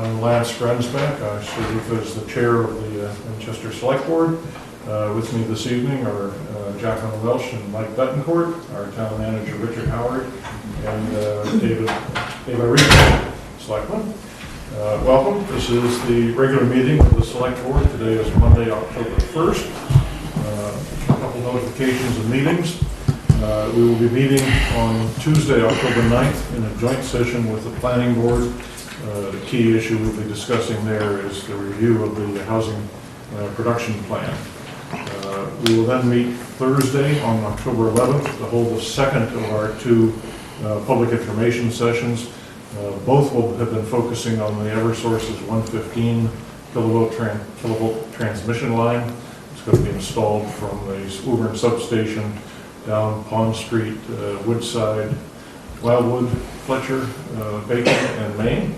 I'm Lance Grensback. I serve as the chair of the Winchester Select Board. With me this evening are Jacqueline Welsh and Mike Betancourt, our town manager Richard Howard, and David Reed, Selectman. Welcome. This is the regular meeting of the Select Board. Today is Monday, October 1st. A couple notifications of meetings. We will be meeting on Tuesday, October 9th in a joint session with the Planning Board. The key issue we'll be discussing there is the review of the housing production plan. We will then meet Thursday on October 11th to hold the second of our two public information sessions. Both will have been focusing on the Eversource's 115 kilovolt transmission line. It's going to be installed from the Woburn substation down Pond Street, Woodside, Wildwood, Fletcher, Bacon, and Maine.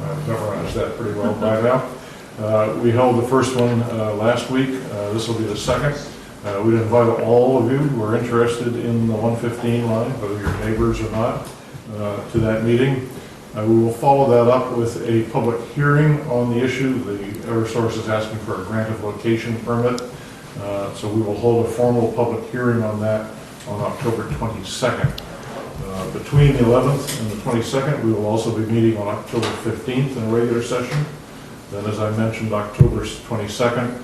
I've memorized that pretty well by now. We held the first one last week. This will be the second. We'd invite all of you who are interested in the 115 line, whether you're neighbors or not, to that meeting. We will follow that up with a public hearing on the issue. The Eversource is asking for a grant of location permit. So we will hold a formal public hearing on that on October 22nd. Between the 11th and the 22nd, we will also be meeting on October 15th in a regular session. Then, as I mentioned, October 22nd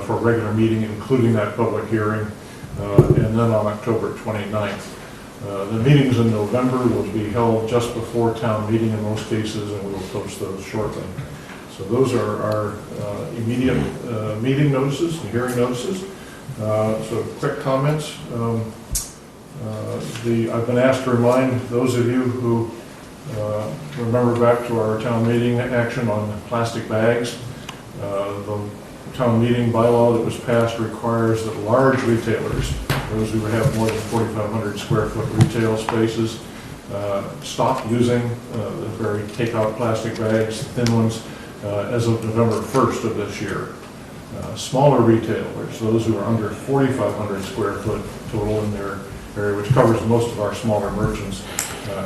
for a regular meeting, including that public hearing, and then on October 29th. The meetings in November will be held just before town meeting in most cases, and we will post those shortly. So those are our immediate meeting notices and hearing notices. So quick comments. I've been asked to remind those of you who remember back to our town meeting action on plastic bags. The town meeting bylaw that was passed requires that large retailers, those who have more than 4,500 square foot retail spaces, stop using the very take-out plastic bags, thin ones, as of November 1st of this year. Smaller retailers, those who are under 4,500 square foot total in their area, which covers most of our smaller merchants,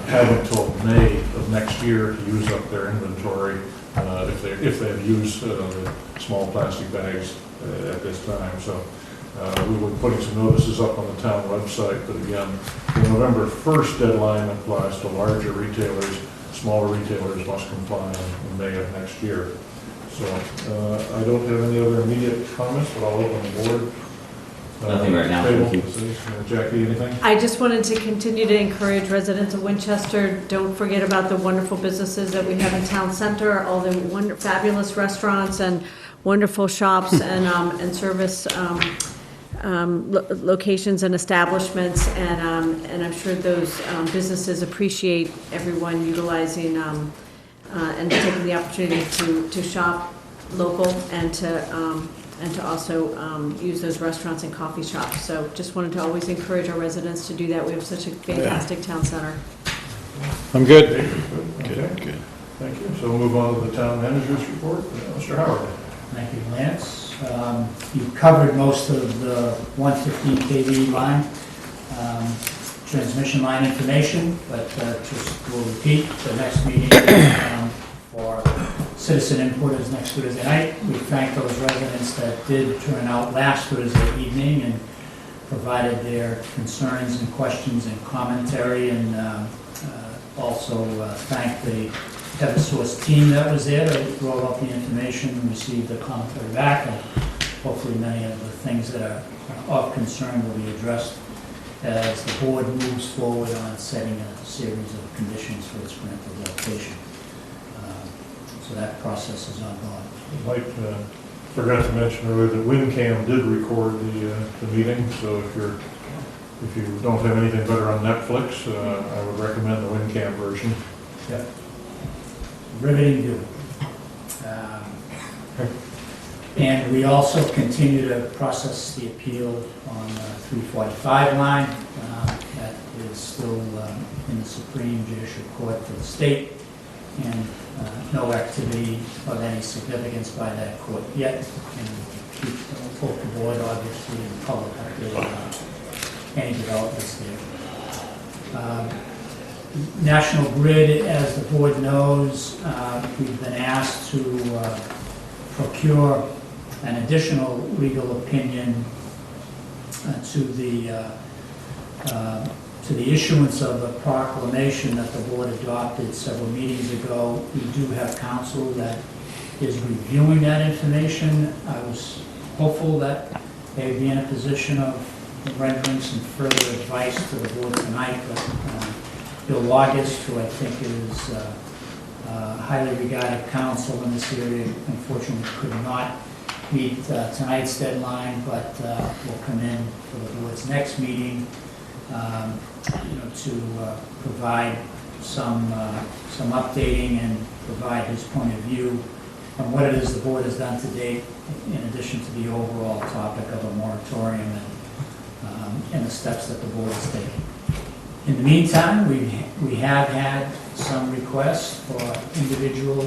have until May of next year to use up their inventory if they have used the small plastic bags at this time. So we will be putting some notices up on the town website, but again, the November 1st deadline applies to larger retailers. Smaller retailers must comply in May of next year. So I don't have any other immediate comments, but I'll open the board. Nothing right now, thank you. Jackie, anything? I just wanted to continue to encourage residents of Winchester, don't forget about the wonderful businesses that we have in town center, all the fabulous restaurants and wonderful shops and service locations and establishments, and I'm sure those businesses appreciate everyone utilizing and taking the opportunity to shop local and to also use those restaurants and coffee shops. So just wanted to always encourage our residents to do that. We have such a fantastic town center. I'm good. Good. Thank you. So we'll move on to the town manager's report. Mr. Howard. Thank you, Lance. You've covered most of the 115 kV line, transmission line information, but just will repeat the next meeting for citizen input is next Thursday night. We thank those residents that did turn out last Thursday evening and provided their concerns and questions and commentary, and also thank the Eversource team that was there that wrote out the information and received the commentary back, and hopefully many of the things that are of concern will be addressed as the board moves forward on setting a series of conditions for its grant of location. So that process is ongoing. Mike forgot to mention earlier that WinCam did record the meeting, so if you don't have anything better on Netflix, I would recommend the WinCam version. Yep. Riveting view. And we also continue to process the appeal on the 345 line. That is still in the Supreme Judicial Court for the state, and no activity of any significance by that court yet. And we keep the board, obviously, and the public updated on any developments there. National Grid, as the board knows, we've been asked to procure an additional legal opinion to the issuance of a proclamation that the board adopted several meetings ago. We do have counsel that is reviewing that information. I was hopeful that they'd be in a position of rendering some further advice to the board tonight, but Bill August, who I think is highly regarded counsel in this area, unfortunately could not meet tonight's deadline, but will come in for the board's next meeting, to provide some updating and provide his point of view on what it is the board has done to date, in addition to the overall topic of a moratorium and the steps that the board has taken. In the meantime, we have had some requests for individual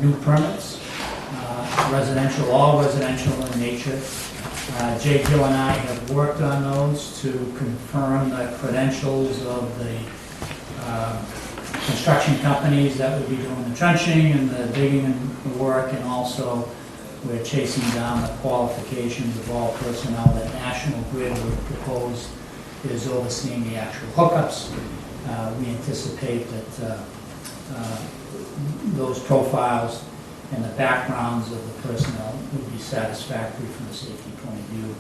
new permits, residential, all residential in nature. Jay Gill and I have worked on those to confirm the credentials of the construction companies that would be doing the trenching and the digging and the work, and also we're chasing down the qualifications of all personnel that National Grid would propose is overseeing the actual hookups. We anticipate that those profiles and the backgrounds of the personnel would be satisfactory from a safety point of view,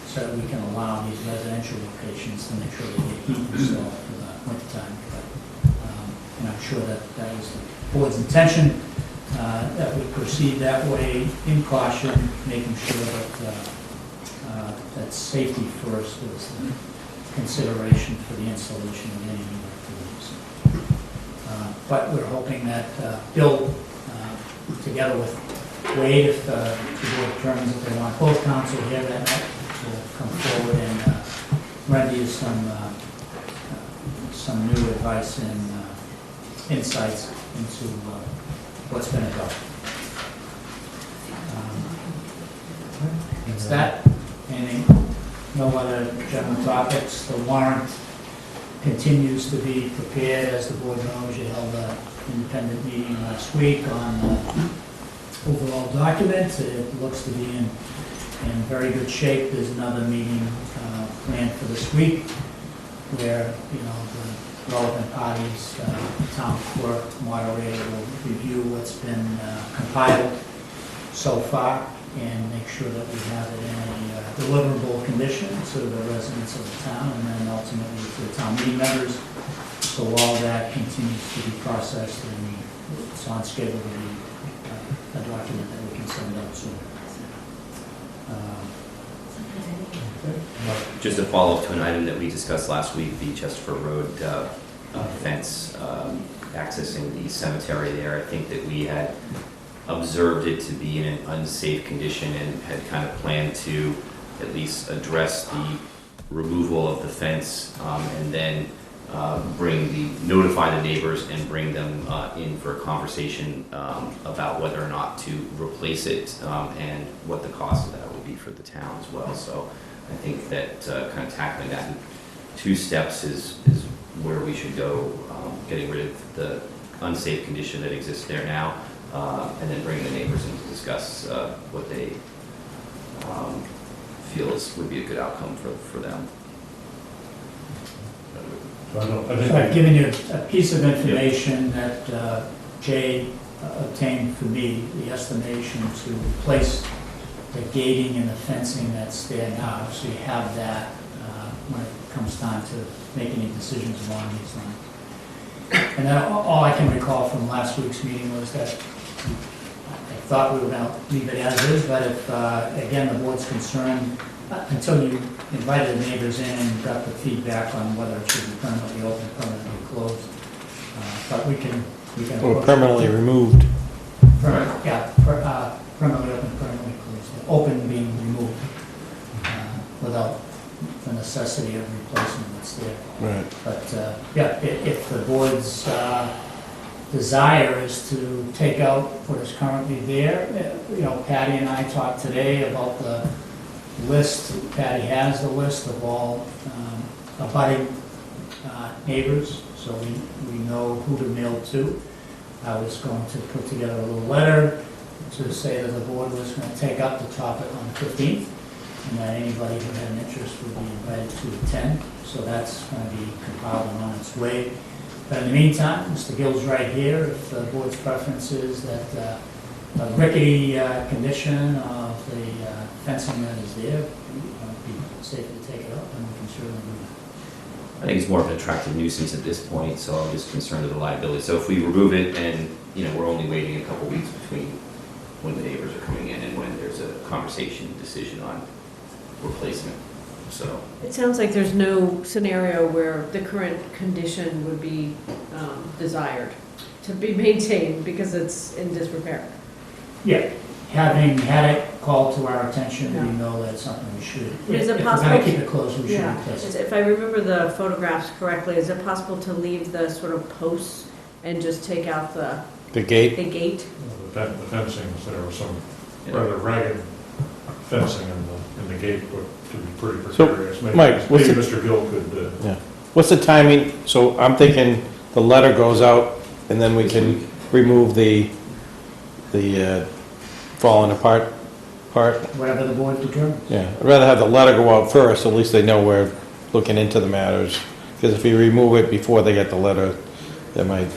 so that we can allow these residential locations to make sure they get heat installed for the wintertime. And I'm sure that that is the board's intention, that we proceed that way in caution, making sure that safety first is the consideration for the installation of any new activities. But we're hoping that Bill, together with Wade, if the board determines that they want both council here that night, will come forward and render you some new advice and insights into what's been adopted. It's that. No other general topics. The warrant continues to be prepared. As the board knows, you held an independent meeting last week on the overall document. It looks to be in very good shape. There's another meeting planned for this week where the relevant parties, town clerk, moderator, will review what's been compiled so far and make sure that we have it in a deliverable condition to the residents of the town, and then ultimately to the town meeting members. So all that continues to be processed, and it's on schedule to be a document that we can send out soon. Just a follow-up to an item that we discussed last week, the Chesterford Road fence accessing the cemetery there. I think that we had observed it to be in an unsafe condition and had kind of planned to at least address the removal of the fence and then notify the neighbors and bring them in for a conversation about whether or not to replace it and what the cost of that would be for the town as well. So I think that kind of tackling that in two steps is where we should go, getting rid of the unsafe condition that exists there now, and then bringing the neighbors in to discuss what they feel would be a good outcome for them. I've given you a piece of information that Jay obtained for me, the estimation to replace the gating and the fencing that's there now, so you have that when it comes time to make any decisions along these lines. And then all I can recall from last week's meeting was that I thought we were going to leave it as is, but if, again, the board's concerned, until you invited the neighbors in and got the feedback on whether it should be permanently open, permanently closed. But we can. Or permanently removed. Permanently open, permanently closed. Open being removed without the necessity of replacing what's there. Right. But if the board's desire is to take out what is currently there, Patty and I talked today about the list. Patty has the list of all abutting neighbors, so we know who to mail to. I was going to put together a little letter to say that the board was going to take up the topic on the 15th, and that anybody who had an interest would be invited to attend. So that's going to be compiled and on its way. But in the meantime, Mr. Gill's right here. If the board's preference is that the rickety condition of the fencing that is there, it'd be safe to take it up, and we can certainly do that. I think it's more of an attractive nuisance at this point, so I'm just concerned with the liability. So if we remove it and, we're only waiting a couple weeks between when the neighbors are coming in and when there's a conversation decision on replacement, so. It sounds like there's no scenario where the current condition would be desired to be maintained because it's in disrepair. Yeah, having had it called to our attention, Yeah. we know that's something we should, Is it if we're possible going to to- keep it closed, we should Yeah, replace it. if I remember the photographs correctly, is it possible to leave the sort of posts and just take out the The gate, gate? The fencing, there was some Yeah. rather ragged fencing in the gate, but to be pretty So, precarious. Maybe Mike, what's maybe the- Mr. Gill could, what's the timing? So I'm thinking the letter goes out and then we can remove the falling apart part. Whatever the board determines. Yeah, I'd rather have the letter go out first, at least they know we're looking into the matters. Because if we remove it before they get the letter, they might,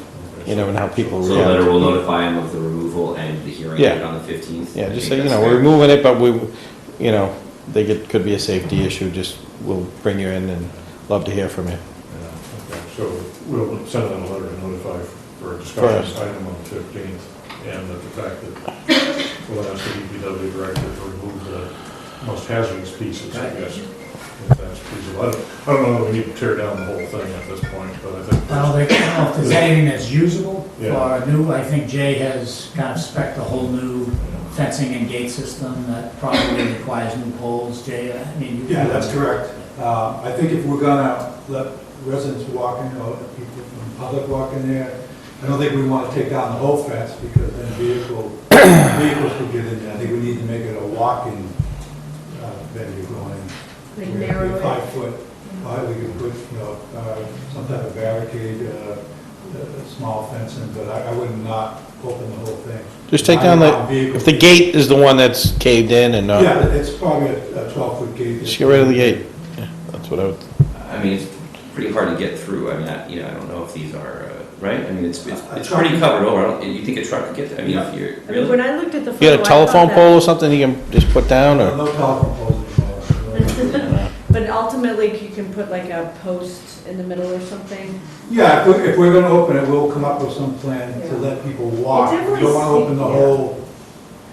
you never know how people So the letter react. will notify them of the removal and the hearing Yeah. date on the 15th? Yeah, I just think say, that's we're fair. removing it, but could be a safety issue, just, we'll bring you in and love to hear from you. okay, so we'll send them a letter to notify for a discussion First. item on the 15th, and that the fact that we'll ask the DPW director to remove the most hazardous pieces, I guess, if that's feasible. I don't know that we need to tear down the whole thing at this point, but I think. I don't know if there's anything that's usable Yeah. for new. I think Jay has kind of spec'd a whole new fencing and gate system that probably requires new poles. Jay, I mean. Yeah, that's correct. I think if we're gonna let residents walk in, or people from the public walk in there, I don't think we want to take down the whole fence, because then vehicles could get in there. I think we need to make it a walk-in venue going in. Like Where narrow it'd be it? 5 foot, we could put, some type of barricade, a small fence in, but I would not open the whole thing. Just take down if the gate is the one that's caved in and not, Yeah, it's probably a 12-foot gate. just get rid of the gate. Yeah, that's what I would, I mean, it's pretty hard to get through. I mean, I don't know if these are, right? I mean, it's A truck pretty can- covered over. You think a truck could get there? I mean, if you're, I mean, when really? I looked at the you photo, got a I telephone thought pole or something you can just put down, or? No telephone poles anymore. But ultimately, you can put like a post in the middle or something. Yeah, if we're gonna open it, we'll come up with some plan to let people walk. We definitely don't wanna open the seems- whole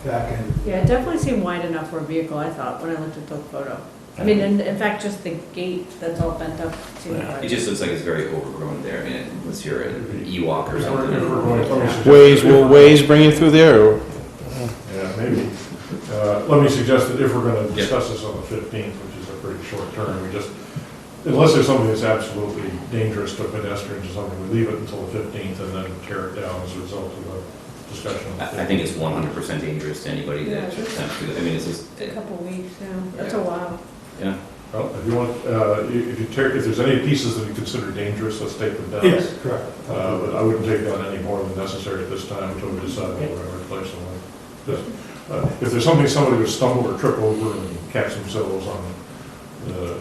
back end. Yeah, it definitely seemed wide enough for a vehicle, I thought, when I looked at the photo. I mean, in fact, just the gate that's all bent up seemed Yeah. wide. It just looks like it's very overgrown there. I mean, unless you're an Ewok or If we're something. going to- let me suggest- Will Waze bring you through there, or? Yeah, maybe. Let me suggest that if we're going to Yeah. discuss this on the 15th, which is a pretty short term, we just, unless there's something that's absolutely dangerous to pedestrians or something, we leave it until the 15th and then tear it down as a result of the discussion. on the I think it's 100% dangerous to anybody Yeah, that it's attempts to, I mean, it's just, A couple weeks, yeah, that's a while. yeah. Well, if you want, if there's any pieces that you consider dangerous, let's take them down. Yes, correct. But I wouldn't take down any more than necessary at this time until we decide what we're going to replace them with. Just, if there's something somebody would stumble or trip over and catch themselves on, We're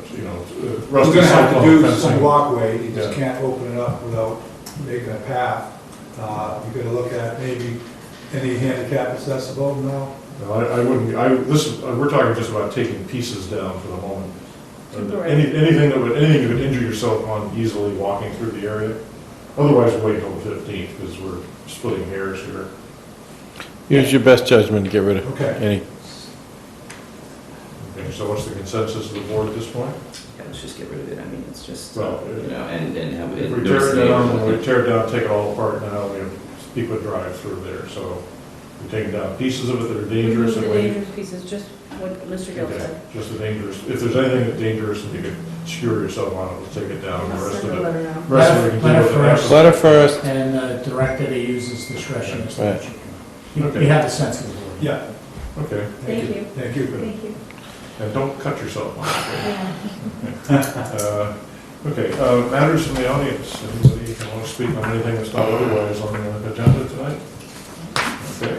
rusty gonna have to cyclone do some fencing. walkway, you just Yeah. can't open it up without making a path. You gotta look at maybe any handicap accessible, no? No, I wouldn't, we're talking just about taking pieces down for the moment. Temporary. Anything you could injure yourself on easily walking through the area. Otherwise, wait until the 15th, because we're splitting hairs here. Use your best judgment to get rid of Okay. any, Okay, so what's the consensus of the board at this point? Yeah, let's just get rid of it. I mean, it's just, Well, and have it. if we tear it down, when we tear it down, take it all apart, now we have people drive through there, so we're taking down pieces of it that are dangerous and The we. dangerous pieces, just what Mr. Gill Okay, said. just the dangerous, if there's anything that's dangerous and you can skewer yourself on it, let's take it down, the I'll rest send of a it. letter now. Rest of it we can deal with Letter after. letter first, And the director that uses discretion as to Right. what you can. Okay. You have the sense of the board. Yeah. Okay, Thank you. Thank you. Thank you. and don't cut yourself on it. Yeah. Okay, matters from the audience. Anybody who wants to speak on anything that's not otherwise on the agenda tonight? Okay.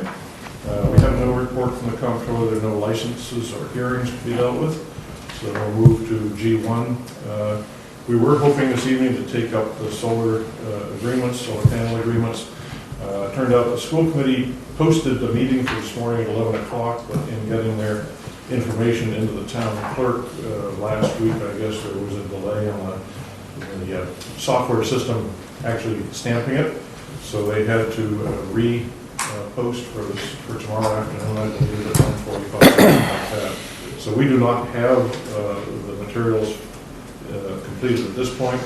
We have no report from the comptroller. There are no licenses or hearings to be dealt with. So we'll move to G1. We were hoping this evening to take up the solar agreements, solar panel agreements. Turned out the school committee posted the meeting for this morning at 11 o'clock, but in getting their information into the town clerk last week, I guess there was a delay on the software system actually stamping it. So they had to re-post for tomorrow afternoon, I believe at 1:45, something like that. So we do not have the materials completed at this point.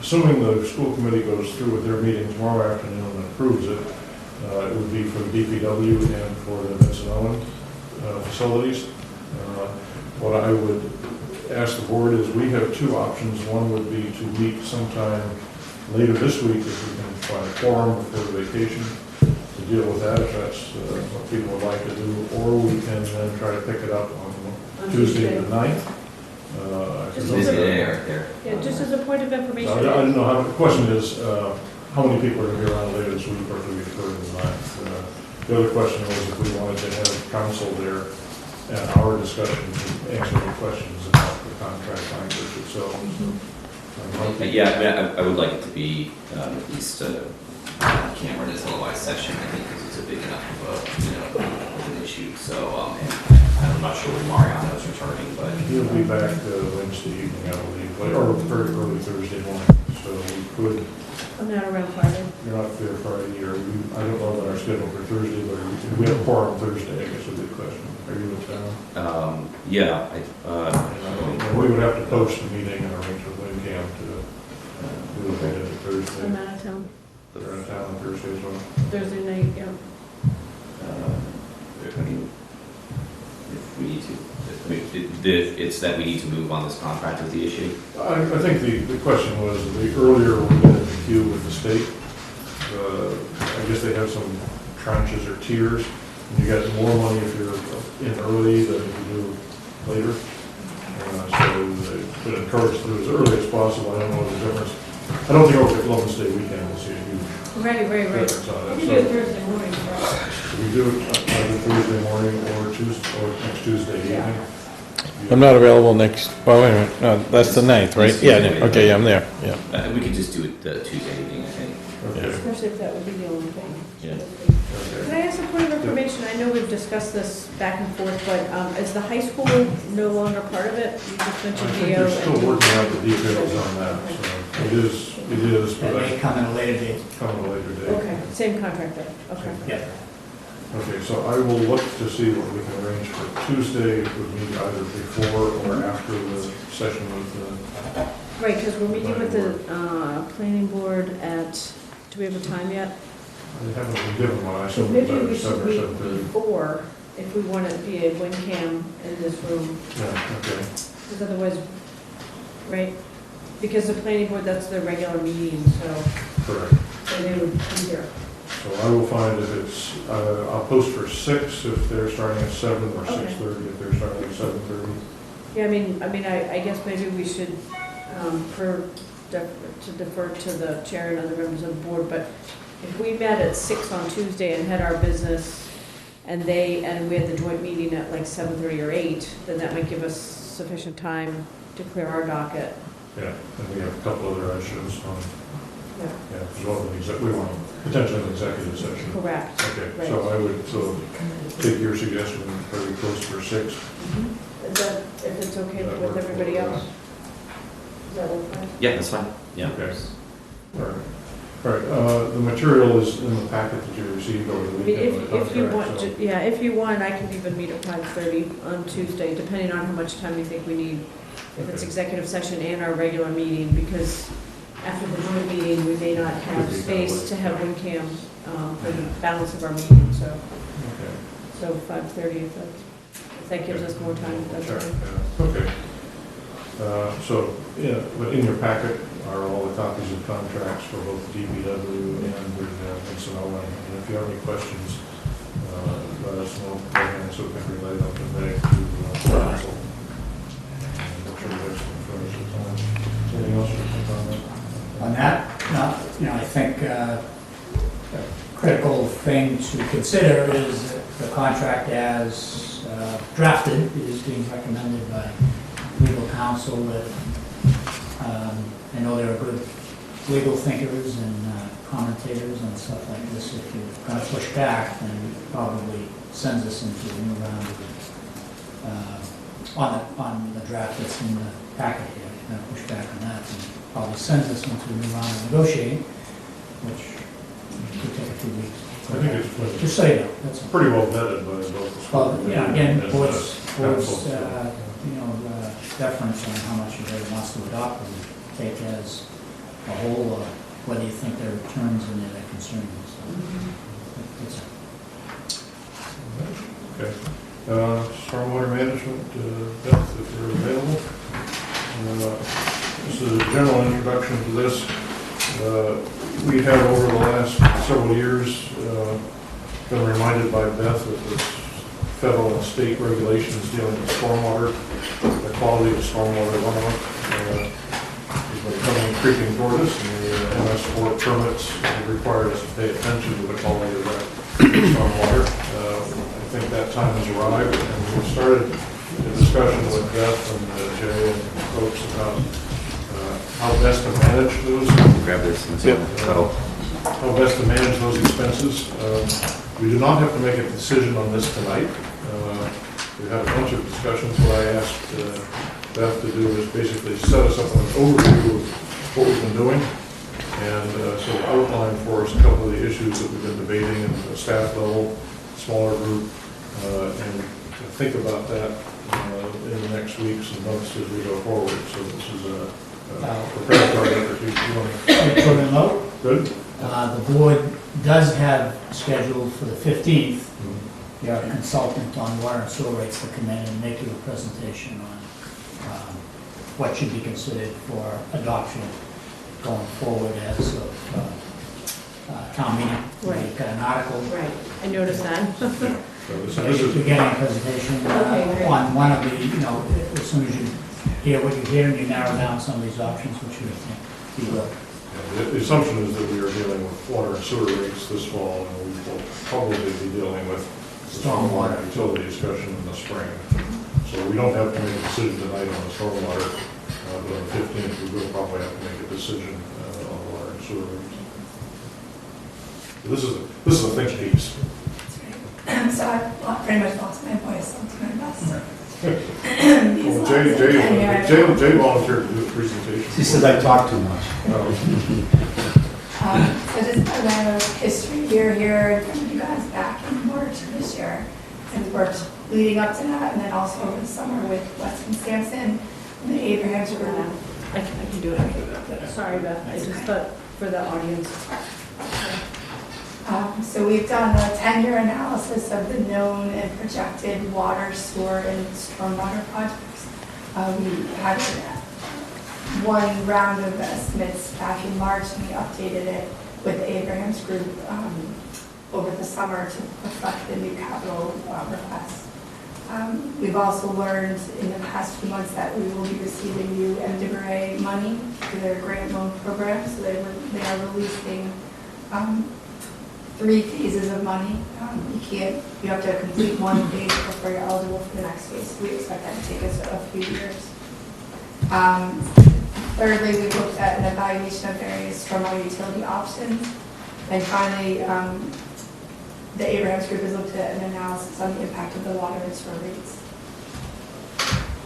Assuming the school committee goes through with their meeting tomorrow afternoon and approves it, it would be for the DPW and for the Vincent Owen facilities. What I would ask the board is we have two options. One would be to meet sometime later this week if we can find a quorum before the vacation to deal with that, if that's what people would like to do, or we can then try to pick it up on Tuesday the 9th. Busy day right there. Yeah, just as a point of information. I don't know how, the question is, how many people are going to be around later this week, or if we defer to the 9th? The other question was if we wanted to have council there and our discussion to answer any questions about the contract language itself. Yeah, I mean, I would like it to be at least a camera televised session, I think, because it's a big enough of an issue. So, and I'm not sure when Mariano's returning, but He'll be back Wednesday evening, I believe, or very early Thursday morning. So we could, I'm not around Friday. you're not there Friday, or I don't know that our schedule for Thursday, but we have a quorum Thursday, I guess would be the question. Are you in town? yeah, And we would have to post the meeting and arrange with Wincam to do the meeting I'm Thursday. out of town. They're in town on Thursday as well. Thursday night, yeah. I mean, if we need to, it's that we need to move on this contract is the issue. I think the question was, the earlier we get in the queue with the state, I guess they have some tranches or tiers, and you get more money if you're in early than if you do later. So they could encourage to do as early as possible. I don't know the difference. I don't think over the Columbus Day weekend we'll see a huge Right. difference on We it. can do it Thursday morning. We do it either Thursday morning or next Tuesday evening. I'm not available next, well, wait a minute, no, that's the 9th, right? Yeah, no, okay, yeah, I'm there, yeah. We could just do it Tuesday evening, I think. Okay. Especially if that would be the only thing. Yeah. Can I ask a point of information? I know we've discussed this back and forth, but is the high school no longer part of it? You just I mentioned think Geo. they're still working out the details on that, so it is, That but may come at a later date. come at a later date. Okay, same contractor, okay. Yeah. Okay, so I will look to see what we can arrange for Tuesday, it would meet either before or after the session with Right, because we're meeting with the planning board at, do we have a time yet? I haven't been given one, I So assume maybe it's we either should 7 or meet 7:30. before, if we want it via Wincam in this room, Yeah, okay, because otherwise, right? Because the planning board, that's their regular meeting, so correct. they would be here. So I will find if it's, I'll post for 6 if they're starting at 7, or Okay. 6:30 if they're starting at 7:30. Yeah, I guess maybe we should, to defer to the chair and other members of the board, but if we met at 6 on Tuesday and had our business, and we had the joint meeting at like 7:30 or 8, then that might give us sufficient time to clear our docket. Yeah, and we have a couple other issues on, Yeah, yeah, because one of the, we want potentially an executive session. correct. Okay, so I would, take your suggestion, very close for 6. Is that, if it's okay That with work everybody for, else? Does that work fine? Yeah, that's fine. Yeah. Okay. All right. All right, the material is in the packet that you received over the I mean, weekend. if you want, so- yeah, if you want, I can even meet at 5:30 on Tuesday, depending on how much time you think we need. If it's Okay. executive session and our regular meeting, because after the joint meeting, we may not have Could be space to have late. WinCam for the balance of our meeting, so Okay. 5:30, if that gives us more time, that's Sure, fine. yeah. Okay. So, yeah, but in your packet are all the copies of contracts for both DPW and with Vincent Owen. And if you have any questions, let us know, and so we can relay them to Meg to council. And make sure we have some Anything else you think on that? On that, no, I think a critical thing to consider is that the contract as drafted is being recommended by legal counsel. That I know there are good legal thinkers and commentators and stuff like this. If you're going to push back, then it probably sends us into a new round of on the draft that's in the packet here. If you're going to push back on that, then probably sends us into a new round of negotiating, which could take a few weeks. I think it's been Just so you know, that's all. pretty well vetted by both the school. Well, again, and, boards, council. deference on how much you really wants to adopt and take as a whole, or whether you think there are terms in there that concern you. So, Okay. Stormwater management, Beth, if you're available. This is a general introduction to this. We have over the last several years been reminded by Beth of this federal and state regulations dealing with stormwater, the quality of stormwater runoff. Has been coming creeping toward us, and the MS4 permits require us to pay attention to the quality of that stormwater. I think that time has arrived, and we started a discussion with Beth and Jay and folks about how best to manage those. Grab this and How best to manage those expenses. We do not have to make a decision on this tonight. We had a bunch of discussions. What I asked Beth to do is basically set us up an overview of what we've been doing, and sort of outline for us a couple of the issues that we've been debating at the staff level, smaller group, and think about that in the next weeks and months as we go forward. So this is a preparatory effort. You want to put a note. Good. The board does have scheduled for the 15th, your consultant on water and sewer rates to come in and make you a presentation on what should be considered for adoption going forward as of town meeting. Right. You've got an article. Right, I noticed that. So So this you're is, getting a presentation Okay, great. on one of the, as soon as you hear what you hear and you narrow down some of these options, which you think you will. the assumption is that we are dealing with water and sewer rates this fall, and we will probably be dealing with stormwater utility discussion in the spring. So we don't have to make a decision tonight on the stormwater, but on the 15th, we will probably have to make a decision on water and sewer rates. This is a think piece. So I pretty much lost my voice, so I'll do my best. Well, Jay volunteered to do the presentation. She says I talk too much. So just a little history here in front of you guys back in March of this year. And we worked leading up to that, and then also over the summer with Weston Sampson and the Abrahams were I can do it. Sorry, Beth, I just thought for the audience. So we've done a 10-year analysis of the known and projected water, sewer, and stormwater projects. We had one round of estimates back in March, and we updated it with the Abrahams group over the summer to reflect the new capital requests. We've also learned in the past few months that we will be receiving new MWA money through their grant loan program, so they are releasing 3 phases of money. You have to complete one phase before you're eligible for the next phase. We expect that to take us a few years. Thirdly, we looked at an evaluation of various stormwater utility options. And finally, the Abrahams Group has looked at an analysis on the impact of the water and sewer rates.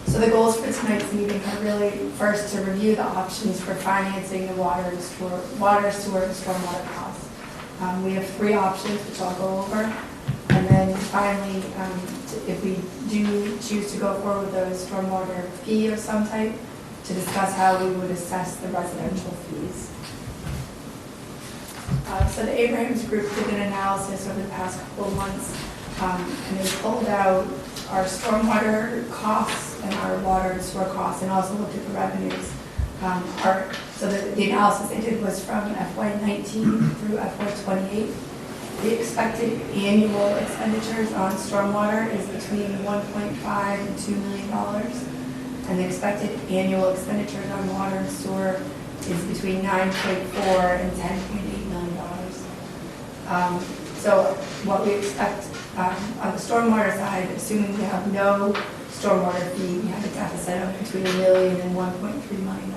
So the goals for tonight's meeting are really first to review the options for financing the water, sewer, and stormwater costs. We have 3 options, which I'll go over. And then finally, if we do choose to go forward with a stormwater fee of some type, to discuss how we would assess the residential fees. So the Abrahams Group did an analysis over the past couple of months, and they pulled out our stormwater costs and our water and sewer costs, and also looked at the revenues. So the analysis they did was from FY19 through FY28. The expected annual expenditures on stormwater is between $1.5 and $2 million. and the expected annual expenditures on water and sewer is between $9.4 and $10.8 million. So what we expect on the stormwater side, assuming we have no stormwater fee, we have a deficit of between $1 million and $1.3 million.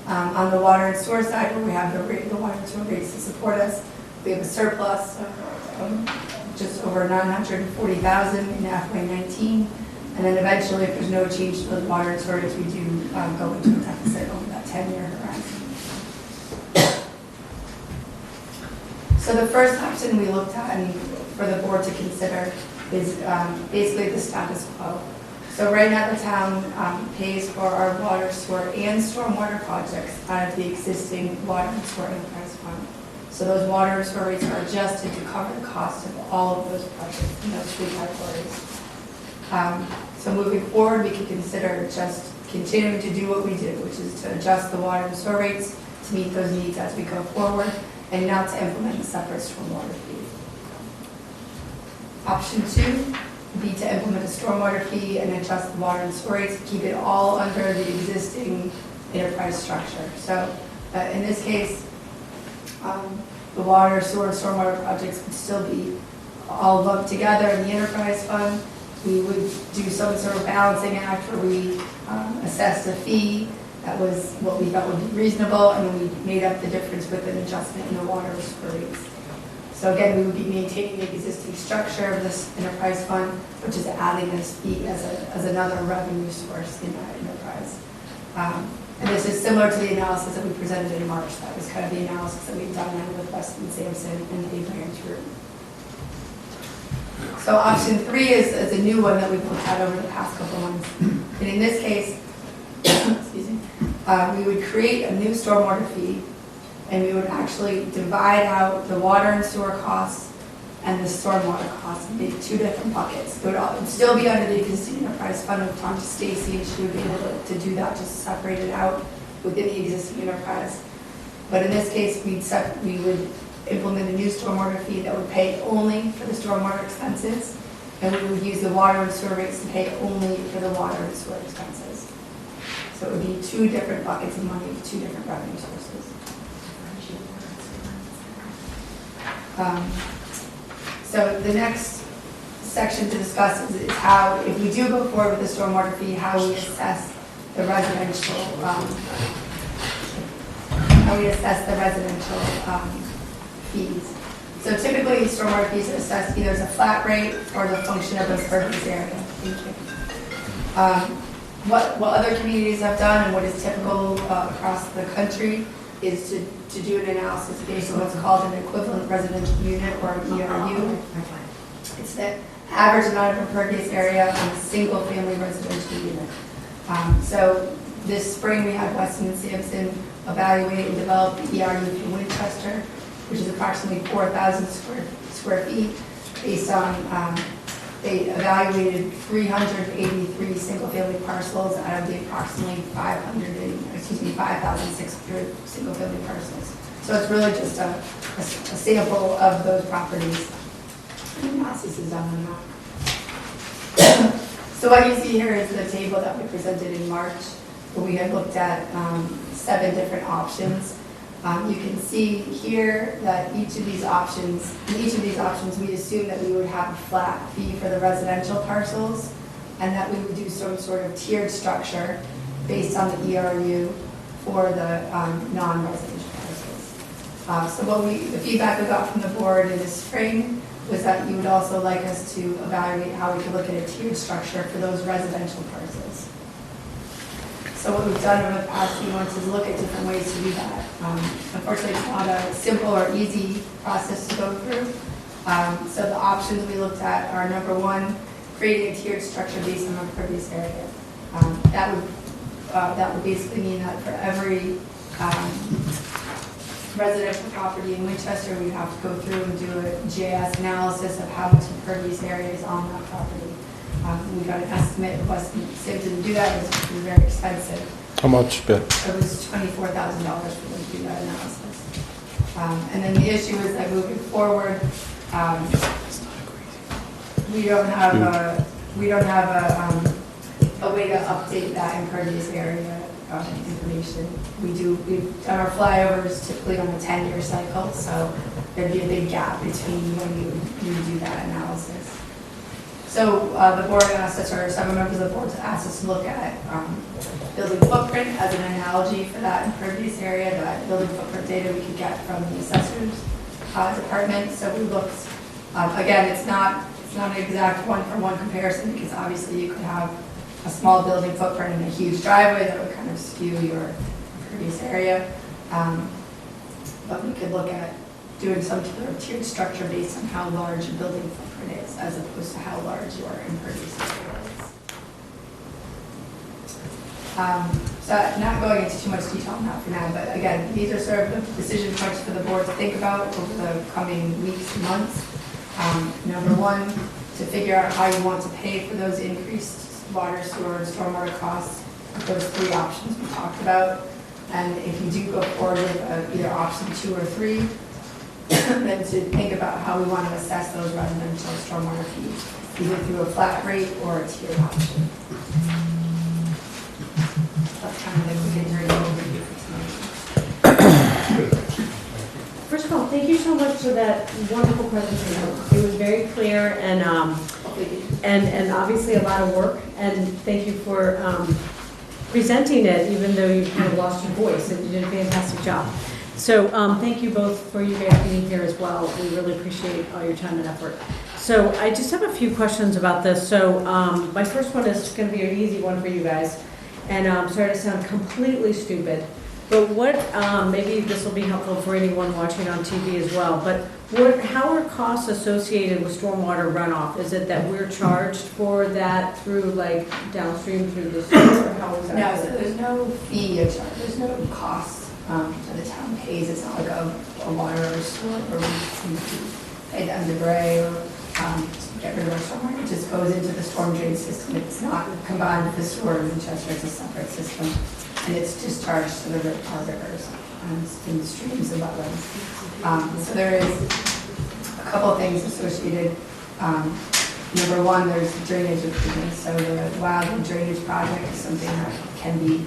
On the water and sewer side, where we have the water and sewer rates to support us, we have a surplus of just over $940,000 in FY19, and then eventually, if there's no change to those water and sewer rates, we do go into a deficit over that 10-year horizon. So the first option we looked at and for the board to consider is basically the status quo. So right now the town pays for our water, sewer, and stormwater projects out of the existing water and sewer enterprise fund. So those water and sewer rates are adjusted to cover the cost of all of those projects in those three categories. So moving forward, we can consider just continuing to do what we did, which is to adjust the water and sewer rates to meet those needs as we go forward, and not to implement a separate stormwater fee. Option 2 would be to implement a stormwater fee and adjust the water and sewer rates to keep it all under the existing enterprise structure. So in this case, the water, sewer, and stormwater projects would still be all lumped together in the enterprise fund. We would do some sort of balancing act where we assessed a fee that was what we thought would be reasonable, and then we made up the difference with an adjustment in the water and sewer rates. So again, we would be maintaining the existing structure of this enterprise fund, which is adding this fee as another revenue source in that enterprise. And this is similar to the analysis that we presented in March. That was kind of the analysis that we've done now with Weston Sampson and Abraham's Group. So option 3 is a new one that we've looked at over the past couple months. And in this case, excuse me, we would create a new stormwater fee, and we would actually divide out the water and sewer costs and the stormwater costs into 2 different buckets. It would still be under the existing enterprise fund. We've talked to Stacy, and she would be able to do that, just separate it out within the existing enterprise. But in this case, we would implement a new stormwater fee that would pay only for the stormwater expenses, and we would use the water and sewer rates to pay only for the water and sewer expenses. So it would be 2 different buckets of money, 2 different revenue sources. So the next section to discuss is how, if we do go forward with the stormwater fee, how we assess the residential, fees. So typically, stormwater fees are assessed either as a flat rate or the function of impervious area. Thank you. What other communities have done and what is typical across the country is to do an analysis based on what's called an equivalent residential unit, or an ERU. It's the average amount of impervious area on a single-family residential unit. So this spring we had Weston & Sampson evaluate and develop the ERU for Winchester, which is approximately 4,000 square feet, based on they evaluated 383 single-family parcels out of the approximately 5,600 single-family parcels. So it's really just a sample of those properties. The analysis is done on that. So what you see here is the table that we presented in March, where we had looked at 7 different options. You can see here that in each of these options, we assume that we would have a flat fee for the residential parcels, and that we would do some sort of tiered structure based on the ERU for the non-residential parcels. So the feedback we got from the board in the spring was that you would also like us to evaluate how we could look at a tiered structure for those residential parcels. So what we've done over the past few months is look at different ways to do that. Unfortunately, it's not a simple or easy process to go through. So the options we looked at are, number 1, creating a tiered structure based on impervious area. That would basically mean that for every residential property in Winchester, we'd have to go through and do a GIS analysis of how much impervious area is on that property. We got an estimate of Weston Sampson to do that. It was very expensive. How much, Bill? It was $24,000 for them to do that analysis. And then the issue is that moving forward, we don't have a a way to update that impervious area information. We've done our flyovers typically on a 10-year cycle, so there'd be a big gap between when you do that analysis. So the board asked us, or several members of the board asked us to look at building footprint as an analogy for that impervious area, that building footprint data we could get from the assessors department. So we looked, again, it's not an exact one-for-one comparison, because obviously you could have a small building footprint and a huge driveway that would kind of skew your impervious area. But we could look at doing some sort of tiered structure based on how large a building footprint is, as opposed to how large your impervious area is. So not going into too much detail on that for now, but again, these are sort of the decision points for the board to think about over the coming weeks and months. Number one, to figure out how you want to pay for those increased water, sewer, and stormwater costs, those three options we talked about. And if you do go forward with either option 2 or 3, then to think about how we want to assess those residential stormwater fees, either through a flat rate or a tiered option. That's kind of the quick and dirty overview for tonight. First of all, thank you so much for that wonderful presentation. It was very clear and obviously a lot of work. And thank you for presenting it, even though you kind of lost your voice, and you did a fantastic job. So thank you both for you guys being here as well. We really appreciate all your time and effort. So I just have a few questions about this. So my first one is going to be an easy one for you guys. And I'm sorry to sound completely stupid, but what, maybe this will be helpful for anyone watching on TV as well, but how are costs associated with stormwater runoff? Is it that we're charged for that through like downstream through the sewer, or how is that? No, so there's no fee, there's no cost that the town pays. It's not like a water or sewer where we pay the underbray or get rid of our stormwater. It just goes into the storm drain system. It's not combined with the sewer in Winchester. It's a separate system. And it's discharged to our rivers and streams and wetlands. So there is a couple of things associated. Number one, there's drainage improvements. So the wildwood drainage project is something that can be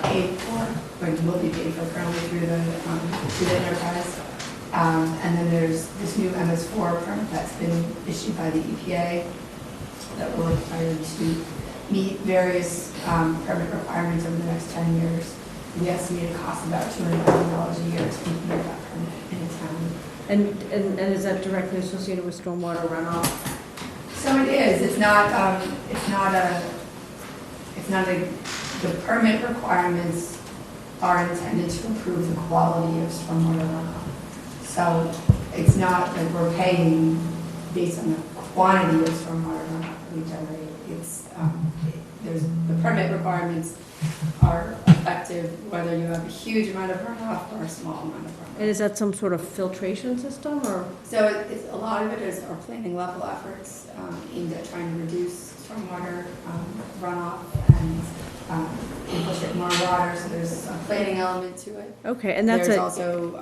paid for, or will be paid for currently through the enterprise. And then there's this new MS4 permit that's been issued by the EPA that we're required to meet various permit requirements over the next 10 years. We estimate it costs about $200,000 a year to implement that permit in the town. And is that directly associated with stormwater runoff? So it is. It's not the permit requirements are intended to improve the quality of stormwater runoff. So it's not that we're paying based on the quantity of stormwater runoff we generate. It's the permit requirements are effective whether you have a huge amount of runoff or a small amount of runoff. And is that some sort of filtration system, or? So a lot of it is our planning level efforts aimed at trying to reduce stormwater runoff and infiltrate more water. So there's a planning element to it. Okay, and that's There's also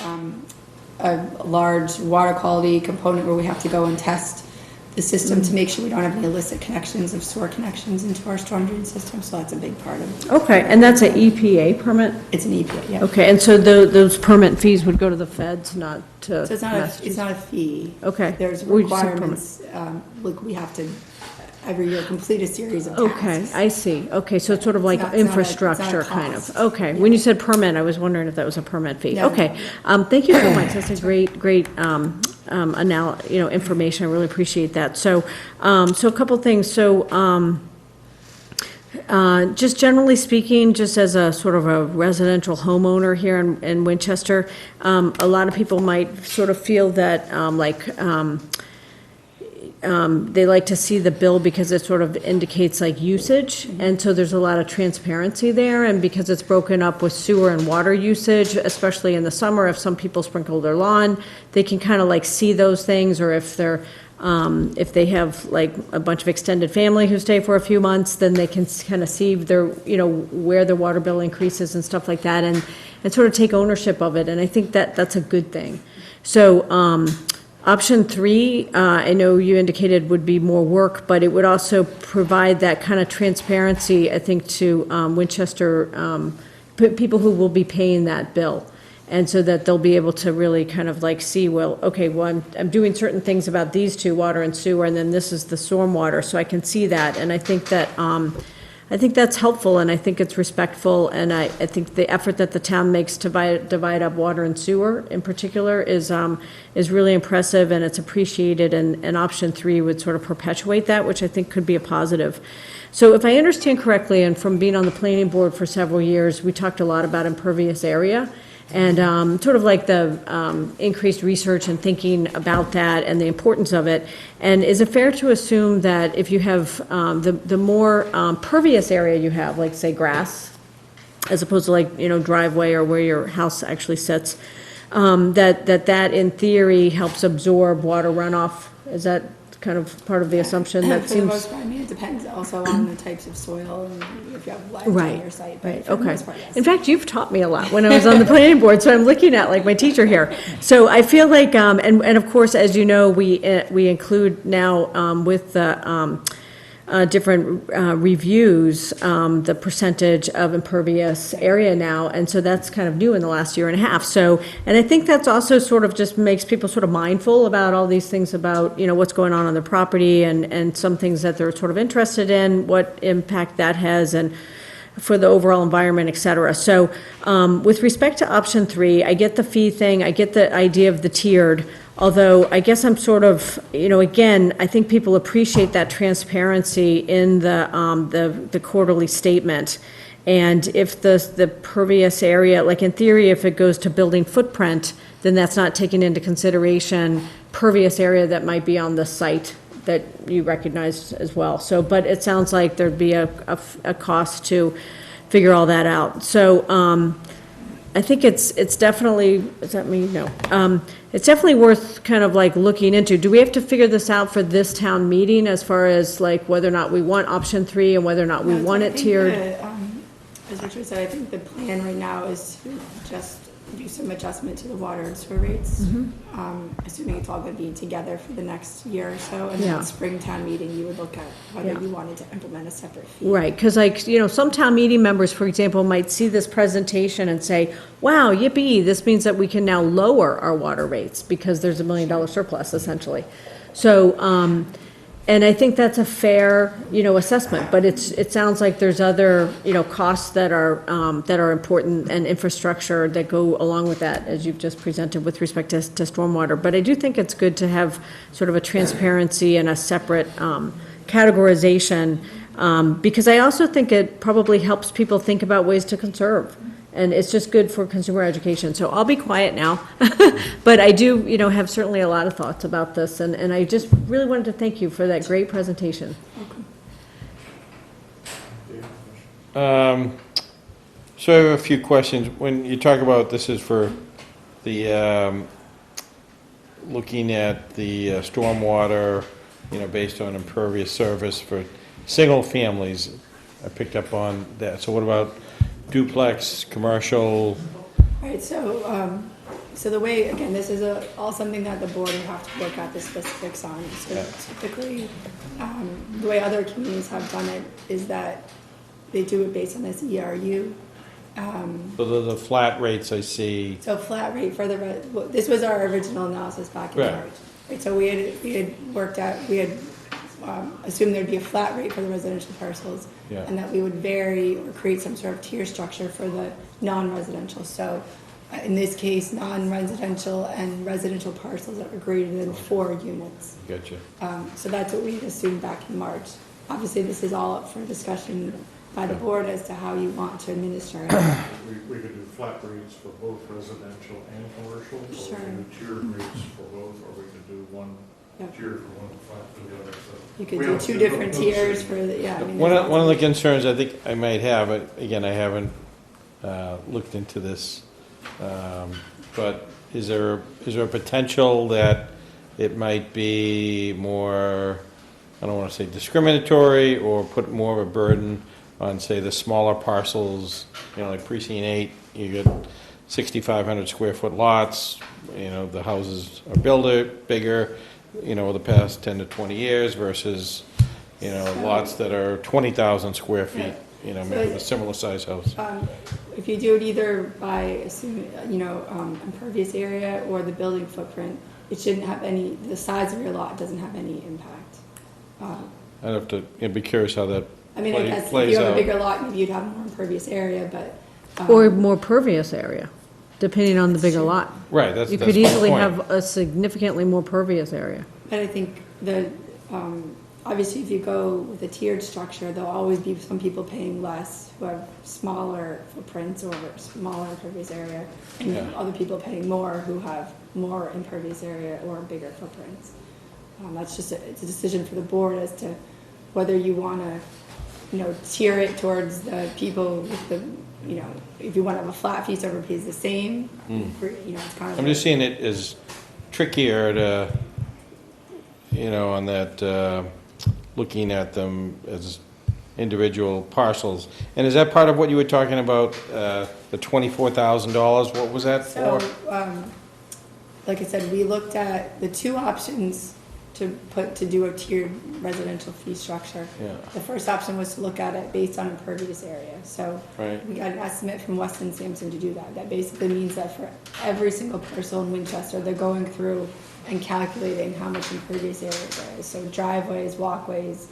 a large water quality component where we have to go and test the system to make sure we don't have any illicit connections of sewer connections into our storm drain system. So that's a big part of it. Okay, and that's an EPA permit? It's an EPA, yeah. Okay, and so those permit fees would go to the feds, not to So it's not a fee. Okay. There's We just said requirements, like we have to every year complete a series of Okay, tasks. I see. Okay, so it's sort of like It's not a infrastructure kind of. cost. Okay, Yeah. when you said permit, I was wondering if that was a permit fee. No, Okay, thank you so much. That's a great information. I really appreciate that. So, so a couple things. So, just generally speaking, just as a sort of a residential homeowner here in Winchester, a lot of people might sort of feel that they like to see the bill because it sort of indicates like usage, and so there's a lot of transparency there, and because it's broken up with sewer and water usage, especially in the summer, if some people sprinkle their lawn, they can kind of like see those things, or if if they have like a bunch of extended family who stay for a few months, then they can kind of see their, where their water bill increases and stuff like that, and sort of take ownership of it, and I think that that's a good thing. So, Option 3, I know you indicated would be more work, but it would also provide that kind of transparency, I think, to Winchester, people who will be paying that bill. And so that they'll be able to really kind of like see, well, okay, well, I'm doing certain things about these two, water and sewer, and then this is the stormwater, so I can see that. And I think that, I think that's helpful, and I think it's respectful, and I think the effort that the town makes to divide up water and sewer in particular is really impressive, and it's appreciated, and option 3 would sort of perpetuate that, which I think could be a positive. So if I understand correctly, and from being on the planning board for several years, we talked a lot about impervious area, and sort of like the increased research and thinking about that and the importance of it. And is it fair to assume that if you have the more pervious area you have, like say grass, as opposed to like, driveway or where your house actually sits, that in theory helps absorb water runoff? Is that kind of part of the assumption? That For the seems most part, I mean, it depends also on the types of soil and if you have ledge on right. your site. But Right. for the Okay. most part, yes. In fact, you've taught me a lot when I was on the planning board, so I'm looking at like my teacher here. So I feel like, and of course, as you know, we include now with the different reviews, the percentage of impervious area now, and so that's kind of new in the last year and a half. So, and I think that's also sort of just makes people sort of mindful about all these things about, what's going on the property, and some things that they're sort of interested in, what impact that has, and for the overall environment, et cetera. So, with respect to option 3, I get the fee thing, I get the idea of the tiered, although I guess I'm sort of, again, I think people appreciate that transparency in the quarterly statement. And if the pervious area, like in theory, if it goes to building footprint, then that's not taking into consideration pervious area that might be on the site that you recognized as well. So, but it sounds like there'd be a cost to figure all that out. So, I think it's definitely, does that mean, no? It's definitely worth kind of like looking into. Do we have to figure this out for this town meeting as far as like whether or not we want option 3 and whether or not we No, so want I it think tiered? As Richard said, I think the plan right now is to just do some adjustment to the water and sewer rates. Assuming it's all going to be together for the next year or so. And then Yeah. at springtown meeting, you would look at whether Yeah. you wanted to implement a separate fee. Right, because like, some town meeting members, for example, might see this presentation and say, wow, yippee, this means that we can now lower our water rates because there's $1 million surplus essentially. So, and I think that's a fair, assessment, but it sounds like there's other, costs that are important and infrastructure that go along with that, as you've just presented with respect to stormwater. But I do think it's good to have sort of a transparency and a separate categorization, because I also think it probably helps people think about ways to conserve. And it's just good for consumer education. So I'll be quiet now. But I do, have certainly a lot of thoughts about this. And I just really wanted to thank you for that great presentation. So I have a few questions. When you talk about this is for the, looking at the stormwater, based on impervious surface for single families, I picked up on that. So what about duplex, commercial? Right, so the way, again, this is all something that the board would have to look at the specifics on. So Yeah. typically, the way other communities have done it is that they do it based on this ERU. So the flat rates I see, So flat rate for this was our original analysis back in Right. March. Right, so we had worked out, we had assumed there'd be a flat rate for the residential parcels. Yeah. And that we would vary or create some sort of tier structure for the non-residential. So in this case, non-residential and residential parcels that were greater than 4 units. gotcha. So that's what we had assumed back in March. Obviously, this is all up for discussion by the board as to how you want to administer it. We could do flat rates for both residential and commercial, or we Sure. could do tiered rates for both, or we could do one Yep. tier for one, flat for the other, so. You could We do don't- 2 there's no- different no tiers city. for the, yeah. I mean, One there's of the lots concerns I think I might have, again, I haven't looked into this, but is there a potential that it might be more, I don't want to say discriminatory, or put more of a burden on, say, the smaller parcels, like precinct 8, you get 6,500 square foot lots, the houses are bigger, over the past 10 to 20 years versus, lots that are 20,000 square feet, maybe a similar size house. If you do it either by, impervious area or the building footprint, it shouldn't have any, the size of your lot doesn't have any impact. I'd have to, be curious how that I mean, I guess if plays you have out. a bigger lot, maybe you'd have more impervious area, but. Or more pervious area, depending on the bigger lot. Right, that's You that's could my easily point. have a significantly more pervious area. But I think obviously if you go with a tiered structure, there'll always be some people paying less who have smaller footprints or smaller impervious area, and Yeah. other people paying more who have more impervious area or bigger footprints. That's just, it's a decision for the board as to whether you want to, tier it towards the people with the, if you want to have a flat fee so everybody pays the same, it's kind of. I'm just seeing it as trickier to, on that, looking at them as individual parcels. And is that part of what you were talking about, the $24,000? What was that So, for? like I said, we looked at the two options to do a tiered residential fee structure. Yeah. The first option was to look at it based on impervious area. So Right. we got an estimate from Weston Sampson to do that. That basically means that for every single parcel in Winchester, they're going through and calculating how much impervious area there is. So driveways, walkways,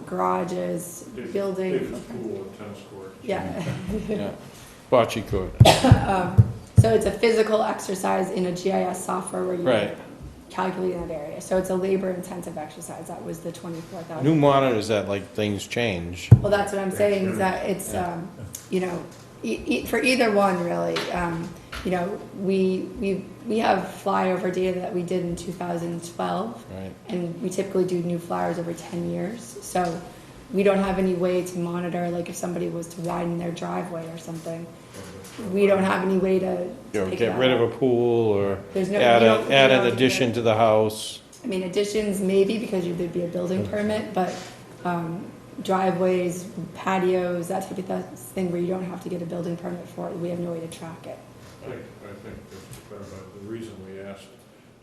garages, building. Big pool and tennis court. Yeah. Yeah. Bocce court. So it's a physical exercise in a GIS software where you Right. calculate that area. So it's a labor-intensive exercise. That was the 24,000. New monitors that like things change. Well, that's what I'm saying, is that it's, for either one, really. We have flyover data that we did in 2012, Right. and we typically do new flyers every 10 years. So we don't have any way to monitor, like if somebody was to widen their driveway or something. We don't have any way to pick Get that rid of up. a pool or There's no- add you don't- add you an don't addition get- to the house. I mean, additions maybe because there'd be a building permit, but driveways, patios, that type of thing where you don't have to get a building permit for it, we have no way to track it. I think just to clarify, the reason we asked,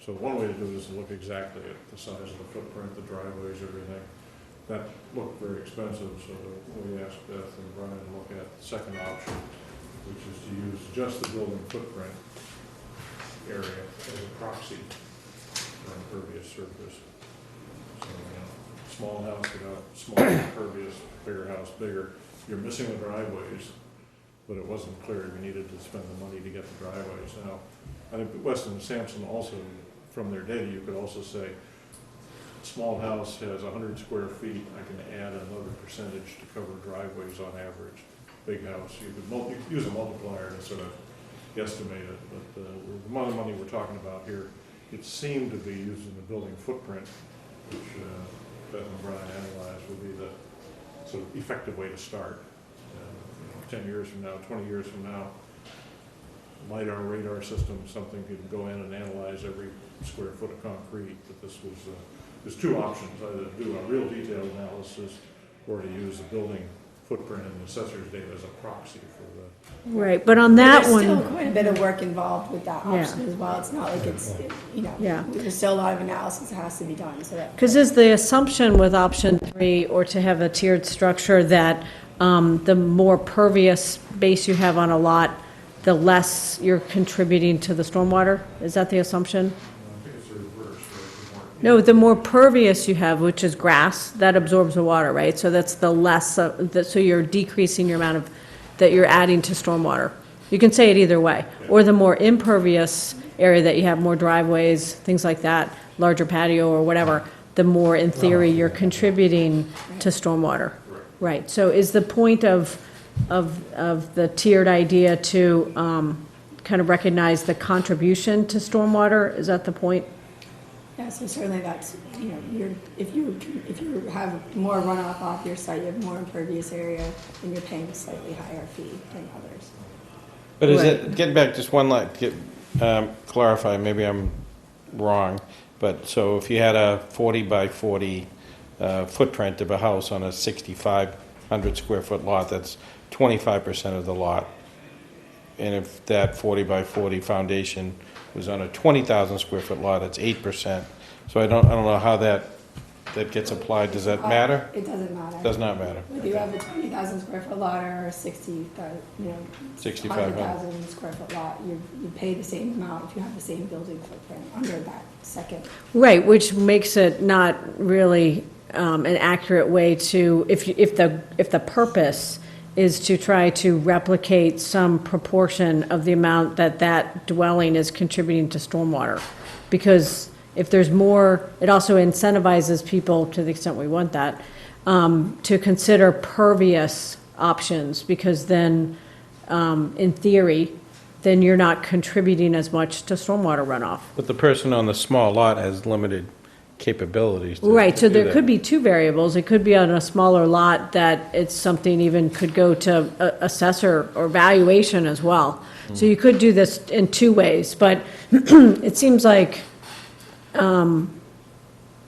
so one way to do it is to look exactly at the size of the footprint, the driveways, everything. That looked very expensive, so we asked Beth and Brian to look at the second option, which is to use just the building footprint area as a proxy for impervious surface. So, small house without small impervious, bigger house, bigger. You're missing the driveways, but it wasn't clear we needed to spend the money to get the driveways. Now, I think Weston and Sampson also, from their data, you could also say, small house has 100 square feet, I can add another percentage to cover driveways on average. Big house, you could use a multiplier to sort of guesstimate it, but the amount of money we're talking about here, it seemed to be using the building footprint, which Beth and Brian analyzed would be the sort of effective way to start. 10 years from now, 20 years from now, LiDAR, radar system, something could go in and analyze every square foot of concrete, but this was, there's two options, either to do a real detailed analysis or to use the building footprint and the assessor's data as a proxy for the. Right, but on that There's still one, quite a bit of work involved with that Yeah. option as well. It's not like it's, Yeah. there's still a lot of analysis that has to be done, so that. because is the assumption with option 3, or to have a tiered structure, that the more pervious base you have on a lot, the less you're contributing to the stormwater? Is that the assumption? I think it's the reverse, right? No, the more pervious you have, which is grass, that absorbs the water, right? So that's the less, so you're decreasing your amount of, that you're adding to stormwater. You can say it either way. Or the more impervious area that you have, more driveways, things like that, larger patio or whatever, the more, in theory, you're contributing to stormwater. Right, so is the point of the tiered idea to kind of recognize the contribution to stormwater? Is that the point? Yeah, so certainly that's, if you have more runoff off your site, you have more impervious area, and you're paying a slightly higher fee than others. But is Right. it, getting back just one line, clarify, maybe I'm wrong, but so if you had a 40 by 40 footprint of a house on a 6,500 square foot lot, that's 25% of the lot. and if that 40 by 40 foundation was on a 20,000 square foot lot, that's 8%. So I don't know how that gets applied. Does that matter? It doesn't matter. Does not matter. Whether you have a 20,000 square foot lot or a 6,500. 100,000 square foot lot, you pay the same amount if you have the same building footprint under that second. Right, which makes it not really an accurate way to, if the purpose is to try to replicate some proportion of the amount that dwelling is contributing to stormwater. Because if there's more, it also incentivizes people, to the extent we want that, to consider pervious options, because then, in theory, then you're not contributing as much to stormwater runoff. But the person on the small lot has limited capabilities. Right, so do there that. could be two variables. It could be on a smaller lot that it's something even could go to assessor or valuation as well. So you could do this in two ways, but it seems like, at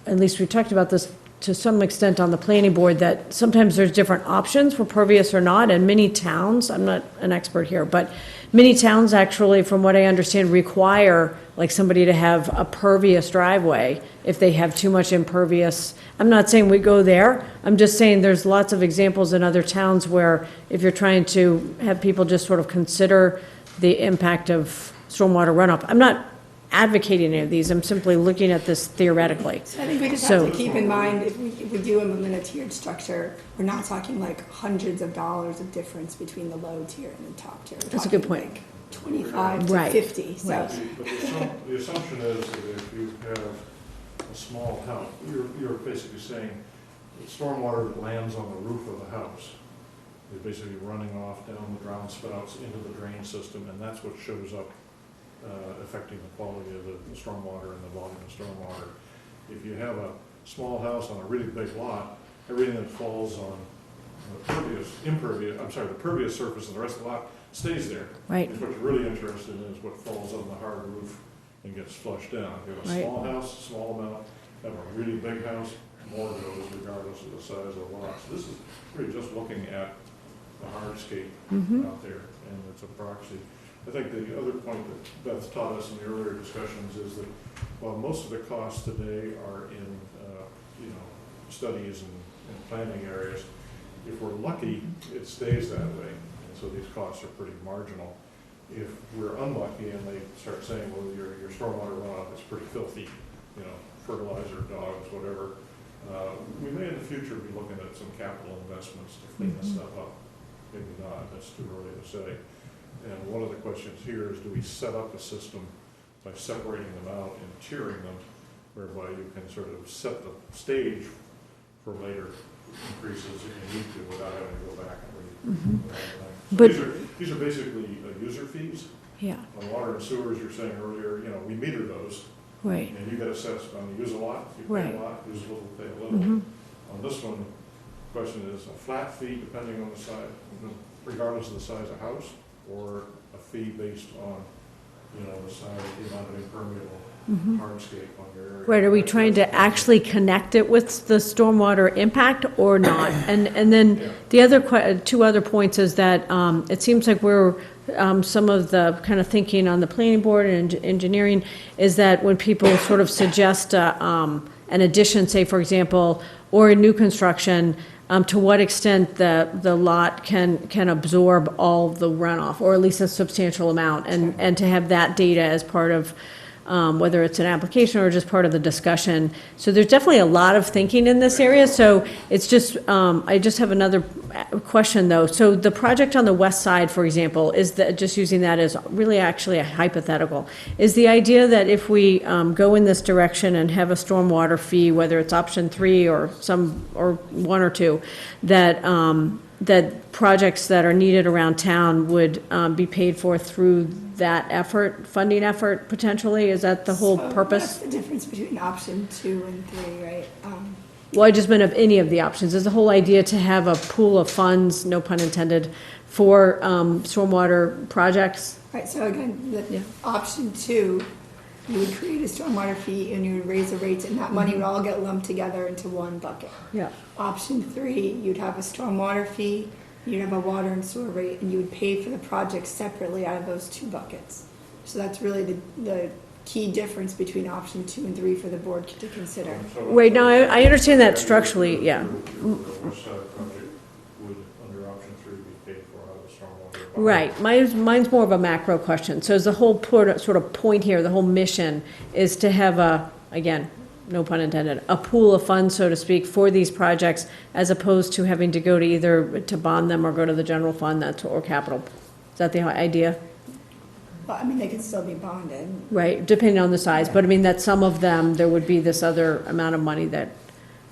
least we talked about this to some extent on the planning board, that sometimes there's different options for pervious or not, and many towns, I'm not an expert here, but many towns actually, from what I understand, require like somebody to have a pervious driveway if they have too much impervious. I'm not saying we go there, I'm just saying there's lots of examples in other towns where if you're trying to have people just sort of consider the impact of stormwater runoff. I'm not advocating any of these, I'm simply looking at this theoretically. So I think we just So- have to keep in mind, if we do implement a tiered structure, we're not talking like hundreds of dollars of difference between the low tier and the top tier. We're That's a good talking point. like 25 to Right. 50, so. Right. But the assumption is that if you have a small house, you're basically saying the stormwater that lands on the roof of the house is basically running off down the ground spouts into the drain system, and that's what shows up affecting the quality of the stormwater and the volume of stormwater. If you have a small house on a really big lot, everything that falls on the pervious surface of the rest of the lot stays there. Right. If what you're really interested in is what falls on the hard roof and gets flushed down. If you have a Right. small house, small amount, have a really big house, more goes regardless of the size of the lot. So this is really just looking at the hardscape out there, and it's a proxy. I think the other point that Beth taught us in the earlier discussions is that while most of the costs today are in, studies and planning areas, if we're lucky, it stays that way. And so these costs are pretty marginal. If we're unlucky and they start saying, well, your stormwater runoff is pretty filthy, fertilizer, dogs, whatever, we may in the future be looking at some capital investments to clean this stuff up. Maybe not, that's too early to say. And one of the questions here is, do we set up a system by separating them out and tiering them, whereby you can sort of set the stage for later increases if you need to without having to go back and read. But- These are basically user fees. Yeah, On water and sewers, you're saying earlier, we meter those, right. and you get assessed on you use a lot, you pay Right. a lot, use a little, pay a little. Mhm. On this one, the question is a flat fee depending on the size, regardless of the size of house, or a fee based on, the size, the amount of impermeable hardscape on your area. Right, are we trying to actually connect it with the stormwater impact or not? And then Yeah. the other, two other points is that it seems like we're, some of the kind of thinking on the planning board and engineering is that when people sort of suggest an addition, say, for example, or a new construction, to what extent the lot can absorb all the runoff, or at least a substantial amount, and to have that data as part of whether it's an application or just part of the discussion. So there's definitely a lot of thinking in this area, so it's just, I just have another question, though. So the project on the west side, for example, is that, just using that as really actually a hypothetical, is the idea that if we go in this direction and have a stormwater fee, whether it's option 3 or or 1 or 2, that that projects that are needed around town would be paid for through that effort, funding effort, potentially? Is that the whole So purpose? That's the difference between option 2 and 3, right? Well, I just meant of any of the options. Is the whole idea to have a pool of funds, no pun intended, for stormwater projects? Right, so again, Yeah. option 2, you would create a stormwater fee and you would raise the rates, and that money would all get lumped together into one bucket. Yeah. Option 3, you'd have a stormwater fee, you'd have a water and sewer rate, and you would pay for the project separately out of those two buckets. So that's really the key difference between option 2 and 3 for the board to consider. Right, now, I understand that structurally, yeah. The west side project would, under option 3, be paid for out of the stormwater. Right, mine's more of a macro question. So is the whole sort of point here, the whole mission is to have a, again, no pun intended, a pool of funds, so to speak, for these projects, as opposed to having to go to either to bond them or go to the general fund, or capital. Is that the idea? Well, I mean, they could still be bonded. Right, depending on the size, but I mean that some of them, there would be this other amount of money that,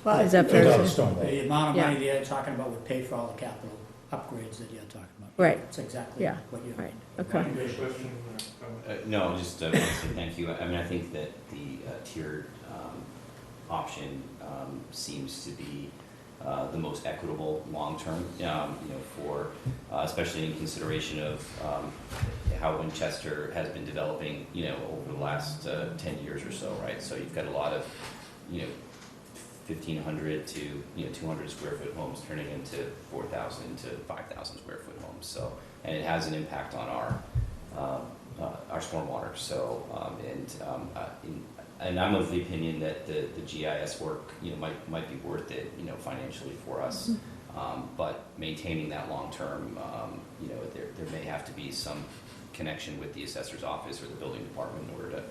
Well, is that fair to say? The amount of Yeah. money they're talking about would pay for all the capital upgrades that you're talking about. Right. That's exactly Yeah. what you're. Right, okay. Any question or comment? No, just want to say thank you. I mean, I think that the tiered option seems to be the most equitable long-term, for, especially in consideration of how Winchester has been developing, over the last 10 years or so, right? So you've got a lot of, 1,500 to, 200 square foot homes turning into 4,000 to 5,000 square foot homes. So, and it has an impact on our stormwater. So, and I'm of the opinion that the GIS work, might be worth it, financially for us. But maintaining that long-term, there may have to be some connection with the assessor's office or the building department in order to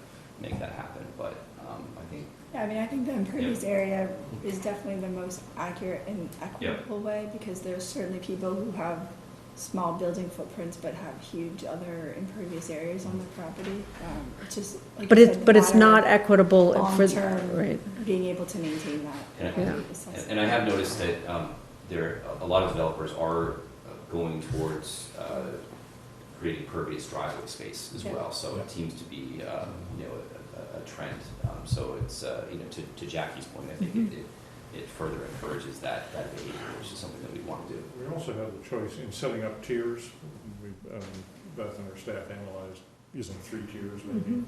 make that happen. But I think. Yeah, I mean, I think the impervious area is definitely the most accurate and equitable way, because there's certainly people who have small building footprints but have huge other impervious areas on their property. It's just, like But you it's, said, but it's matter not of equitable for, long-term right, being able to maintain that. Yeah. assessment. And I have noticed that a lot of developers are going towards creating pervious driveway space as Yeah. well. So it seems to be, a trend. So it's, to Jackie's point, I think it further encourages that behavior, which is something that we want to do. We also have the choice in setting up tiers. Beth and her staff analyzed using 3 tiers, maybe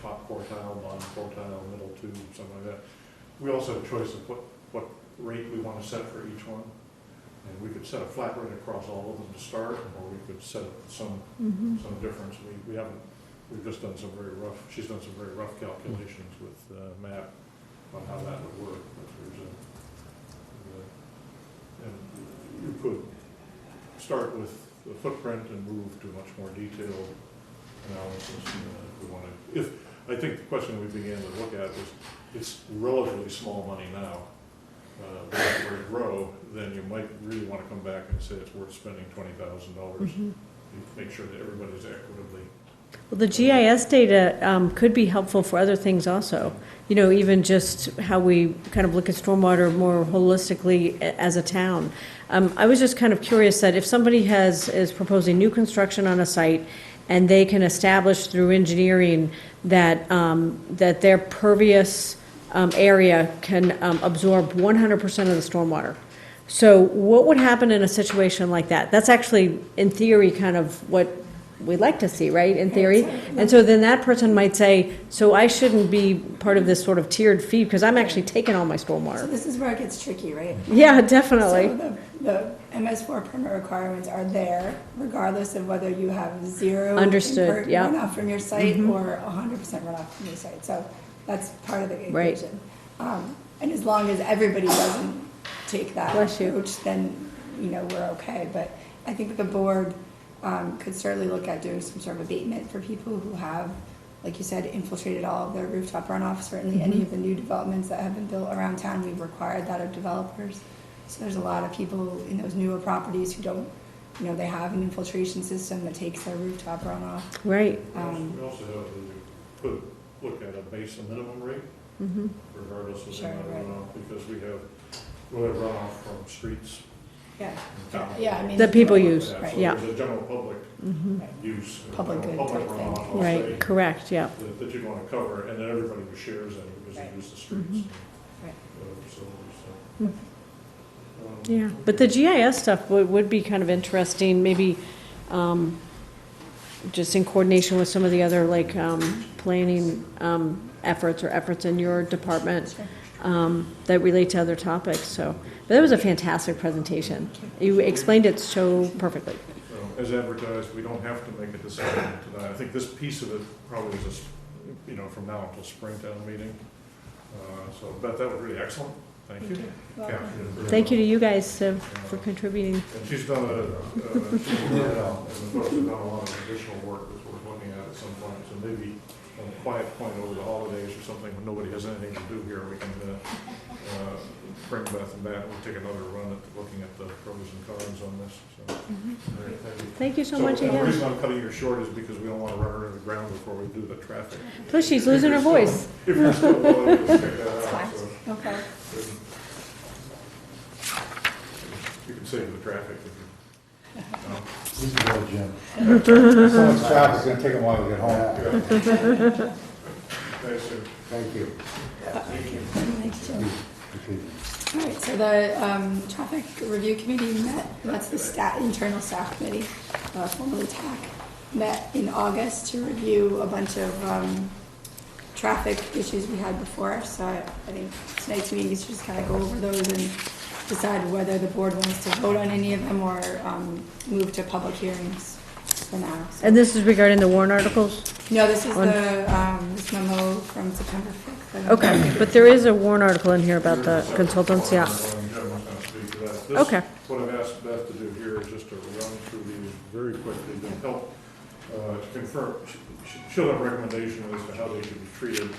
top quartile, bottom quartile, middle 2, something like that. We also have a choice of what rate we want to set for each one. And we could set a flat rate across all of them to start, or we could set some difference. We've just done some she's done some very rough calculations with Matt on how that would work. But and you could start with the footprint and move to much more detailed analysis. If we want to, I think the question we began to look at was, it's relatively small money now. But if we grow, then you might really want to come back and say it's worth spending $20,000. Make sure that everybody's equitably. well, the GIS data could be helpful for other things also. Even just how we kind of look at stormwater more holistically as a town. I was just kind of curious that if somebody is proposing new construction on a site, and they can establish through engineering that, that their pervious area can absorb 100% of the stormwater. So what would happen in a situation like that? That's actually, in theory, kind of what we'd like to see, right, in theory? And so then that person might say, so I shouldn't be part of this sort of tiered fee, because I'm actually taking all my So stormwater. this is where it gets tricky, right? Yeah, definitely. So the MS4 permit requirements are there regardless of whether you have zero Understood, yeah. runoff from your site or 100% runoff from your site. So that's part of the Right. equation. And as long as everybody doesn't take that Bless you. approach, then, we're okay. But I think that the board could certainly look at doing some sort of abatement for people who have, like you said, infiltrated all of their rooftop runoff. Certainly any of the new developments that have been built around town, we've required that of developers. So there's a lot of people in those newer properties who don't, they have an infiltration system that takes their rooftop runoff. Right. We also have look at a base and minimum rate, regardless of the Sure, amount of right. runoff, because we'll have runoff from streets. Yeah. in town. Yeah, I mean. That people use, So yeah. there's a general public Right. use. Public good type thing. runoff, I'll Right, say, correct, yeah. that you'd want to cover, and then everybody who shares in because Right. they use the streets. Right. So, Yeah, but the GIS stuff would be kind of interesting, maybe just in coordination with some of the other, like, planning efforts or efforts in your department that relate to other topics, so. But that was a fantastic presentation. You explained it so perfectly. So, as advertised, we don't have to make a decision tonight. I think this piece of it probably is, from now until Springtown meeting. So, Beth, that was really excellent. Thank you. Welcome. Thank you to you guys for contributing. And she's done and the folks have done a lot of additional work that's worth looking at some point. So maybe on a quiet point over the holidays or something, when nobody has anything to do here, we can bring Beth back and we'll take another run at looking at the pros and cons on this. So, all right, thank you. Thank you so much And the again. reason I'm cutting her short is because we don't want to run her into the ground before we do the traffic. Plus, she's losing her voice. If you're still willing to check that out, so. Okay. You can save the traffic if you. This is all Jim. So much traffic, it's gonna take a while to get home. Thanks, sir. Thank you. Thanks, Jim. All right, so the traffic review committee met, that's the internal staff committee, formerly TAC, met in August to review a bunch of traffic issues we had before. So I think tonight's meeting is just kind of go over those and decide whether the board wants to vote on any of them or move to public hearings for now. So- And this is regarding the warrant articles? No, this is this memo from September 5th. Okay, but there is a warrant article in here about the consultants, yeah. Okay. What I've asked Beth to do here is just to run through these very quickly to help to confirm. She'll have a recommendation as to how they should be treated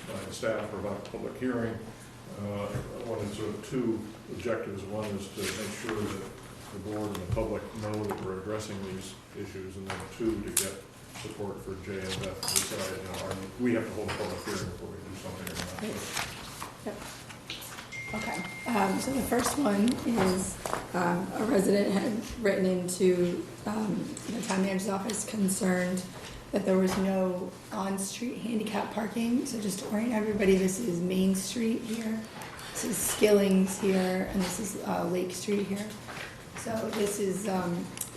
by the staff or by the public hearing. One is sort of two objectives. One is to make sure that the board and the public know that we're addressing these issues, and then two, to get support for Jay and Beth to decide, we have to hold a public hearing before we do something or not. Yep. Okay, so the first one is a resident had written into the town manager's office concerned that there was no on-street handicap parking. So just to orient everybody, this is Main Street here, this is Skilling's here, and this is Lake Street here. So this is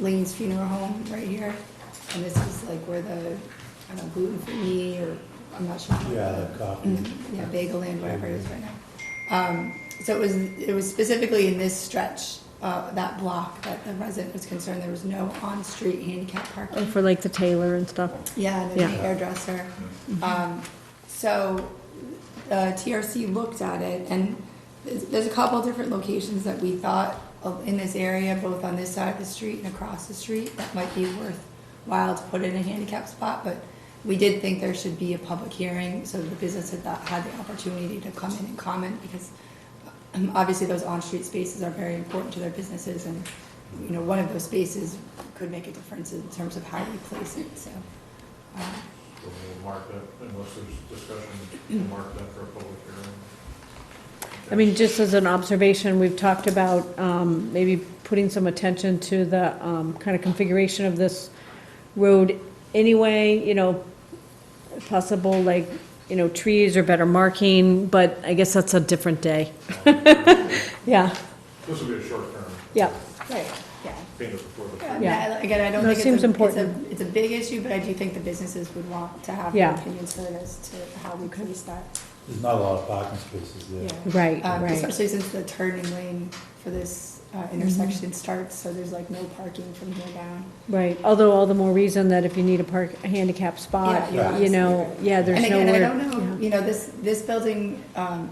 Lane's Funeral Home right here, and this is like where the, I don't know, gluten-free or I'm not sure. Yeah, the coffee. Yeah, Bagel Land, whatever it is right now. So it was specifically in this stretch, that block, that the resident was concerned there was no on-street handicap parking. Oh, for like the tailor and stuff? Yeah, and then the Yeah. hairdresser. So TRC looked at it, and there's a couple different locations that we thought of in this area, both on this side of the street and across the street, that might be worthwhile to put in a handicap spot, but we did think there should be a public hearing, so the business had the opportunity to come in and comment, because obviously those on-street spaces are very important to their businesses, and one of those spaces could make a difference in terms of how we place it. So So we'll mark that, unless there's discussion, we'll mark that for a public hearing. I mean, just as an observation, we've talked about maybe putting some attention to the kind of configuration of this road anyway, possible like, trees or better marking, but I guess that's a different day. Yeah, This will be a short term. yeah. right, yeah. Paint it before the. Yeah. Again, I don't No, it think seems it's important. it's a big issue, but I do think the businesses would want to have Yeah. their opinions heard as to how we police that. There's not a lot of parking spaces there. Yeah. Right, right. Especially since the turning lane for this intersection starts, so there's like no parking from here down. Right, although all the more reason that if you need a handicap spot, Yeah, there's And again, nowhere. I don't know, this building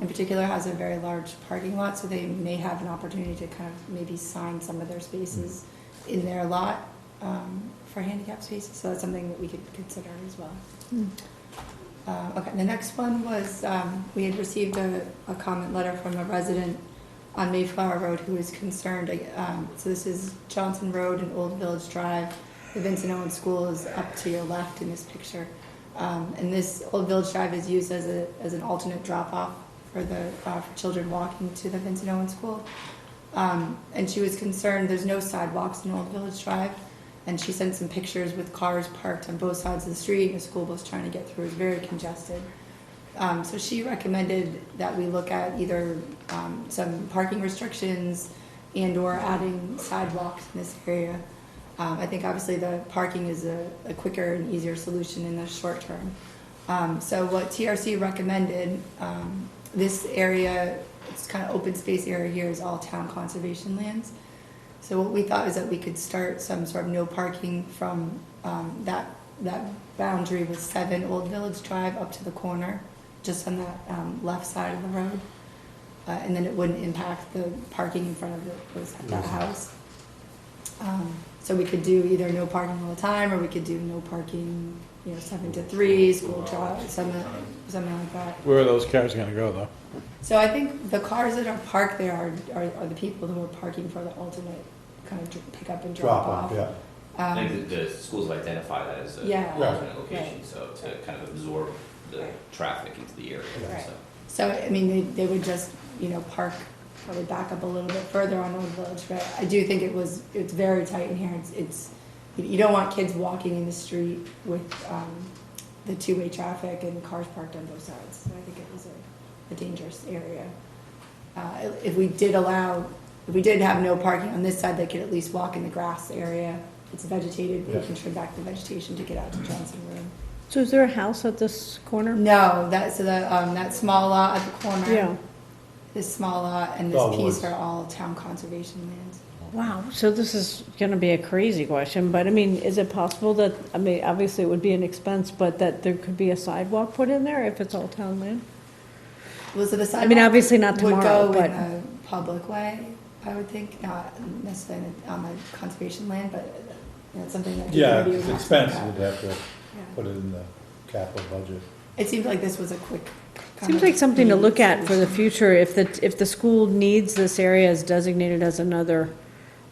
in particular has a very large parking lot, so they may have an opportunity to kind of maybe sign some of their spaces in their lot for handicap spaces, so that's something that we could consider as well. Okay, the next one was, we had received a comment letter from a resident on Mayflower Road who was concerned, so this is Johnson Road and Old Village Drive. The Vincent Owen School is up to your left in this picture. And this Old Village Drive is used as an alternate drop-off for children walking to the Vincent Owen School. And she was concerned, there's no sidewalks in Old Village Drive, and she sent some pictures with cars parked on both sides of the street and a school bus trying to get through. It was very congested. So she recommended that we look at either some parking restrictions and or adding sidewalks in this area. I think obviously the parking is a quicker and easier solution in the short term. So what TRC recommended, this area, it's kind of open space area here is all town conservation lands. So what we thought is that we could start some sort of no parking from that boundary with 7 Old Village Drive up to the corner, just on that left side of the road. And then it wouldn't impact the parking in front of that house. So we could do either no parking all the time, or we could do no parking, 7 to 3, school drive, something like that. Where are those cars gonna go, though? So I think the cars that are parked there are the people who are parking for the alternate kind of pick up and drop off. Yeah. I think the schools have identified that as a Yeah. alternate location, Right. so to kind of absorb the traffic into the area, Right. so. So, I mean, they would just, park, probably back up a little bit further on Old Village, but I do think it's very tight in here. It's, you don't want kids walking in the street with, the two-way traffic and cars parked on both sides. So I think it was a dangerous area. If we did have no parking on this side, they could at least walk in the grass area. It's vegetated, we Yeah. can trim back the vegetation to get out to Johnson Road. So is there a house at this corner? No, that small lot at the corner. Yeah. This small lot and All this piece woods. are all town conservation lands. Wow, so this is gonna be a crazy question, but I mean, is it possible that, obviously it would be an expense, but that there could be a sidewalk put in there if it's all town land? Well, so the I mean, obviously not would tomorrow, go but, in a public way, I would think, not necessarily on the conservation land, but it's something that. Yeah, DPW would it's have to expensive, look we'd at. have to Yeah. put it in the capital budget. It seemed like this was a quick. kind seems of like something to look immediate at for the solution. future, if the school needs this area as designated as another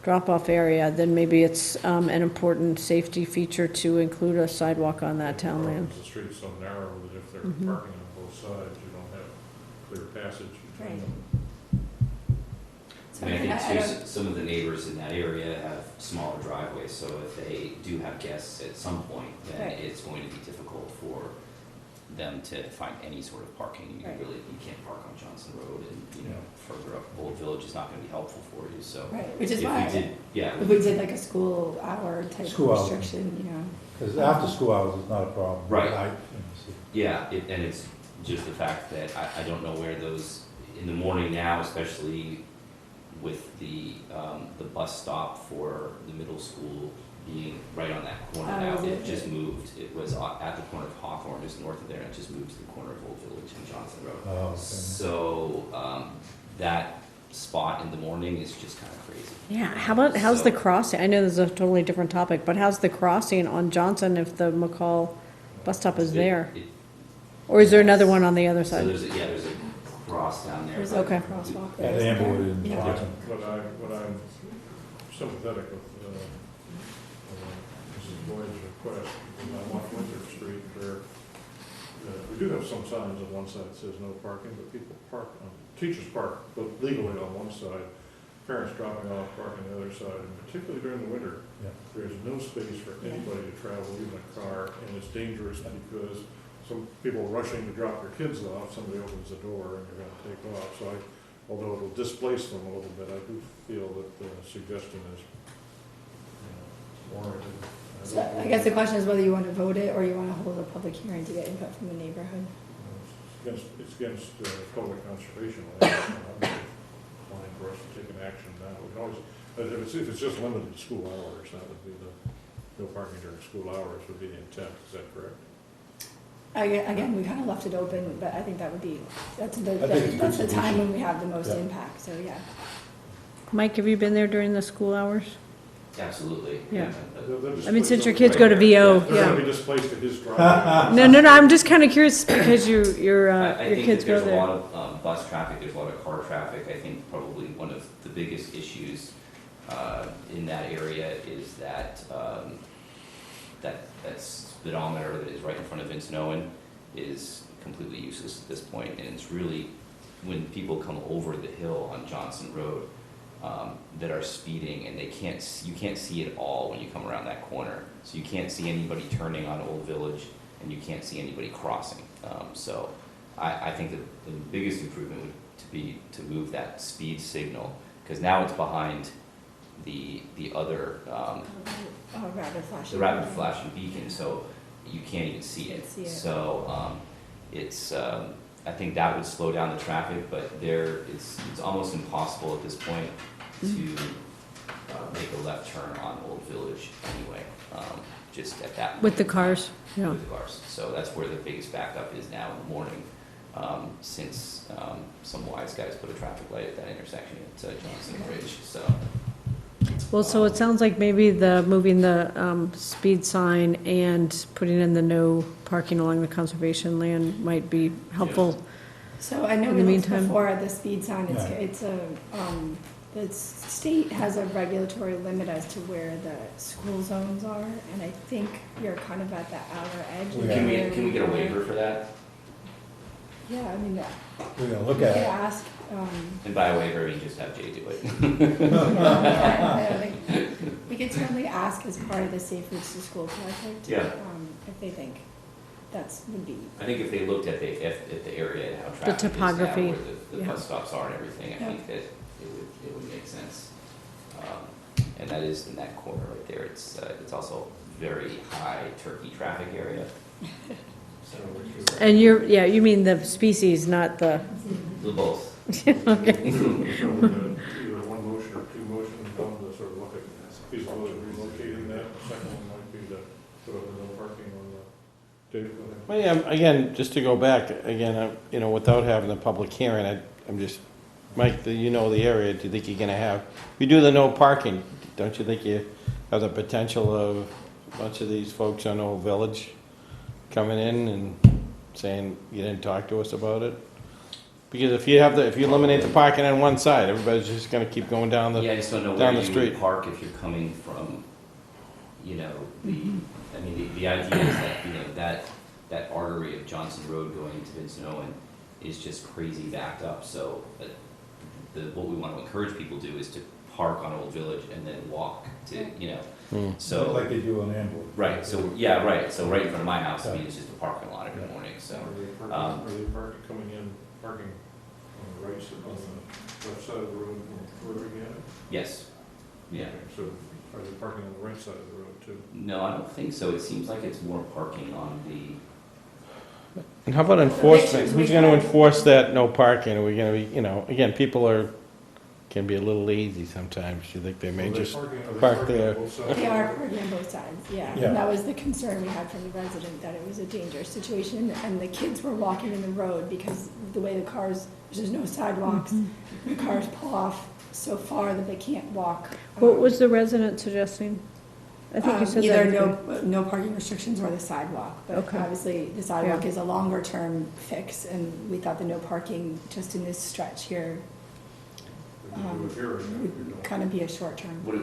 drop-off area, then maybe it's, an important safety feature to include a sidewalk on that town land. The street's so narrow that if they're Mhm. parking on both sides, you don't have clear passage between Right. them. So I mean, I I think don't- too, some of the neighbors in that area have smaller driveways, so if they do have guests at some point, then Right. it's going to be difficult for them to find any sort of parking. You Right. you can't park on Johnson Road, and, further up Old Village is not gonna be helpful for you, so. Right, which is If why, we did, yeah. if we did like a school hour type School hour. restriction, Because after school hours is not a problem. Right. So- Yeah, and it's just the fact that I don't know where those, in the morning now, especially with the bus stop for the middle school being right on that corner Oh, now, is it it? just moved. It was at the corner of Hawthorne, just north of there, and it just moved to the corner of Old Village and Johnson Road. Oh, okay. So, that spot in the morning is just kind of crazy. Yeah, how's the crossing? I know this is a totally different topic, but how's the crossing on Johnson if the McCall bus stop is there? Or is there another one on the other So side? there's a cross down there. There's but- a Okay. crosswalk. At there. Amberwood and Yeah. Johnson. What I'm sympathetic with Mrs. Boyd's request, is on Winter Street, where we do have some signs on one side that says no parking, but people park, teachers park legally on one side, parents dropping off park on the other side, and particularly during the winter, Yeah. there's no space for anybody to travel, even a car, and it's dangerous because some people rushing to drop their kids off, somebody opens the door and you're gonna take off. So although it'll displace them a little bit, I do feel that the suggestion is, warranted. So I guess the question is whether you want to vote it or you want to hold a public hearing to get input from the neighborhood. It's against public conservation. I'm wanting for us to take an action now. We can always, but if it's just limited to school hours, that would be no parking during school hours would be the intent. Is that correct? Again, we kind of left it open, but I think that's think it's a that's the good time solution. when we have the most Yeah. impact, so yeah. Mike, have you been there during the school hours? Absolutely. Yeah. They'll I mean, displace since your them. kids go to VO, They're yeah. gonna be displaced to his driveway. No, I'm just kind of curious because your I think kids that go there's a there. lot of bus traffic, there's a lot of car traffic. I think probably one of the biggest issues in that area is that that speedometer that is right in front of Vince Owen is completely useless at this point, and it's really when people come over the hill on Johnson Road that are speeding, and you can't see it all when you come around that corner. So you can't see anybody turning on Old Village, and you can't see anybody crossing. So I think that the biggest improvement would be to move that speed signal, because now it's behind the other Rapid flashing. the rapid flashing beacon. So you can't even see it. See it. So, I think that would slow down the traffic, but it's almost impossible at this point to make a left turn on Old Village anyway, just at that point. With the cars, yeah. With the cars. So that's where the biggest backup is now in the morning, since some wise guys put a traffic light at that intersection at Johnson Bridge, so. Well, so it sounds like maybe moving the speed sign and putting in the no parking along the conservation land might be helpful. So I know In we the looked meantime- before at the speed sign, Yeah. the state has a regulatory limit as to where the school zones are, and I think you're kind of at the outer edge. of Yeah. where Can we get a are. waiver for that? Yeah, I mean, We're gonna look we could at ask, And by a waiver, you just have Jay do it. I don't think, we could certainly ask as part of the Safe Routes to School project. Yeah. If they think would be, I think if they looked at the area and how traffic is now, topography, where the yeah. bus stops are and everything, I Yeah. think that it would make sense. And that is in that corner right there, it's also very high turkey traffic area. So, And you mean the species, not the, both. okay. So with either one motion or two motions, one to sort of look at feasibility of relocating that, the second one might be to put up no parking on the, Dave, go ahead. Well, yeah, again, just to go back, again, without having the public hearing, I'm just, Mike, you know the area, do you think you're gonna have, if you do the no parking, don't you think you have the potential of a bunch of these folks on Old Village coming in and saying, you didn't talk to us about it? Because if you eliminate the parking on one side, everybody's just gonna keep going down Yeah, I just don't know down where the you would street. park if you're coming from, the idea is that, that artery of Johnson Road going into Vincent Owen is just crazy backed up, so what we want to encourage people to do is to park on Old Village and then walk to, so. like they do on Amber. Right, so, yeah, right, so right in front of my house, I mean, it's just a parking lot every morning, so. Are they coming in, parking on the right, on the left side of the road, further again? Yes, yeah. So are they parking on the right side of the road too? No, I don't think so, it seems like it's more parking on the, And how about enforcement? Who's gonna enforce that no parking? Are we gonna be, again, people can be a little lazy sometimes. You think they may Are they just parking- are they park parking on there. both sides? they are parking on both sides, yeah. Yeah. And that was the concern we had from the resident, that it was a dangerous situation, and the kids were walking in the road because the way the cars, there's no sidewalks, the cars pull off so far that they can't walk. What was the resident suggesting? I think you said that. Either no parking restrictions or the sidewalk, but Okay. obviously the sidewalk Yeah. is a longer term fix, and we thought the no parking just in this stretch here If you do it here, or you would don't. kind of be a short term. what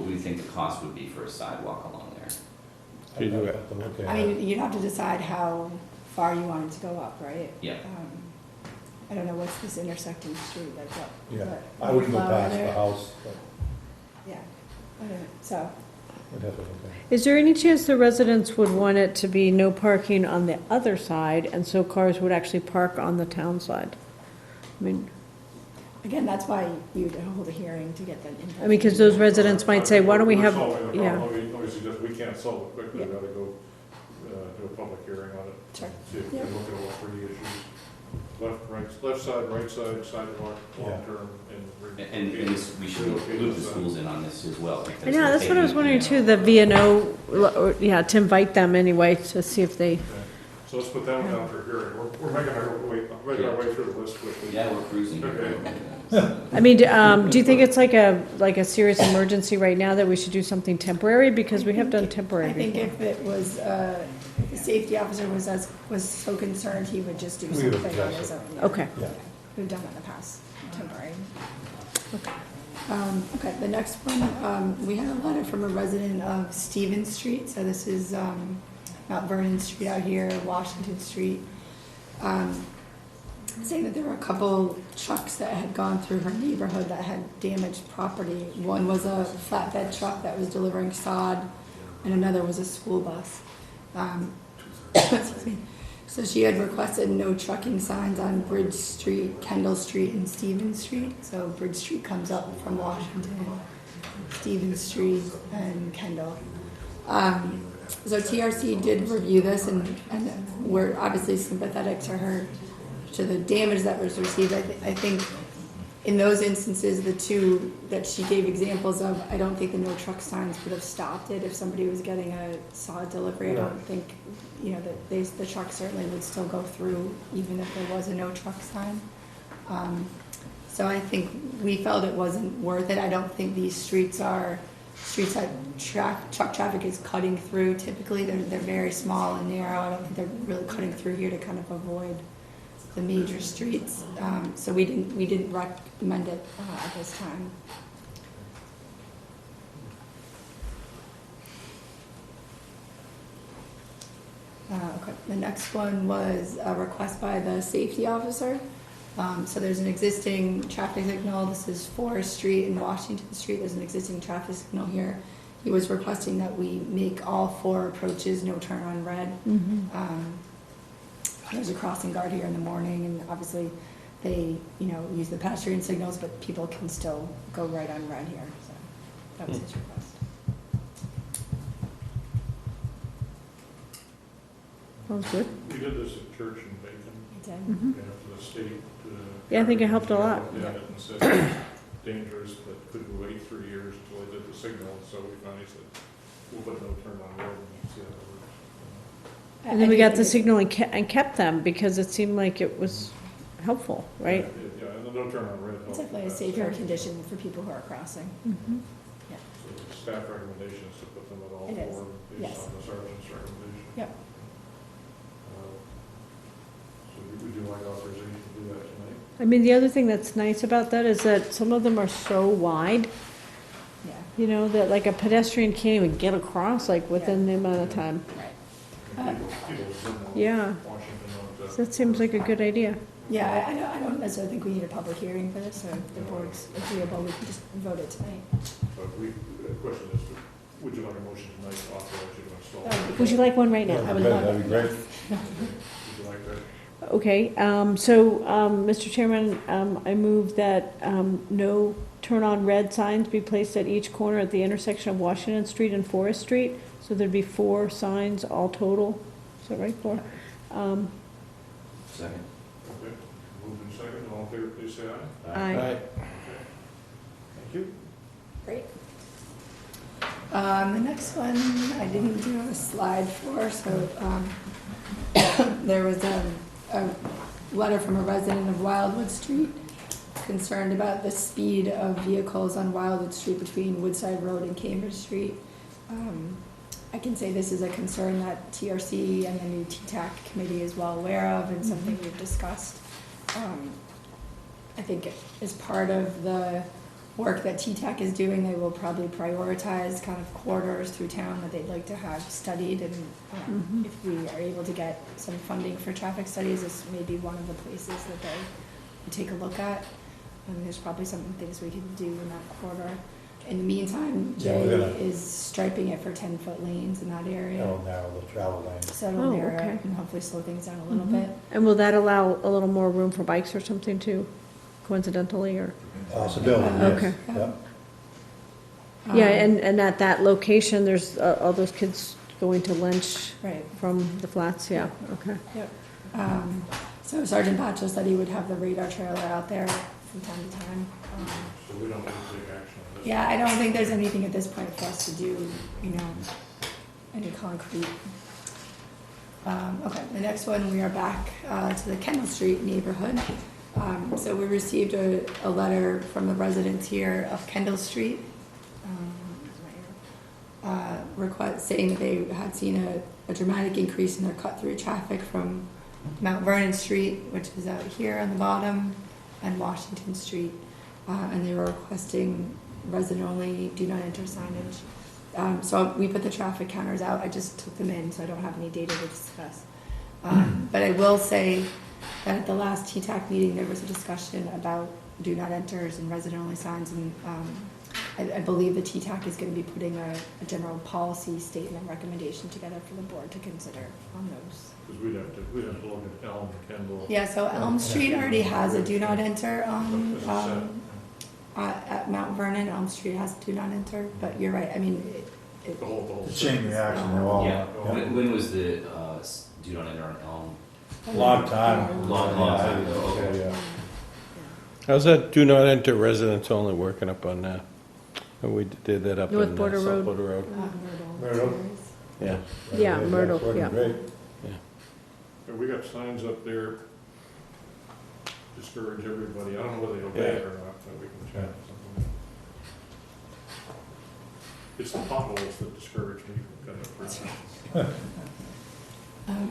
do you think the cost would be for a sidewalk along there? You do it. Have to look at I mean, you'd have to decide how far you want it to go up, right? Yeah. I don't know, what's this intersecting street, like what? Yeah, what- I wouldn't go flower past the there? house, but Yeah, I don't know, so, we'd have to look at Is there any chance the residents would want it to be no parking on the other side, and so cars would actually park on the town side? I mean, again, that's why you would hold a hearing to get that input. I mean, because those residents might say, why don't we We're have, solving the yeah. problem. Let me suggest, we can't solve it quickly, Yeah. we gotta go do a public hearing on it. Sure. See if we Yeah. can look at all three issues. Left side, right side, sidewalk, long term, and. And we should loop the schools in on this as well. I because know, they're that's what I was taking, wondering too, the VNO, to invite them anyway, to see if they, Okay. So let's put that one down for hearing. We're making our way through the list quickly. Yeah, we're cruising. Okay. I mean, do you think it's like a serious emergency right now that we should do something temporary? Because we have done temporary I think before. if it was, if the safety officer was so concerned, he would just do We would something on address his it. own. yeah. Okay. Yeah. We've done that in the past, temporary. Okay, the next one, we had a letter from a resident of Stevens Street, so this is Mount Vernon Street out here, Washington Street, saying that there were a couple trucks that had gone through her neighborhood that had damaged property. One was a flatbed truck that was delivering sod, and another was a school bus. Excuse me. So she had requested no trucking signs on Bridge Street, Kendall Street, and Stevens Street. So Bridge Street comes up from Washington, Stevens Street, and Kendall. So TRC did review this, and we're obviously sympathetic to her, to the damage that was received. I think in those instances, the two that she gave examples of, I don't think the no truck signs would have stopped it if somebody was getting a solid delivery. I don't think, that the truck certainly would still go through even if there was a no truck sign. So I think we felt it wasn't worth it. I don't think these streets that truck traffic is cutting through. Typically, they're very small and narrow. I don't think they're really cutting through here to kind of avoid the major streets. So we didn't recommend it at this time. Okay. The next one was a request by the safety officer. So there's an existing traffic signal. This is Forest Street and Washington Street. There's an existing traffic signal here. He was requesting that we make all 4 approaches no turn on red. There's a crossing guard here in the morning, and obviously they, use the pedestrian signals, but people can still go right on red here. So that was his request. That was good. We did this at church in Bacon, It did. after the state. Yeah, I think it helped a lot. Yeah, and said it's dangerous, but couldn't wait 3 years until they did the signal, so we finally said, we'll put no turn on red and see how it works. And then we got the signal and kept them because it seemed like it was helpful, right? Yeah, and the no turn on red It's helped. definitely a safer condition for people who are crossing. Mhm. So the staff recommendation is to put them at all It is, 4 yes. based on the sergeant's recommendation. Yep. So would you like authorization to do that tonight? I mean, the other thing that's nice about that is that some of them are so wide, Yeah. that like a pedestrian can't even get across like within the amount of time. Right. People from Yeah. Washington on So that seems like a good idea. Yeah, I don't necessarily think we need a public hearing for this, so if the board's agreeable, we can just vote it tonight. But the question is, would you like a motion tonight to authorize you to install? That would be Would you great. like one right now? I would love That'd it. be great. Would you like that? Okay, Mr. Chairman, I move that no turn-on red signs be placed at each corner at the intersection of Washington Street and Forest Street. So there'd be 4 signs all total. Is that right, 4? Second. Okay, moved in second, all in favor, please say aye. Aye. Okay. Thank you. Great. The next one, I didn't do a slide for, so there was a letter from a resident of Wildwood Street concerned about the speed of vehicles on Wildwood Street between Woodside Road and Cambridge Street. I can say this is a concern that TRC and the new TTAC committee is well aware of and something we've discussed. I think as part of the work that TTAC is doing, they will probably prioritize kind of corridors through town that they'd like to have studied, and if we are able to get some funding for traffic studies, this may be one of the places that they would take a look at. There's probably some things we can do in that corridor. In the meantime, Yeah, Jay we're gonna- is striping it for 10-foot lanes in that area. That'll narrow the travel lanes. So it'll Oh, narrow okay. it and hopefully slow things down a little Mhm. bit. And will that allow a little more room for bikes or something too, coincidentally, or? Possibility, Okay. yes. Yep. Yeah, Um, and at that location, there's all those kids going to lunch Right. from the flats, yeah, okay. So Sergeant Batchel said he would have the radar trailer out there from time to time. So we don't need to take action on this? Yeah, I don't think there's anything at this point for us to do, any concrete. Okay, the next one, we are back to the Kendall Street neighborhood. So we received a letter from the residents here of Kendall Street, saying that they had seen a dramatic increase in their cut-through traffic from Mount Vernon Street, which is out here on the bottom, and Washington Street. And they were requesting resident-only do not enter signage. So we put the traffic counters out. I just took them in, so I don't have any data to discuss. But I will say that at the last TTAC meeting, there was a discussion about do not enters and resident-only signs, and I believe the TTAC is going to be putting a general policy statement recommendation together for the board to consider on those. Because we'd have to look at Elm, Kendall. Yeah, so Elm Street already has a do not enter As a at Mount Vernon. Elm Street has do not enter, but you're right. I mean, it- The whole It's a chain reaction, they're all, Yeah, yeah. when was the, do not enter on Elm? Long time. Long time ago, okay. Yeah. How's that do not enter residents only working up on that? We did that up in North Border South Road. Border Road. Myrtle. Yeah. Yeah, Myrtle, It's working yeah. great. And we got signs up there, discourage everybody, I don't know whether they obey it or not, but we can chat something. It's the potholes that discourage me from cutting up.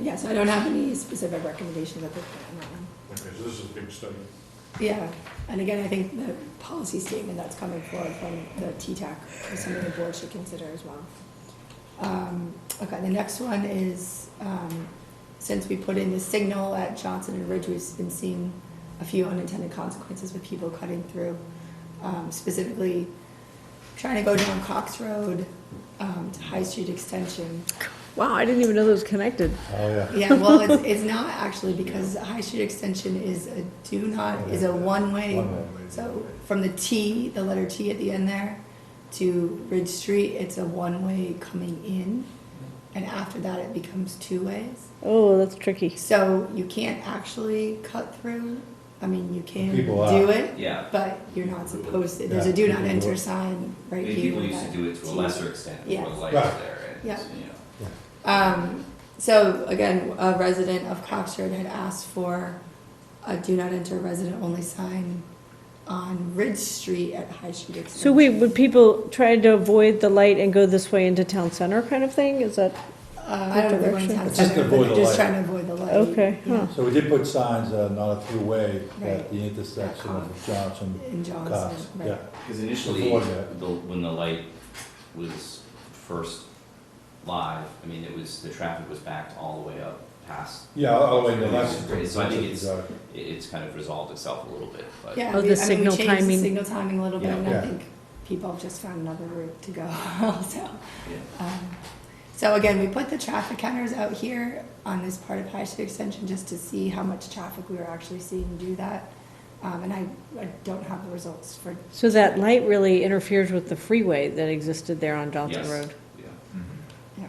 Yeah, so I don't have any specific recommendations at this point on that one. Okay, so this is a big study. Yeah, and again, I think the policy statement that's coming forward from the TTAC is something the board should consider as well. Okay, the next one is, since we put in the signal at Johnson and Ridge, we've been seeing a few unintended consequences with people cutting through, specifically trying to go down Cox Road to High Street Extension. Wow, I didn't even know those connected. Oh, yeah. Yeah, well, it's not actually, because High Street Extension is a one-way. One way. So from the T, the letter T at the end there, to Ridge Street, it's a one-way coming in, and after that, it becomes two ways. Oh, that's tricky. So you can't actually cut through. I mean, you can People do are. it, Yeah, but you're not supposed to. There's Yeah, a do not people do enter it. sign I right mean, here. people used to that do it to a T. lesser extent, Yes. before the light Right. was there, and, Yeah. you know. So again, a resident of Cox Road had asked for a do not enter resident only sign on Ridge Street at High Street Extension. So wait, would people try to avoid the light and go this way into town center kind of thing? Is that, I don't know if they're going to town It's just to center, but avoid they're the just light. trying to avoid the light. okay, Yeah. huh. So we did put signs, not a throughway Right. at the intersection of Johnson, In Johnson, Cox, right. yeah. Because initially, Avoid that. when the light was first live, I mean, the traffic was backed all the way up past. Yeah, all the way to the left. So I think it's kind of resolved itself a little bit, but. Yeah, Oh, the we signal changed timing. the signal timing a little bit, Yeah. and I Yeah. think people have just found another route to go also. Yeah. So again, we put the traffic counters out here on this part of High Street Extension just to see how much traffic we were actually seeing do that. And I don't have the results for, So that light really interferes with the freeway that existed there on Johnson Yes. Road? Yeah. yeah,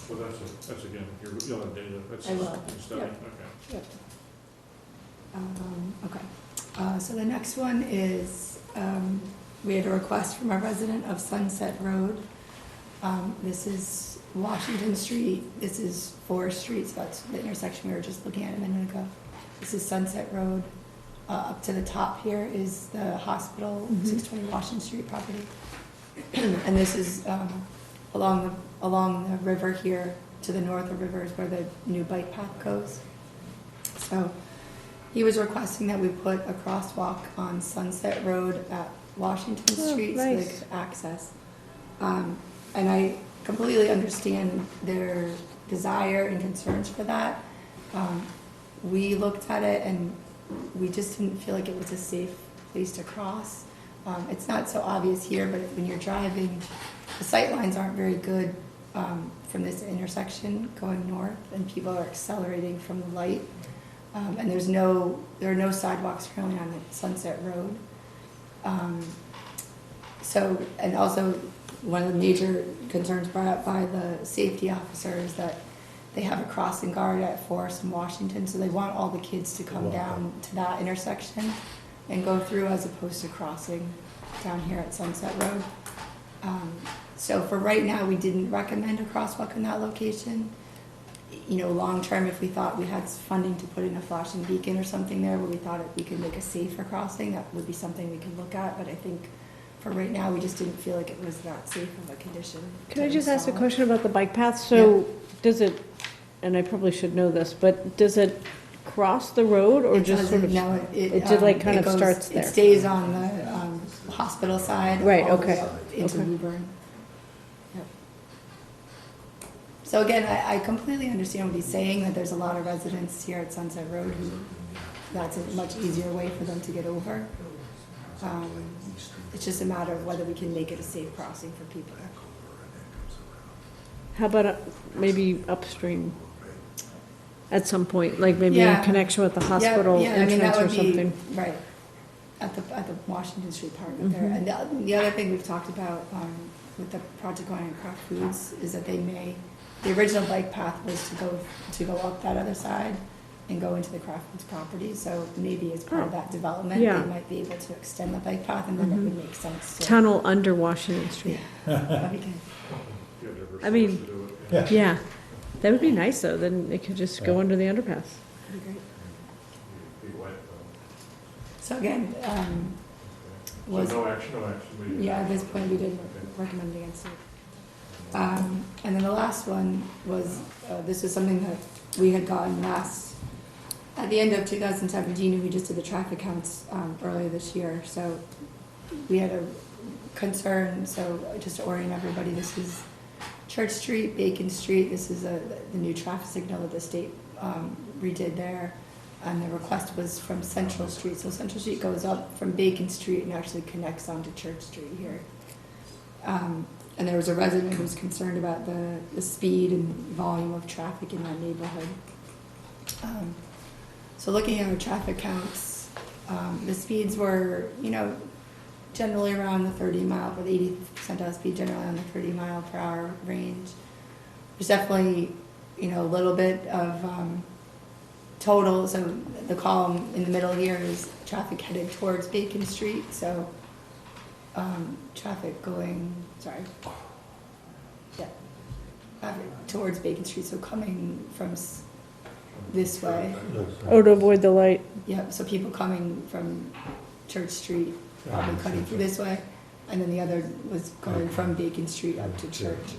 So that's again, you'll have data, that's I will, a study, yep. okay. okay. So the next one is, we had a request from a resident of Sunset Road. This is Washington Street, this is Forest Street, so that's the intersection we were just looking at a minute ago. This is Sunset Road. Up to the top here is the hospital, 620 Washington Street property. And this is along the river here, to the north of the river is where the new bike path goes. So he was requesting that we put a crosswalk on Sunset Road at Washington Oh, Street so they nice. could access. And I completely understand their desire and concerns for that. We looked at it and we just didn't feel like it was a safe place to cross. It's not so obvious here, but when you're driving, the sight lines aren't very good from this intersection going north, and people are accelerating from the light. And there are no sidewalks currently on Sunset Road. And also, one of the major concerns brought up by the safety officer is that they have a crossing guard at Forest and Washington, so they want all the kids to come down to that intersection and go through as opposed to crossing down here at Sunset Road. So for right now, we didn't recommend a crosswalk in that location. You know, long-term, if we thought we had funding to put in a flashing beacon or something there where we thought we could make a safer crossing, that would be something we could look at, but I think for right now, we just didn't feel like it was that safe of a condition. Can to I just ask a install. question about the bike path? So does it, and I probably should know this, but does it cross the road or It just sort of? doesn't, no, it just like kind of goes- starts there? It stays on the hospital side. Right, all the way okay, up Into okay. Woburn. Yep. So again, I completely understand what he's saying, that there's a lot of residents here at Sunset Road who, that's a much easier way for them to get over. It's just a matter of whether we can make it a safe crossing for people. How about maybe upstream at some point, like maybe in Yeah. connection with the hospital Yeah, I mean, that entrance or would be- something? Right. at the Washington Street Park up there. And the other thing we've talked about with the project going on Craft Foods is that the original bike path was to go up that other side and go into the Craft Foods property. So maybe as part of that development, Yeah. they might be able to extend the bike path, and then it would make sense to. Tunnel under Washington Street. That'd be good. If you're ever I mean, supposed to do it, Yeah, that would be nice, though, then it could just go under the underpass. That'd be great. Be wet, though. So again, was. So no action, we- Yeah, at this point, we didn't recommend against it. And then the last one was, this was something that we had gotten at the end of 2017, we just did the traffic counts earlier this year. So we had a concern, so just to orient everybody, this is Church Street, Bacon Street, this is the new traffic signal that the state redid there. And the request was from Central Street. So Central Street goes up from Bacon Street and actually connects onto Church Street here. And there was a resident who was concerned about the speed and volume of traffic in that neighborhood. So looking at our traffic counts, the speeds were, generally around the 30 mile, with 80 percentile speed generally on the 30 mile per hour range. There's definitely, a little bit of total. So the column in the middle here is traffic headed towards Bacon Street. So traffic towards Bacon Street. So coming from this way. Oh, to avoid the light. Yeah, so people coming from Church Street, probably cutting through this way, and then the other was going from Bacon Street up to Church.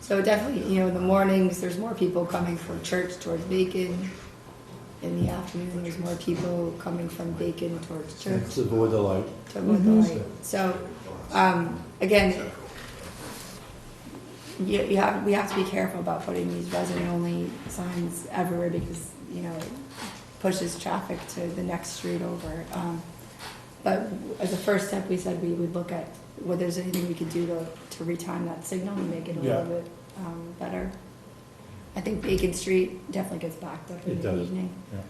So definitely, in the mornings, there's more people coming from Church towards Bacon. In the afternoon, there's more people coming from Bacon towards Church. To avoid the light. To avoid the light. So, again, we have to be careful about putting these resident-only signs everywhere because, it pushes traffic to the next street over. But as a first step, we said we would look at whether there's anything we could do to retime that signal and make it a little bit better. I think Bacon Street definitely gets backed up in the evening. Yeah.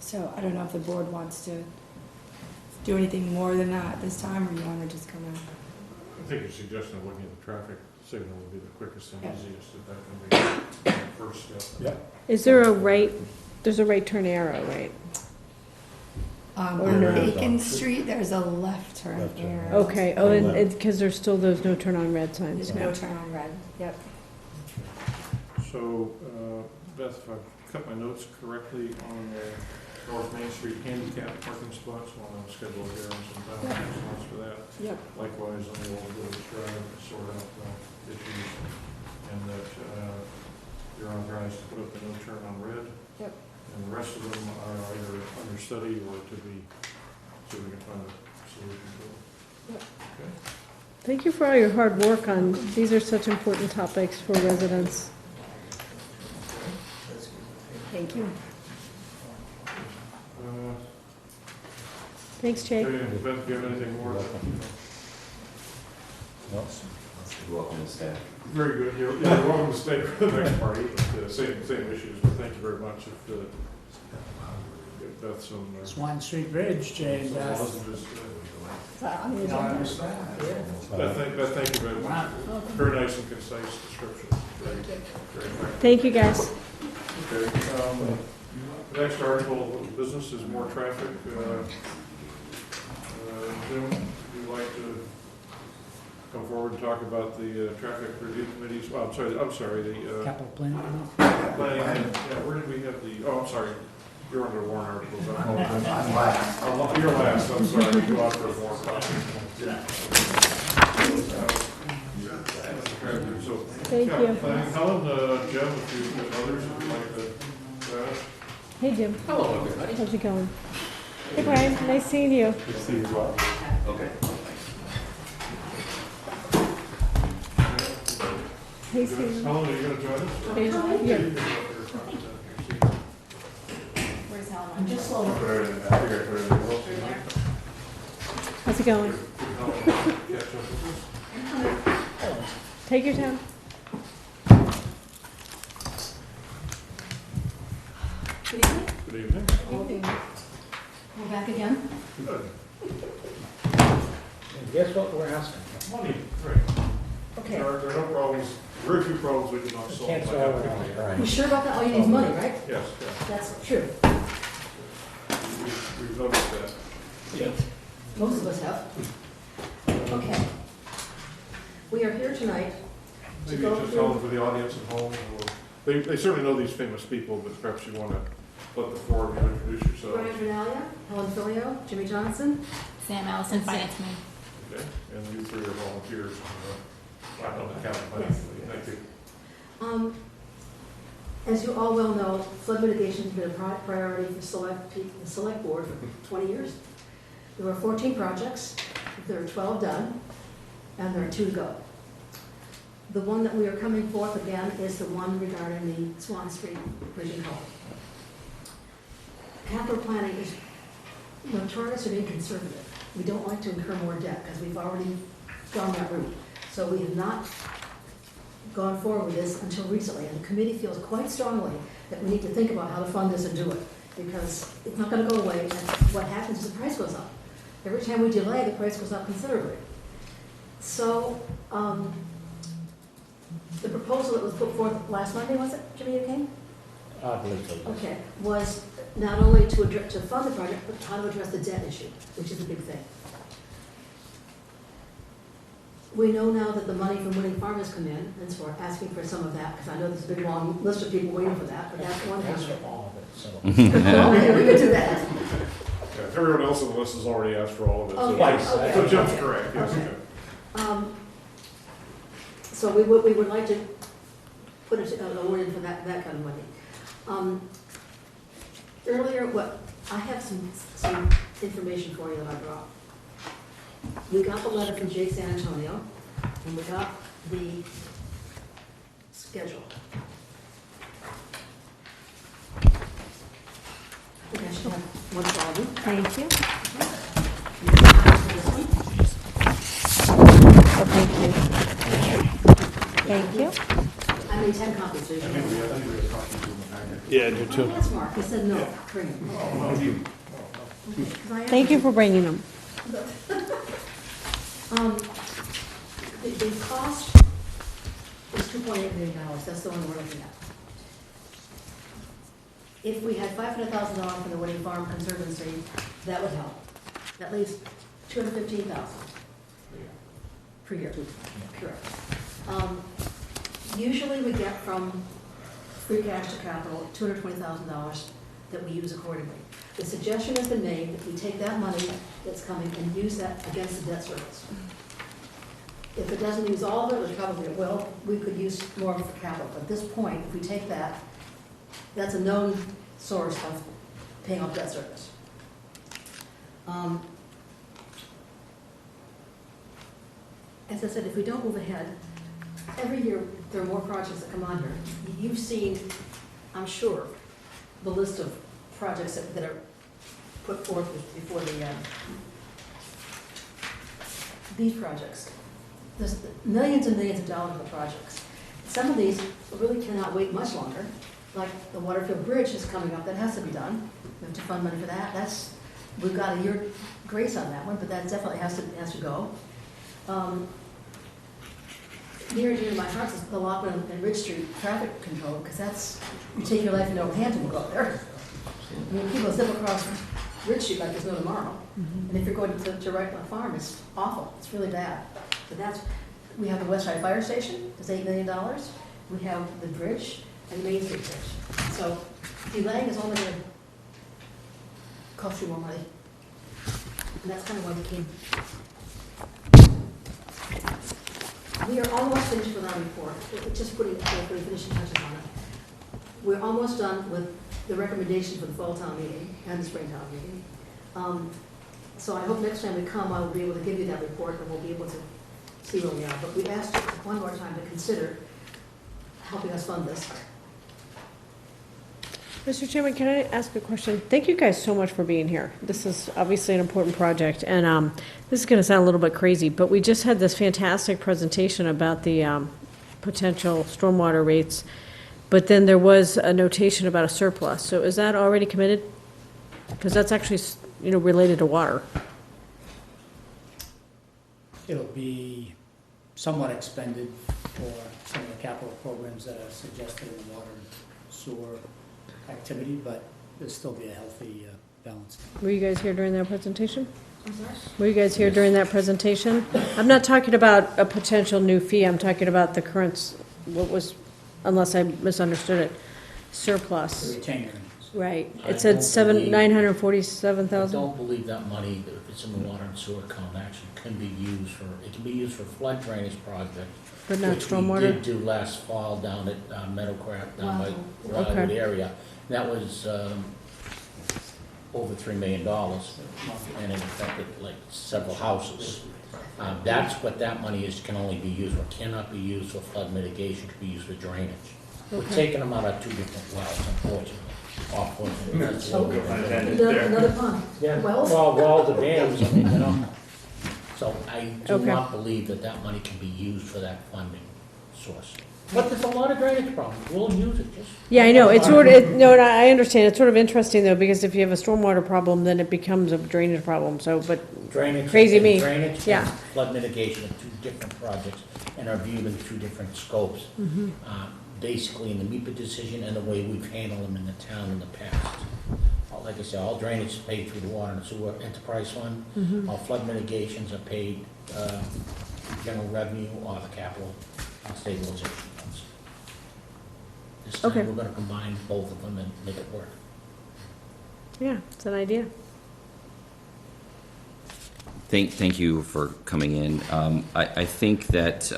So I don't know if the board wants to do anything more than that at this time, or you want to just kind of. I think your suggestion of looking at the traffic signal would be the quickest and Yeah. easiest, if that can be the first step. Yeah. Is there there's a right turn arrow, right? Or On no? Bacon Street, there's a left turn Left turn. arrow. Okay, and because there's still those no turn on red signs There's now. no turn on red, yep. So, Beth, if I've cut my notes correctly on North Main Street handicap parking spots, we'll schedule a hearing sometime next month for that. Yep. Likewise, on the Old Village Drive, sort out issues, and that you're authorized to put the no turn on red. Yep. And the rest of them are either under study or to be, so we can find a solution to them. Yep. Okay. Thank you for all your hard work on, these are such important topics for residents. Thank you. Thanks, Jay. Okay, Beth, do you have anything more? No. You're welcome to stay. Very good. You're welcome to stay for the next party. Same issues, but thank you very much. If Beth some. Swan Street Bridge, Jay and Beth. Beth, thank you very much. Very nice and concise description. Very effective. Thank you, guys. Okay. The next article of business is more traffic. Jim, would you like to come forward and talk about the traffic review committees? Well, I'm sorry, the Capital planning. planning, yeah, where did we have the, I'm sorry, you're under warrant articles. I'm last. You're last, I'm sorry, go out for more Thank you. Helen, Jim, if you and others would like to, Hey, Jim. Hello, everybody. How's it going? Hey, Brian. Nice seeing you. good to see you as well. Okay. Hey, Steve. Helen, are you going to join us? Hey, yeah. Where's Helen? I'm just I think I put it in the world. How's it going? Catch up with us. Take your time. Good evening. Good evening. We're back again. Good. And guess what we're asking? Money, right. Okay. There are no problems, very few problems we cannot solve. Can't by solve having it. money. Right. You sure about that? All you need is money, right? Yes, yes, That's true. we've noticed that. Most of us have. Okay. We are here tonight to Maybe go just tell them through, for the audience at home, or, they certainly know these famous people, but perhaps you want to let the four of you introduce Brian yourselves. Vernalia, Helen Filio, Jimmy Johnson. Sam Allison, Finance Committee. Okay, and you three are volunteers from the Blacktop County Planning Yes. Committee. Thank you. As you all well know, flood mitigation has been a priority for the select board for 20 years. There were 14 projects, there are 12 done, and there are 2 to go. The one that we are coming forth again is the one regarding the Swan Street Bridge and Culvert. Capital planning is notorious for being conservative. We don't like to incur more debt because we've already gone that route. So we have not gone forward with this until recently, and the committee feels quite strongly that we need to think about how to fund this and do it, because it's not gonna go away, and what happens is the price goes up. Every time we delay, the price goes up considerably. So, the proposal that was put forth last Monday, was it, Jimmy, you came? I believe so. Okay, was not only to address, to fund the project, but how to address the debt issue, which is a big thing. We know now that the money from Winning Farm has come in, and so we're asking for some of that, because I know there's a big long list of people waiting for that, but that's one Ask thing. for all of it, so. Okay, we could do that. Yeah, everyone else on the list has already asked for all of it. so- Okay, okay, So Jim's okay. correct, yes, Okay. okay. So we would like to put an award in for that kind of money. Earlier, I have some information for you that I brought. We got the letter from Jake San Antonio, and we got the schedule. I think I should have one for all of you. Thank you. Thank you. I made 10 copies, so you I can think have we have copies in the packet. Yeah, I do Oh, too. that's Mark, he said no, bring it. Oh, no, you. Thank you for bringing them. The cost is $2.8 million, that's the one we're looking at. If we had $500,000 for the Winning Farm Conservancy, that would help. That leaves $215,000 per year. Correct. Usually we get from free cash to capital $220,000 that we use accordingly. The suggestion has been made that we take that money that's coming and use that against the debt service. If it doesn't use all of it, which probably it will, we could use more for capital. But at this point, if we take that, that's a known source of paying off debt service. As I said, if we don't move ahead, every year there are more projects that come on here. You've seen, I'm sure, the list of projects that are put forth before these projects. There's millions and millions of dollars of projects. Some of these really cannot wait much longer, like the Waterfield Bridge is coming up, that has to be done. We have to fund money for that. We've got a year grace on that one, but that definitely has to go. Near and dear to my heart is the Lockwood and Ridge Street traffic control, because you take your life in your own hands when you go up there. I mean, people zip across Ridge Street like there's no tomorrow. And if you're going to Wright Farm, it's awful, it's really bad. But we have the West Side Fire Station, it's $8 million. We have the bridge and Main Street Bridge. So delaying is only going to cost you more money. And that's kind of why we came. We are almost finished with our report. We're just putting finishing touches on it. We're almost done with the recommendation for the fall town meeting and the spring town meeting. So I hope next time we come, I will be able to give you that report and we'll be able to see where we are. But we asked you one more time to consider helping us fund this. Mr. Chairman, can I ask a question? Thank you guys so much for being here. This is obviously an important project, and this is going to sound a little bit crazy, but we just had this fantastic presentation about the potential stormwater rates, but then there was a notation about a surplus. So is that already committed? Because that's actually, related to water. It'll be somewhat expended for some of the capital programs that are suggested in the water and sewer activity, but there'll still be a healthy balance. Were you guys here during that presentation? Were you guys here during that presentation? I'm not talking about a potential new fee, I'm talking about the current, what was, unless I misunderstood it, The surplus. retained earnings. Right, I it said don't believe- I 947,000? don't believe that money, if it's in the water and sewer account, actually can be used for, it can be used for flood drainage projects. But not Which we stormwater? did do last fall down at Meadowcraft, down by Wildwood Okay. area. That was over $3 million, and it affected like several houses. That's what that money is, can only be used for, cannot be used for flood mitigation, can be used for drainage. We're Okay. taking them out of two different wells, unfortunately. Unfortunately, that's what we're doing. Another pond. Yeah, Wells? well, the dams, I mean, So I do Okay. not believe that that money can be used for that funding source. But there's a lot of drainage problems, we'll use it, just. Yeah, I know, it's sort of, no, and I understand, it's sort of interesting though, because if you have a stormwater problem, then it becomes a drainage problem, so, but, Drainage. Crazy and me. Drainage Yeah. and flood mitigation are two different projects and are viewed in two different scopes. Basically in the MEPA decision and the way we've handled them in the town in the past. Like I said, all drainage is paid through the water and sewer enterprise fund. All flood mitigations are paid, general revenue or the capital stabilization funds. This Okay. time, we're gonna combine both of them and make it work. yeah, it's an idea. Thank you for coming in. I think that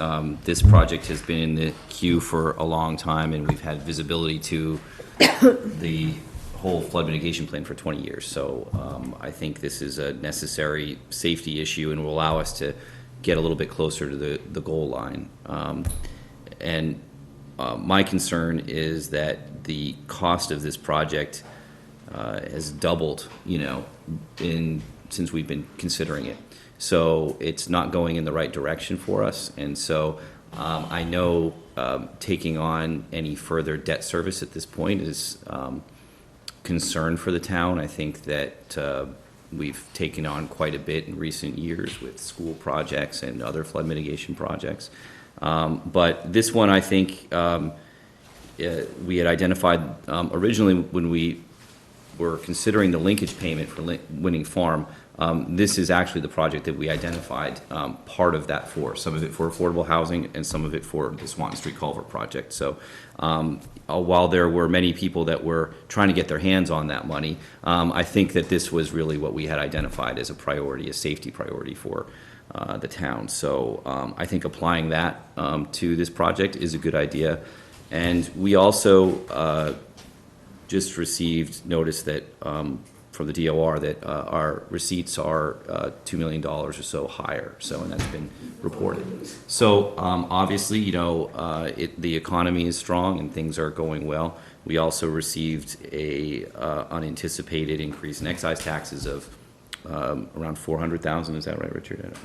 this project has been in the queue for a long time, and we've had visibility to the whole flood mitigation plan for 20 years. So I think this is a necessary safety issue and will allow us to get a little bit closer to the goal line. And my concern is that the cost of this project has doubled, since we've been considering it. So it's not going in the right direction for us. And so I know taking on any further debt service at this point is concern for the town. I think that we've taken on quite a bit in recent years with school projects and other flood mitigation projects. But this one, I think, we had identified originally when we were considering the linkage payment for Winning Farm. This is actually the project that we identified part of that for, some of it for affordable housing and some of it for the Swanton Street Culvert project. So while there were many people that were trying to get their hands on that money, I think that this was really what we had identified as a priority, a safety priority for the town. So I think applying that to this project is a good idea. And we also just received notice that from the DOR that our receipts are $2 million or so higher. So, and that's been reported. So obviously, the economy is strong and things are going well. We also received a unanticipated increase in excise taxes of around 400,000. Is that right, Richard? I don't.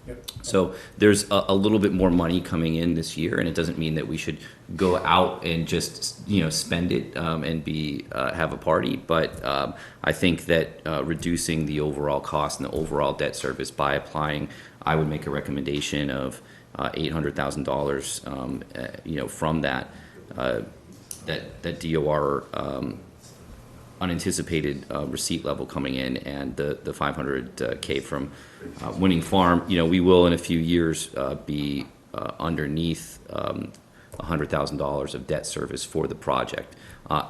Yep. So there's a little bit more money coming in this year, and it doesn't mean that we should go out and just spend it and be have a party. But I think that reducing the overall cost and the overall debt service by applying, I would make a recommendation of $800,000. From that DOR. Unanticipated receipt level coming in, and the $500K from Winning Farm. We will in a few years be underneath $100,000 of debt service for the project,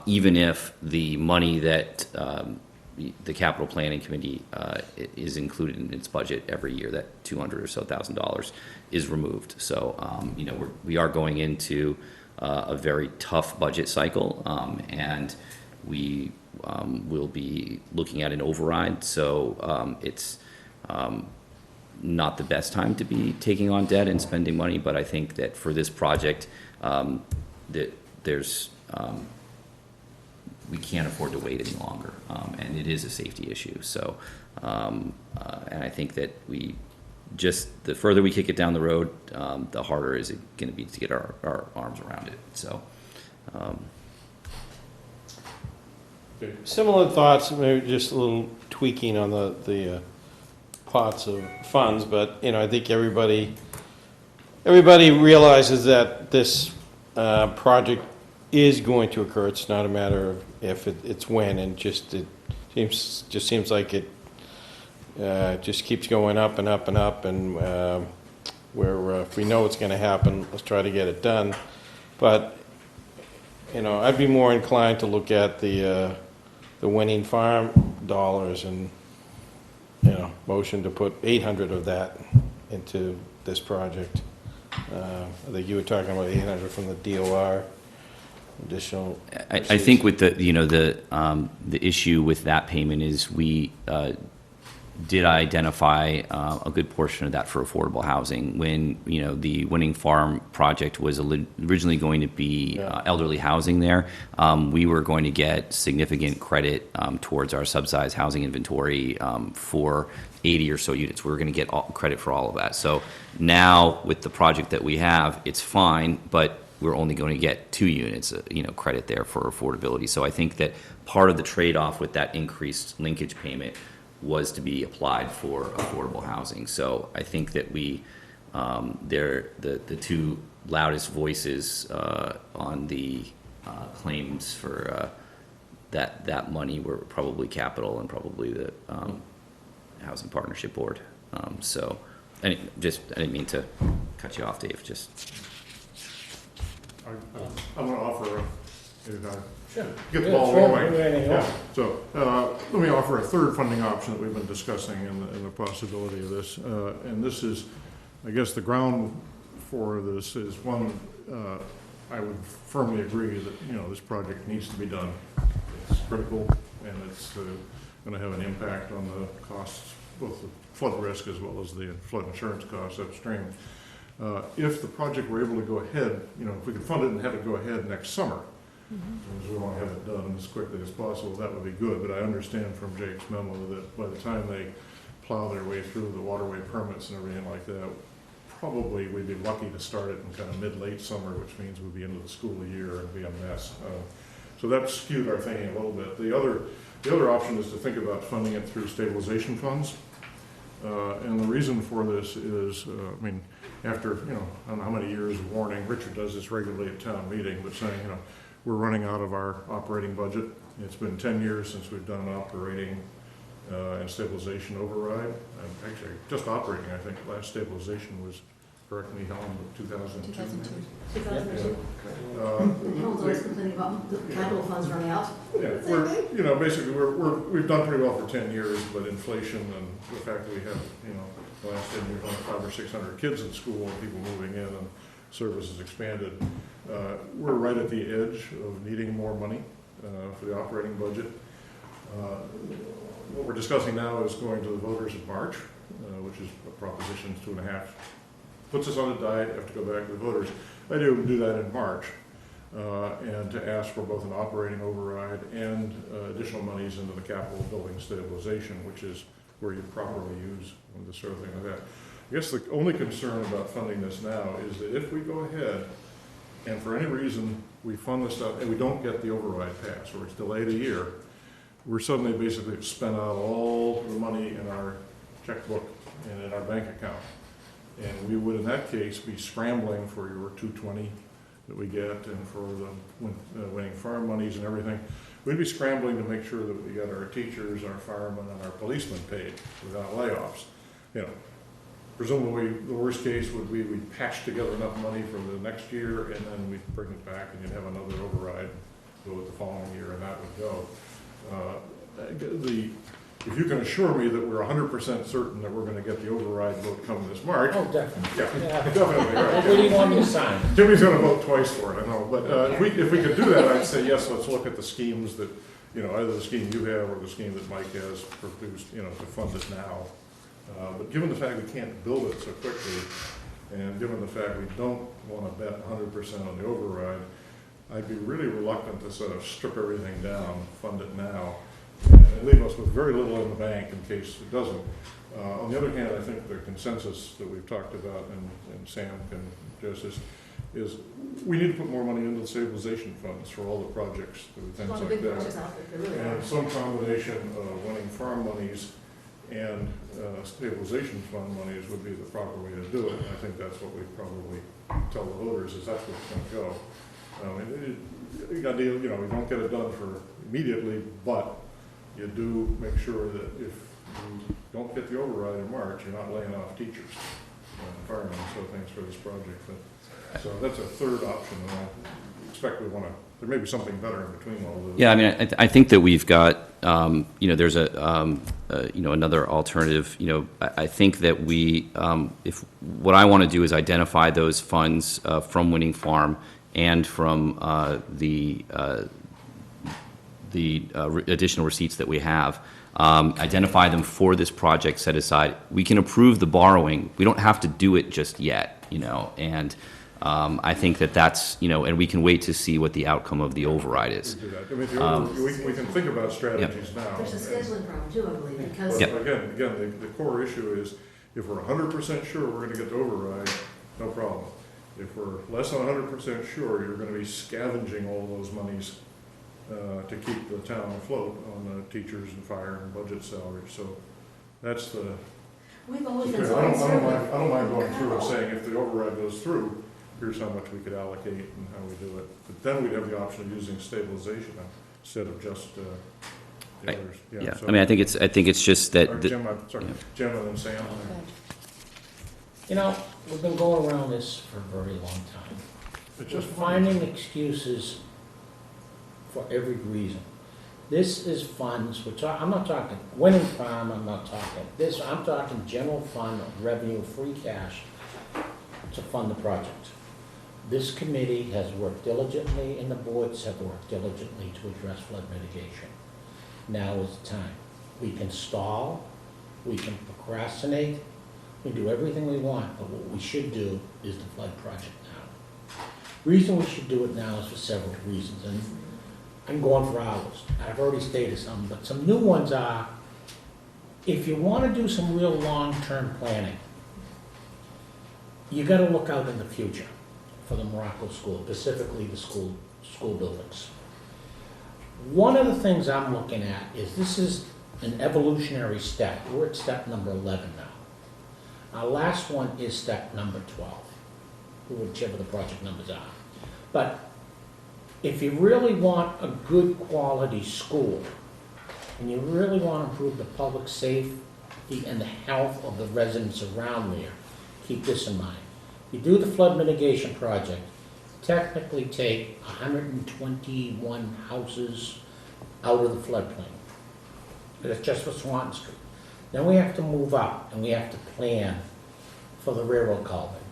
even if the money that the capital planning committee is included in its budget every year, that $200,000 or so is removed. So we are going into a very tough budget cycle, and we will be looking at an override. So it's not the best time to be taking on debt and spending money, but I think that for this project, that there's we can't afford to wait any longer, and it is a safety issue. So, and I think that the further we kick it down the road, the harder is it going to be to get our arms around it. So. Similar thoughts, maybe just a little tweaking on the pots of funds, but, you know, I think everybody realizes that this project is going to occur. It's not a matter of if, it's when, and it seems like it just keeps going up and up and up, and if we know it's going to happen, let's try to get it done. But, you know, I'd be more inclined to look at the winning farm dollars and, you know, motion to put 800 of that into this project. I think you were talking about 800 from the DOR, additional. I think with the issue with that payment is we did identify a good portion of that for affordable housing. When, you know, the Winning Farm project was originally going to be elderly housing there, we were going to get significant credit towards our subsidized housing inventory for 80 or so units. We were going to get credit for all of that. So now with the project that we have, it's fine, but we're only going to get 2 units, credit there for affordability. So I think that part of the trade-off with that increased linkage payment was to be applied for affordable housing. So I think that the two loudest voices on the claims for that money were probably Capital and probably the Housing Partnership Board. I didn't mean to cut you off, Dave. I'm going to offer Sure. get the ball rolling. Yeah. So let me offer a third funding option that we've been discussing in the possibility of this. And this is, I guess the ground for this is one, I would firmly agree that, you know, this project needs to be done. It's critical, and it's going to have an impact on the costs, both the flood risk as well as the flood insurance costs upstream. If the project were able to go ahead, you know, if we could fund it and have it go ahead next summer, because we want to have it done as quickly as possible, that would be good. But I understand from Jake's memo that by the time they plow their way through the waterway permits and everything like that, probably we'd be lucky to start it in kind of mid-late summer, which means we'd be into the school year and be a mess. So that skewed our thinking a little bit. The other option is to think about funding it through stabilization funds. And the reason for this is, after, you know, I don't know how many years of warning, Richard does this regularly at town meeting, but saying, you know, we're running out of our operating budget. It's been 10 years since we've done an operating and stabilization override. Actually, just operating, I think, last stabilization was, correct me, Helen, 2002. 2002. Everyone's always complaining about the capital funds running out. Yeah, basically, we've done pretty well for 10 years, but inflation and the fact that we have, you know, the last 10 years, only 500 or 600 kids in school and people moving in and services expanded, we're right at the edge of needing more money for the operating budget. What we're discussing now is going to the voters in March, which is a proposition 2.5. Puts us on a diet, have to go back to the voters. I do that in March, and to ask for both an operating override and additional monies into the capital building stabilization, which is where you properly use this sort of thing like that. I guess the only concern about funding this now is that if we go ahead and for any reason we fund this stuff and we don't get the override passed, or it's delayed a year, we're suddenly basically spent out all the money in our checkbook and in our bank account. And we would, in that case, be scrambling for your 220 that we get and for the Winning Farm monies and everything. We'd be scrambling to make sure that we got our teachers, our firemen, and our policemen paid without layoffs. You know, presumably, the worst case would be we'd patch together enough money for the next year, and then we'd bring it back, and you'd have another override go with the following year, and that would go. If you can assure me that we're 100% certain that we're going to get the override vote coming this March. Oh, definitely. Yeah, definitely, right. What do you want me to sign? Jimmy's going to vote twice for it, I know, but if we could do that, I'd say, yes, let's look at the schemes that, you know, either the scheme you have or the scheme that Mike has produced, you know, to fund it now. But given the fact we can't build it so quickly, and given the fact we don't want to bet 100% on the override, I'd be really reluctant to sort of strip everything down, fund it now, and leave us with very little in the bank in case it doesn't. On the other hand, I think the consensus that we've talked about, and Sam can just is we need to put more money into the stabilization funds for all the projects, There's a things lot of like big that. projects out there, there really are. And some combination of winning farm monies and stabilization fund monies would be the proper way to do it. And I think that's what we probably tell the voters, is that's where it's gonna go. You got to deal, you know, you don't get it done for immediately, but you do make sure that if you don't get the override in March, you're not laying off teachers, firemen, so things for this project. But, so that's a third option, and I expect we want to, there may be something better in between all those. Yeah, I mean, I think that we've got, you know, there's you know, another alternative. You know, I think that we, if, what I want to do is identify those funds from Winning Farm and from the additional receipts that we have, identify them for this project set aside. We can approve the borrowing. We don't have to do it just yet, you know, and I think that that's, you know, and we can wait to see what the outcome of the override is. We do that. I mean, we can think about strategies now. There's a scheduling problem too, I believe, because. But again, the core issue is, if we're 100% sure we're gonna get the override, no problem. If we're less than 100% sure, you're gonna be scavenging all those monies to keep the town afloat on the teachers and fire and budget salaries. So that's the, We've always I been so don't conservative. mind going through and saying, if the override goes through, here's how much we could allocate and how we do it. But then we'd have the option of using stabilization instead of just the others. Yeah, so- I mean, I think it's just that. Or Jim, I'm sorry, yeah. Jim and then Sam. You know, we've been going around this for a very long time. It's Just just finding excuses for every reason. This is funds, I'm not talking Winning Farm, I'm talking general fund revenue, free cash to fund the project. This committee has worked diligently and the boards have worked diligently to address flood mitigation. Now is the time. We can stall, we can procrastinate, we can do everything we want, but what we should do is the flood project now. Reason we should do it now is for several reasons, and I'm going for hours. I've already stated some, but some new ones are, if you want to do some real long-term planning, you got to look out in the future for the Morocco School, specifically the school buildings. One of the things I'm looking at is this is an evolutionary step. We're at step number 11 now. Our last one is step number 12, whichever the project numbers are. But if you really want a good quality school, and you really want to improve the public safety and the health of the residents around there, keep this in mind. You do the flood mitigation project, technically take 121 houses out of the floodplain. That's just for Swanton Street. Then we have to move up and we have to plan for the railroad culvert.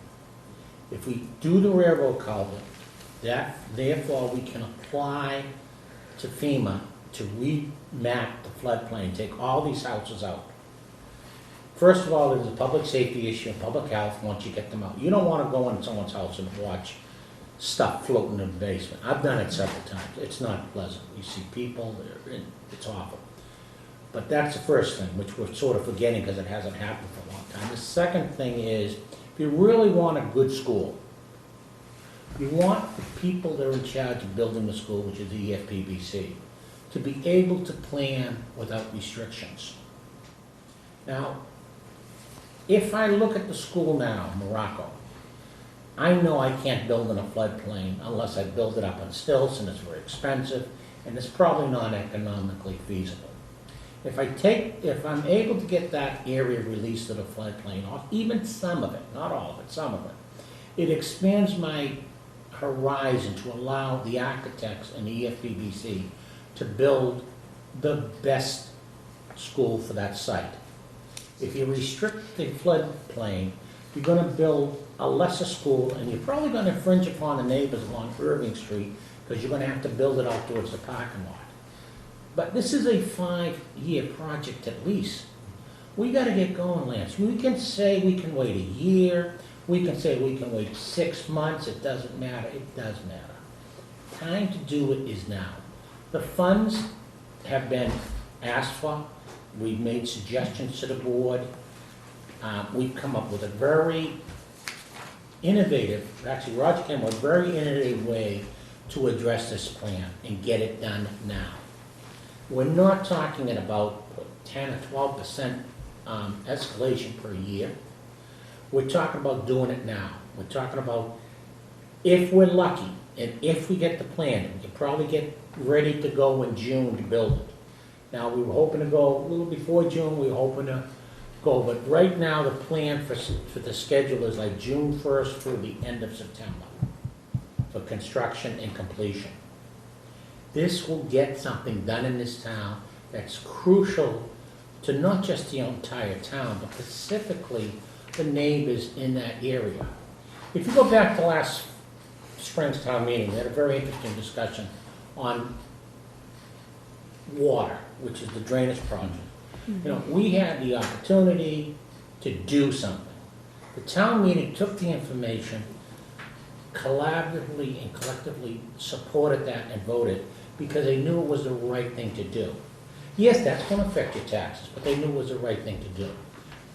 If we do the railroad culvert, therefore we can apply to FEMA to remap the floodplain, take all these houses out. First of all, there's a public safety issue and public health once you get them out. You don't want to go in someone's house and watch stuff floating in the basement. I've done it several times. It's not pleasant. You see people, it's awful. But that's the first thing, which we're sort of forgetting because it hasn't happened for a long time. The second thing is, if you really want a good school, you want the people that are in charge of building the school, which is the EFPBC, to be able to plan without restrictions. Now, if I look at the school now, Morocco, I know I can't build in a floodplain unless I build it up on stilts, and it's very expensive, and it's probably not economically feasible. If I'm able to get that area released to the floodplain, or even some of it, not all of it, some of it, it expands my horizon to allow the architects and the EFPBC to build the best school for that site. If you restrict the floodplain, you're going to build a lesser school, and you're probably going to infringe upon the neighbors along Irving Street because you're going to have to build it out towards the parking lot. But this is a 5-year project at least. We got to get going, Lance. We can say we can wait a year. We can say we can wait 6 months. It doesn't matter. It does matter. Time to do it is now. The funds have been asked for. We've made suggestions to the board. We've come up with a very innovative, actually Roger came with a very innovative way to address this plan and get it done now. We're not talking at about 10 or 12% escalation per year. We're talking about doing it now. We're talking about, if we're lucky, and if we get the plan, we can probably get ready to go in June to build it. Now, we were hoping to go a little before June, we were hoping to go, but right now, the plan for the schedule is like June 1st through the end of September for construction and completion. This will get something done in this town that's crucial to not just the entire town, but specifically the neighbors in that area. If you go back to last spring's town meeting, we had a very interesting discussion on water, which is the drainage project. You know, we had the opportunity to do something. The town meeting took the information, collaboratively and collectively supported that and voted because they knew it was the right thing to do. Yes, that's going to affect your taxes, but they knew it was the right thing to do.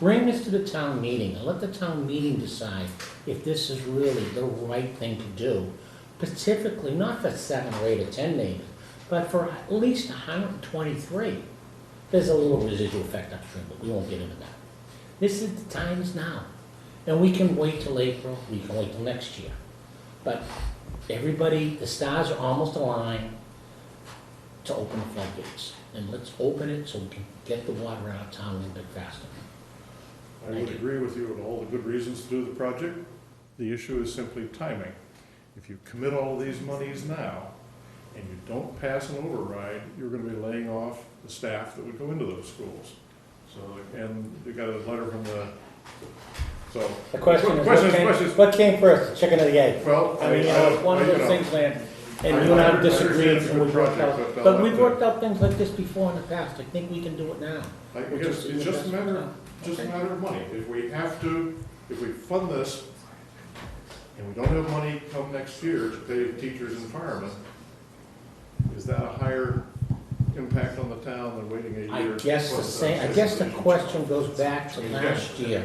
Bring this to the town meeting and let the town meeting decide if this is really the right thing to do, specifically not for 7 or 8 or 10 neighbors, but for at least 123. There's a little residual effect upstream, but we won't get into that. This is the time is now. And we can wait till April, we can wait till next year. But everybody, the stars are almost aligned to open the floodgates. And let's open it so we can get the water out of town a little bit faster. I would agree with you on all the good reasons to do the project. The issue is simply timing. If you commit all of these monies now and you don't pass an override, you're going to be laying off the staff that would go into those schools. So, and we got a letter from the, so. The question is, Questions. what came first, the chicken or the egg? Well, I mean, it's one of those things, Lance, and you and I disagreed, and we worked out, but we've worked out things like this before in the past. I think we can do it now. I guess it's just a matter of money. If we fund this and we don't have money come next year to pay teachers and firemen, is that a higher impact on the town than waiting a year? I guess the question goes back to last year,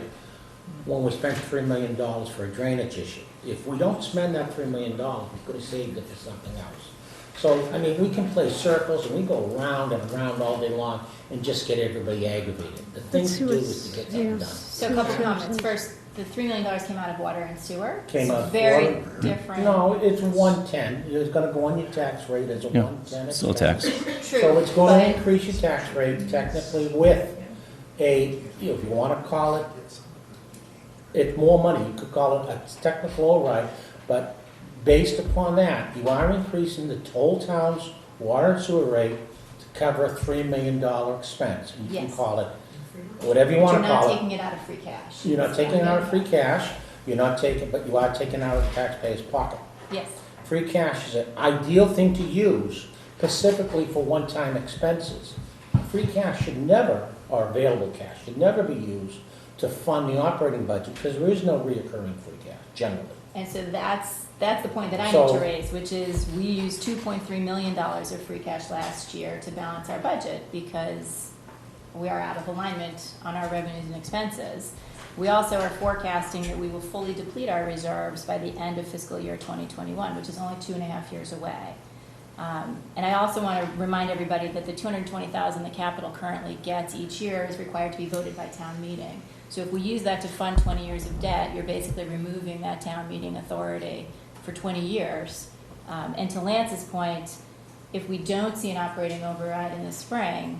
when we spent $3 million for a drainage issue. If we don't spend that $3 million, we could have saved it for something else. So, I mean, we can play circles and we go round and around all day long and just get everybody aggravated. The thing to do is to get something done. So a couple comments. First, the $3 million came out of water and sewer. Came out of Very water. different. No, it's 110. It's gonna go on your tax rate as a 110. Still a tax. True. So it's going to but- increase your tax rate technically with a, if you want to call it, it's more money. You could call it a technical override, but based upon that, you are increasing the whole town's water and sewer rate to cover a $3 million expense. You can Yes. call it whatever you want You're to not call it. taking it out of free cash. You're not taking it out of free cash, you're not taking, but you are taking it out of the taxpayer's pocket. Yes. Free cash is an ideal thing to use specifically for one-time expenses. Free cash should never, or available cash, should never be used to fund the operating budget because there is no reoccurring free cash, generally. And so that's the point that I So- need to raise, which is we used $2.3 million of free cash last year to balance our budget because we are out of alignment on our revenues and expenses. We also are forecasting that we will fully deplete our reserves by the end of fiscal year 2021, which is only 2.5 years away. And I also want to remind everybody that the $220,000 the capital currently gets each year is required to be voted by town meeting. So if we use that to fund 20 years of debt, you're basically removing that town meeting authority for 20 years. And to Lance's point, if we don't see an operating override in the spring,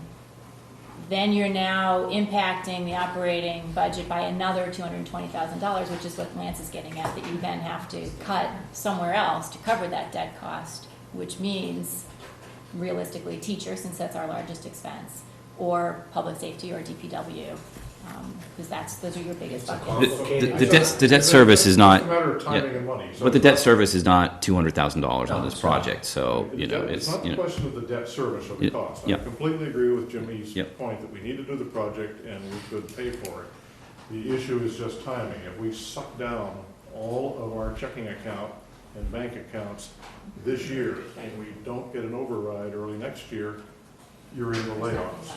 then you're now impacting the operating budget by another $220,000, which is what Lance is getting at, that you then have to cut somewhere else to cover that debt cost, which means realistically teachers, since that's our largest expense, or public safety or DPW, because those are your biggest buckets. The debt service is not, It's a matter of timing and money. So but the debt service is not $200,000 on this project, so, you know, It's not you the know. question of the debt service or the Yeah, cost. I yeah. completely agree with Jimmy's Yep. point that we need to do the project and we could pay for it. The issue is just timing. If we suck down all of our checking account and bank accounts this year and we don't get an override early next year, you're in the layoffs.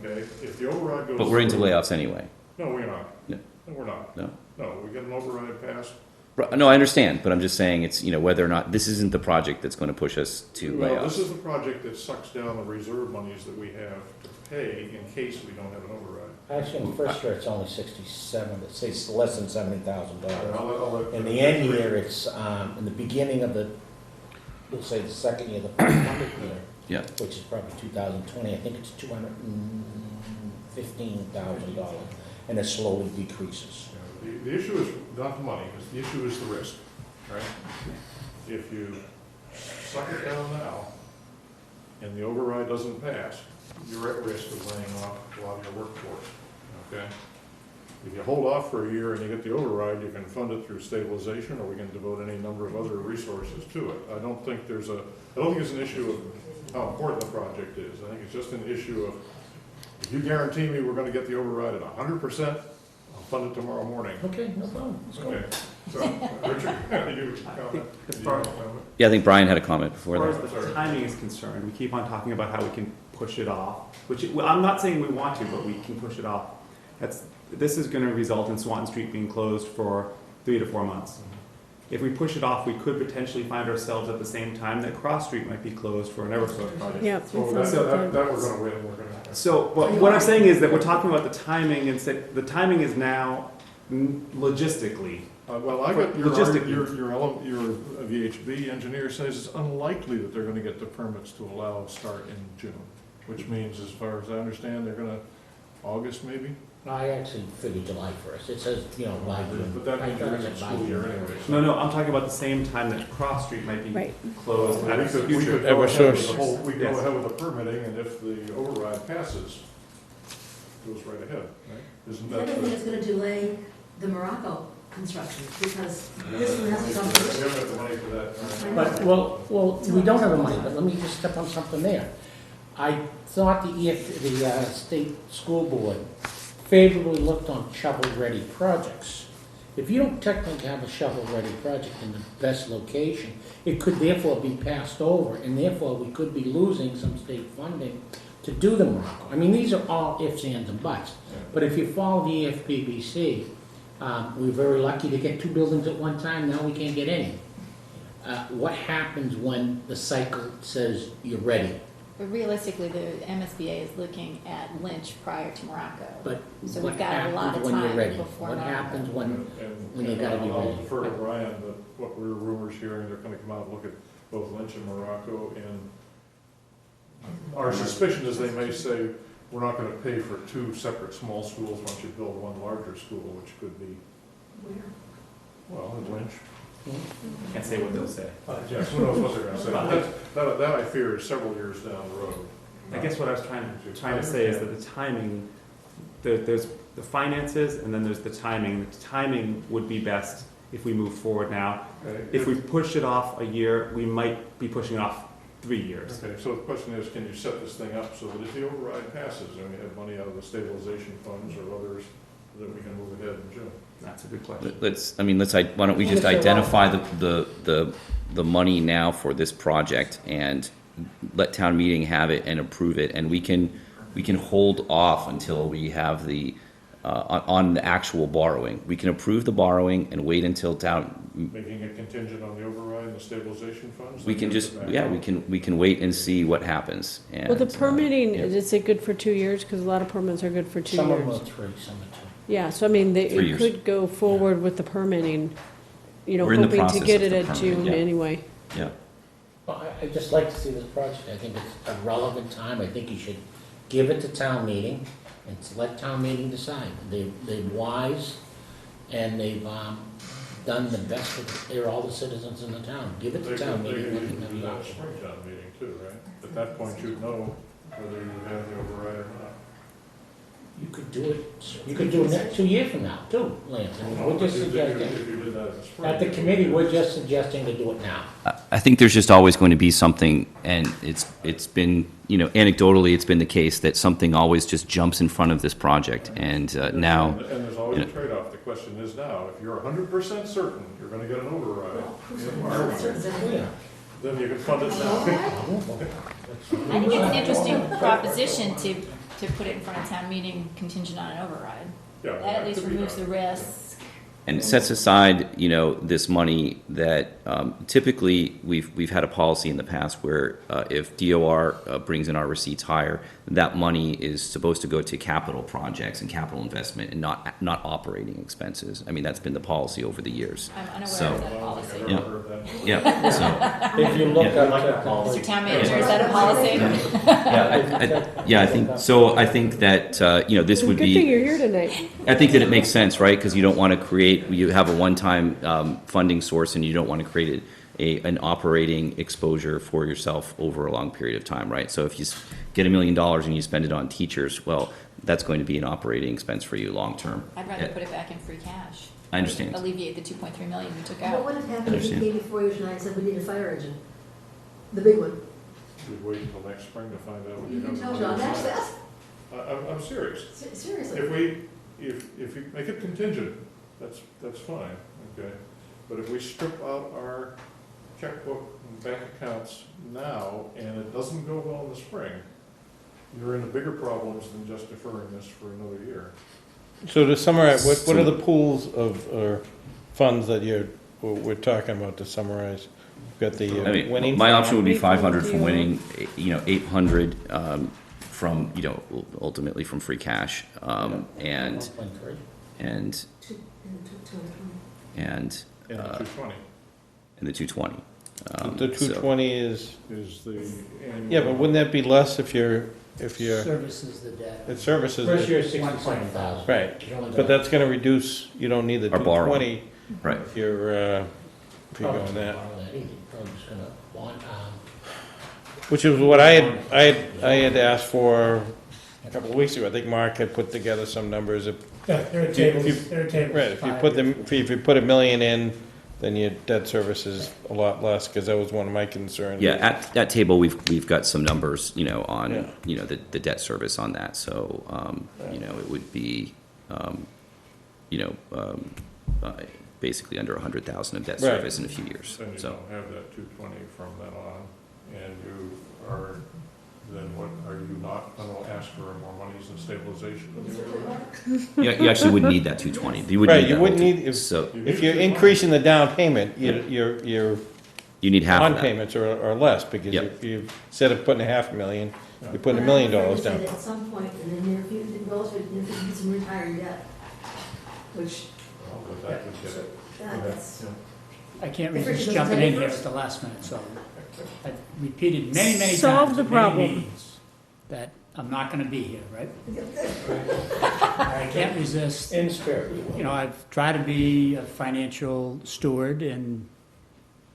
Okay? If the override goes. But we're into through- layoffs anyway. No, we're not. Yeah. No, we're not. No? No, we get an override passed, No, I understand, but I'm just saying it's, whether or not, this isn't the project that's going to push us to Well, this layoffs. is the project that sucks down the reserve monies that we have to pay in case we don't have an override. Actually, in the first year, it's only 67, it's less than $70,000. I'll let- In the end year, it's, in the beginning of the, we'll say the second year, the first year, Yeah. which is probably 2020, I think it's $215,000, and it slowly decreases. The issue is not the money, the issue is the risk, right? If you suck it down now and the override doesn't pass, you're at risk of laying off a lot of your workforce, okay? If you hold off for a year and you get the override, you can fund it through stabilization, or we can devote any number of other resources to it. I don't think it's an issue of how important the project is. I think it's just an issue of, if you guarantee me we're gonna get the override at 100%, I'll fund it tomorrow morning. Okay, no problem, let's go. Okay, so, Richard, you comment? As far Yeah, I think Brian had a comment before as far that. as the timing is concerned, we keep on talking about how we can push it off, well, I'm not saying we want to, but we can push it off. This is gonna result in Swanton Street being closed for 3 to 4 months. If we push it off, we could potentially find ourselves at the same time that Cross Street might be closed for an Eversource project. Yeah. So that we're gonna win, we're gonna. So, but what I'm saying is that we're talking about the timing, and say, the timing is now logistically. Well, I got Logistically. your VHB engineer says it's unlikely that they're gonna get the permits to allow a start in June, which means, as far as I understand, they're gonna, August maybe? I actually figured July 1st, it says, by June. But that means I you're in thought the it said by school year June. anyway. No, I'm talking about the same time that Cross Street might be Right. closed We at the could go future. ahead with Eversource. the whole, we go Yes. ahead with the permitting, and if the override passes, it goes right ahead, right? Isn't The that other the? thing is gonna delay the Morocco construction, because this one has to go We through. don't have the money for that. But, well, we don't have the money, but let me just step on something there. I thought the state school board favorably looked on shovel-ready projects. If you don't technically have a shovel-ready project in the best location, it could therefore be passed over, and therefore we could be losing some state funding to do the Morocco. I mean, these are all ifs, ands, and buts. But if you follow the EFPBC, we're very lucky to get 2 buildings at one time, now we can't get any. What happens when the cycle says you're ready? But realistically, the MSBA is looking at Lynch prior to Morocco. But So what we've got a lot happens of when you're time ready? before What Morocco. happens when And you gotta be I'll ready? defer to Brian, but what we're rumors hearing, they're gonna come out and look at both Lynch and Morocco, and our suspicion is they may say, we're not gonna pay for 2 separate small schools once you build one larger school, which could be, well, at Lynch. Can't say what they'll say. Yes, who knows what they're gonna say. That I fear is several years down the road. I guess what I was trying to say is that the timing, there's the finances, and then there's the timing. The timing would be best if we move forward now. Okay, If we push it off a year, we might be pushing it off 3 years. Okay, so the question is, can you set this thing up so that if the override passes, and we have money out of the stabilization funds or others, that we can move ahead in June? That's a good question. Why don't we just identify the money now for this project and let town meeting have it and approve it, and we can hold off until we have on the actual borrowing. We can approve the borrowing and wait until Making it contingent on the override and the stabilization funds? we can just, we can wait and see what happens. And, Well, the permitting, yeah. is it good for 2 years? Because a lot of permits are good for 2 Some of them are years. 3, some are 2. Yeah, so I mean, 3 you years. could go forward with the permitting, We're in the hoping to process get of it the at permitting, June yeah. anyway. Yeah. Well, I'd just like to see this project. I think it's a relevant time. I think you should give it to town meeting and let town meeting decide. They're wise, and they've done the best for all the citizens in the town. Give it to town meeting. Let them have do the that option. spring town meeting too, right? At that point, you'd know whether you have the override or not. You could do it next 2 years from now, too, Lance. I mean, we're just suggesting, If you did that in the spring. at the committee, we're just suggesting to do it now. I think there's just always going to be something, and it's been, anecdotally, it's been the case that something always just jumps in front of this project, and now, And there's always a trade-off. The question is now, if you're 100% certain you're gonna get an override, then you can fund it now. I think it's an interesting proposition to put it in front of town meeting contingent on an override. Yeah, That at least could be removes done. the risk And it sets aside, this money that typically we've had a policy in the past where if DOR brings in our receipts higher, that money is supposed to go to capital projects and capital investment and not operating expenses. I mean, that's been the policy over the years. I'm unaware So, of that policy. Yeah. Yeah, so, If you look Yeah. at, Mr. Town Manager, is that a policy? I think that, this would Good thing be, you're here tonight. I think that it makes sense, right? Because you don't want to you have a one-time funding source and you don't want to create an operating exposure for yourself over a long period of time, right? So if you get $1 million and you spend it on teachers, well, that's going to be an operating expense for you long-term. I'd rather put it back in free cash. I understand. Alleviate the 2.3 million we took But out. what had happened if he Understand. came before you tonight and said we need a fire engine? The big one. We'd wait until next spring to find out what You you can have. tell John access. I'm serious. Seriously. If you make it contingent, that's fine, okay? But if we strip out our checkbook and bank accounts now, and it doesn't go well in the spring, you're into bigger problems than just deferring this for another year. So to summarize, what are the pools of, or funds that we're talking about to summarize? We've got the I mean, winning. my option would be Winning 500 from from DOR. winning, 800 from, ultimately from free cash, and 1.3. and Two and 20. and And 220 and the 220. The 220 is, is the annual. yeah, but wouldn't that be less if you're, Services the debt. it services? First year, 67,000. Right, You only but got- that's gonna reduce, you don't need the Our borrowing. 220 Right. if you're Probably going that. borrow that either. Probably just gonna want, Which is what I had asked for a couple of weeks ago. I think Mark had put together some numbers. If There are If you- tables, there are tables. Right, if you put if you put $1 million in, then your debt service is a lot less, because that was one of my concerns. Yeah, at that table, we've got some numbers, on, Yeah. the debt service on that, so, it would be, basically under 100,000 of debt Right. service in a few years, Then you so. don't have that 220 from then on, and you are, then what, are you not going to ask for more monies in stabilization? You actually wouldn't need that 220. You wouldn't Right, need you that wouldn't whole need, if So, if you're increasing the down payment, your you need half of bond that. payments are less, because Yep. if you, instead of putting $500,000, you're putting $1 million But I'm afraid to say down. that at some point in the near future, relative near future, some retired debt, which, Well, but that could get it. that's, I can't If Richard resist doesn't jumping tell you in here first. at the last minute, so I've repeated many, many times. Solve the at many problem. meetings that I'm not gonna be here, right? I can't resist. in spirit, you will. I've tried to be a financial steward in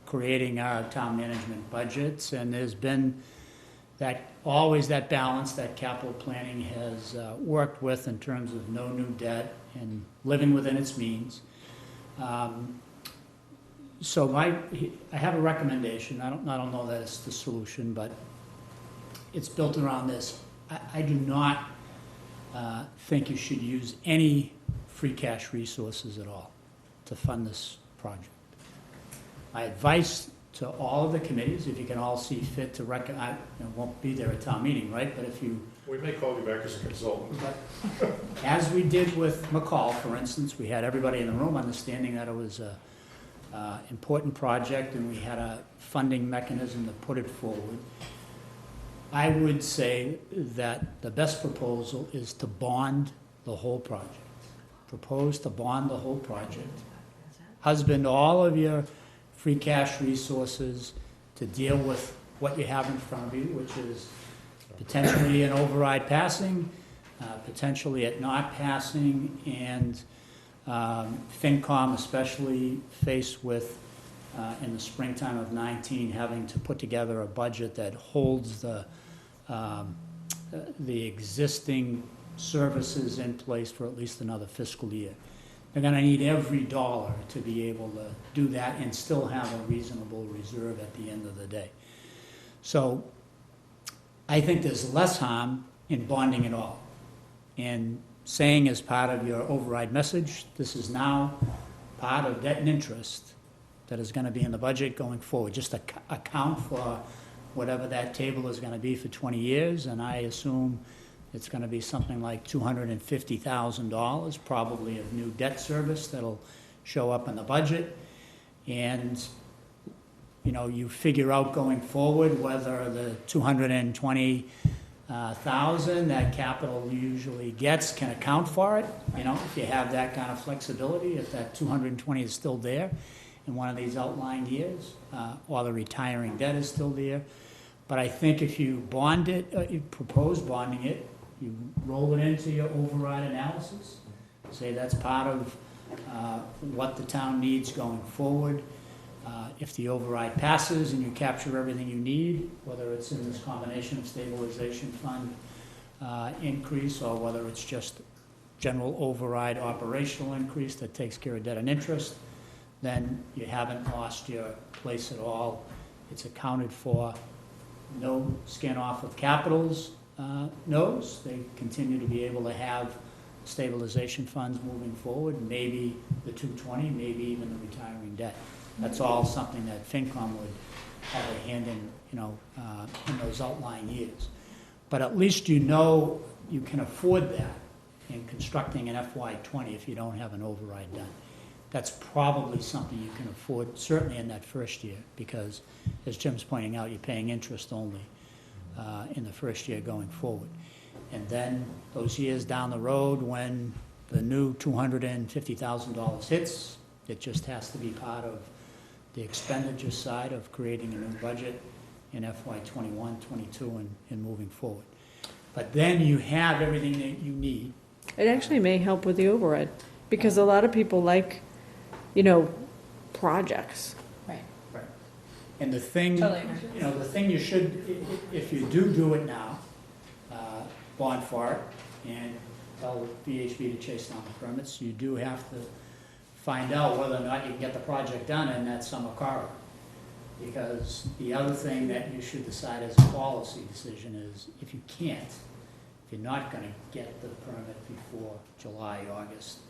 creating our town management budgets, and there's been always that balance that capital planning has worked with in terms of no new debt and living within its means. So I have a recommendation. I don't know that it's the solution, but it's built around this. I do not think you should use any free cash resources at all to fund this project. My advice to all of the committees, if you can all see fit to I won't be there at town meeting, right? But if you, We may call you back as a consultant. as we did with McCall, for instance, we had everybody in the room understanding that it was a important project and we had a funding mechanism to put it forward. I would say that the best proposal is to bond the whole project. Propose to bond the whole project. Husband all of your free cash resources to deal with what you have in front of you, which is potentially an override passing, potentially it not passing, and FinCom especially faced with, in the springtime of 19, having to put together a budget that holds the existing services in place for at least another fiscal year. They're gonna need every dollar to be able to do that and still have a reasonable reserve at the end of the day. So I think there's less harm in bonding it all. And saying as part of your override message, this is now part of debt and interest that is gonna be in the budget going forward. Just account for whatever that table is gonna be for 20 years, and I assume it's gonna be something like $250,000, probably of new debt service that'll show up in the budget. And, you know, you figure out going forward whether the 220,000 that capital usually gets can account for it. You know, if you have that kind of flexibility, if that 220 is still there in one of these outlying years, or the retiring debt is still there. But I think if you bond it, you propose bonding it, you roll it into your override analysis, say that's part of what the town needs going forward. If the override passes and you capture everything you need, whether it's in this combination of stabilization fund increase, or whether it's just general override operational increase that takes care of debt and interest, then you haven't lost your place at all. It's accounted for. No skin off of capital's nose. They continue to be able to have stabilization funds moving forward, maybe the 220, maybe even the retiring debt. That's all something that FinCom would have a hand in, you know, in those outlying years. But at least you know you can afford that in constructing an FY20 if you don't have an override done. That's probably something you can afford, certainly in that first year, because, as Jim's pointing out, you're paying interest only in the first year going forward. And then those years down the road, when the new $250,000 hits, it just has to be part of the expenditure side of creating a new budget in FY21, 22, and moving forward. But then you have everything that you need. It actually may help with the override, because a lot of people like, you know, projects. Right. Right. And the thing, Totally agree. you know, the thing you should, if you do it now, bond for it, and tell VHB to chase down the permits, you do have to find out whether or not you can get the project done in that summer corridor. Because the other thing that you should decide as a policy decision is, if you can't, if you're not gonna get the permit before July, August,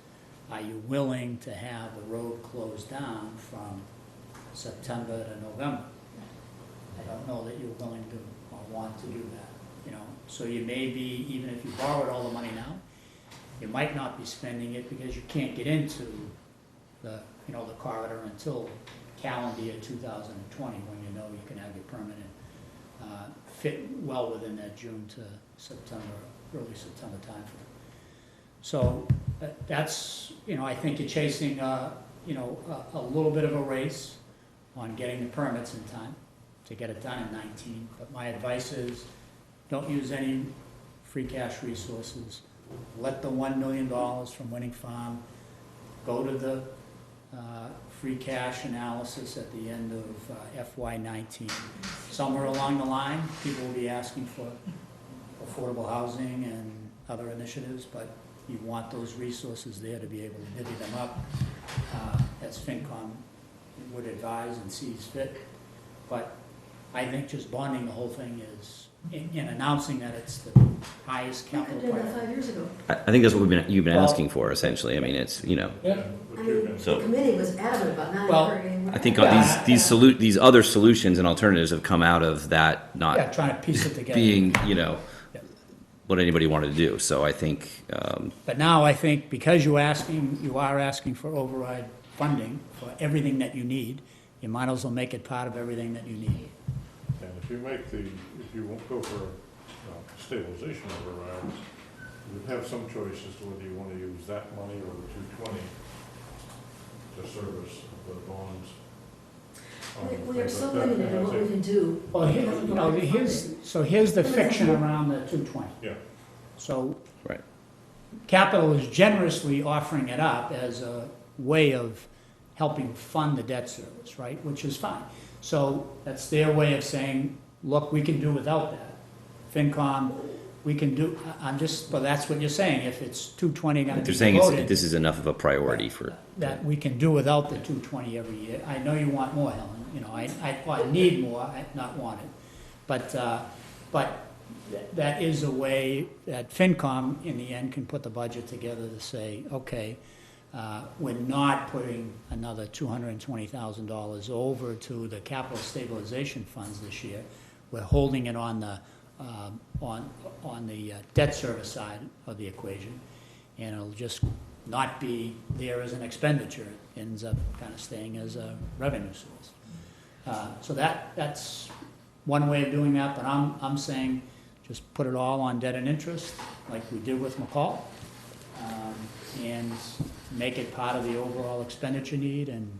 are you willing to have the road closed down from September to November? I don't know that you're willing to or want to do that, you know. So you may be, even if you borrowed all the money now, you might not be spending it because you can't get into the, you know, the corridor until calendar year 2020, when you know you can have your permit and fit well within that June to September, early September timeframe. So that's, you know, I think you're chasing, you know, a little bit of a race on getting the permits in time to get it done in 19. But my advice is, don't use any free cash resources. Let the $1 million from Winning Farm go to the free cash analysis at the end of FY19. Somewhere along the line, people will be asking for affordable housing and other initiatives, but you want those resources there to be able to divvy them up as FinCom would advise and sees fit. But I think just bonding the whole thing is, in announcing that it's the highest You capital could do that priority. 5 years ago. I think that's what you've been Well- asking for, essentially. I mean, it's, you know, Yeah. I mean, the committee was adamant about not Well, encouraging. I think Yeah. these other solutions and alternatives have come out of that Yeah, not trying to piece it together. being, you know, Yeah. what anybody wanted to do. So I think, But now I think because you are asking for override funding for everything that you need, you might as well make it part of everything that you need. And if you won't go for stabilization override, you would have some choice as to whether you want to use that money or the 220 to service the bonds. We are so limited in what we can do. Well, here's the fiction around the 220. Yeah. So right. capital is generously offering it up as a way of helping fund the debt service, right, which is fine. So that's their way of saying, look, we can do without that. FinCom, we can do, well, that's what you're saying, if it's 220 gonna be They're saying devoted, this is enough of a priority for, that we can do without the 220 every year. I know you want more, Helen, you know, I need more, I not want it. But that is a way that FinCom, in the end, can put the budget together to say, okay, we're not putting another $220,000 over to the capital stabilization funds this year. We're holding it on the debt service side of the equation, and it'll just not be there as an expenditure. It ends up kind of staying as a revenue source. So that's one way of doing that, but I'm saying just put it all on debt and interest, like we did with McCall, and make it part of the overall expenditure need, and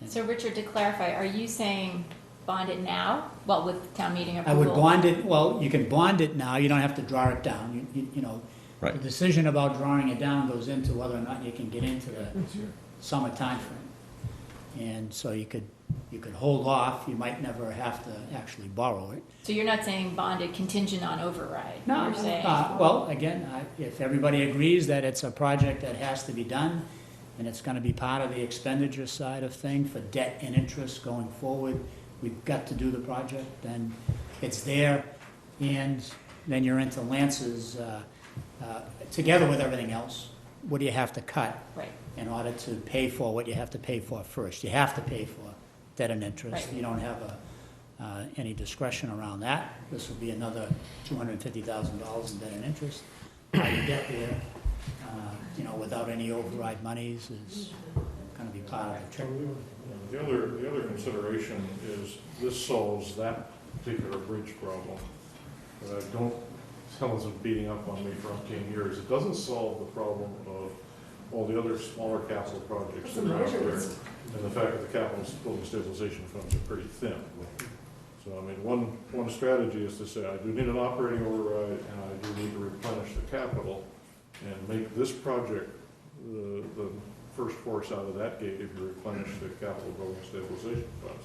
So Richard, to clarify, are you saying bond it now? Well, with town meeting I approval? would bond it, well, you can bond it now, you don't have to draw it down, you know. Right. The decision about drawing it down goes into whether or not you can get into the summer timeframe. And so you could hold off, you might never have to actually borrow it. So you're not saying bonded contingent on override? No, You're saying, well, again, if everybody agrees that it's a project that has to be done, and it's gonna be part of the expenditure side of things for debt and interest going forward, we've got to do the project, then it's there, and then you're into Lance's, together with everything else, what do you have to cut right, in order to pay for what you have to pay for first? You have to pay for debt and interest. Right. You don't have any discretion around that. This will be another $250,000 in debt and interest. How you get there, you know, without any override monies is gonna be part of the trick. The other consideration is this solves that particular bridge problem. Don't tell us of beating up on me for umpteen years. It doesn't solve the problem of all the other smaller capital projects that are out there, and the fact that the capital building stabilization funds are pretty thin. So, I mean, one strategy is to say, I do need an operating override, and I do need to replenish the capital, and make this project the first force out of that gate if you replenish the capital building stabilization funds.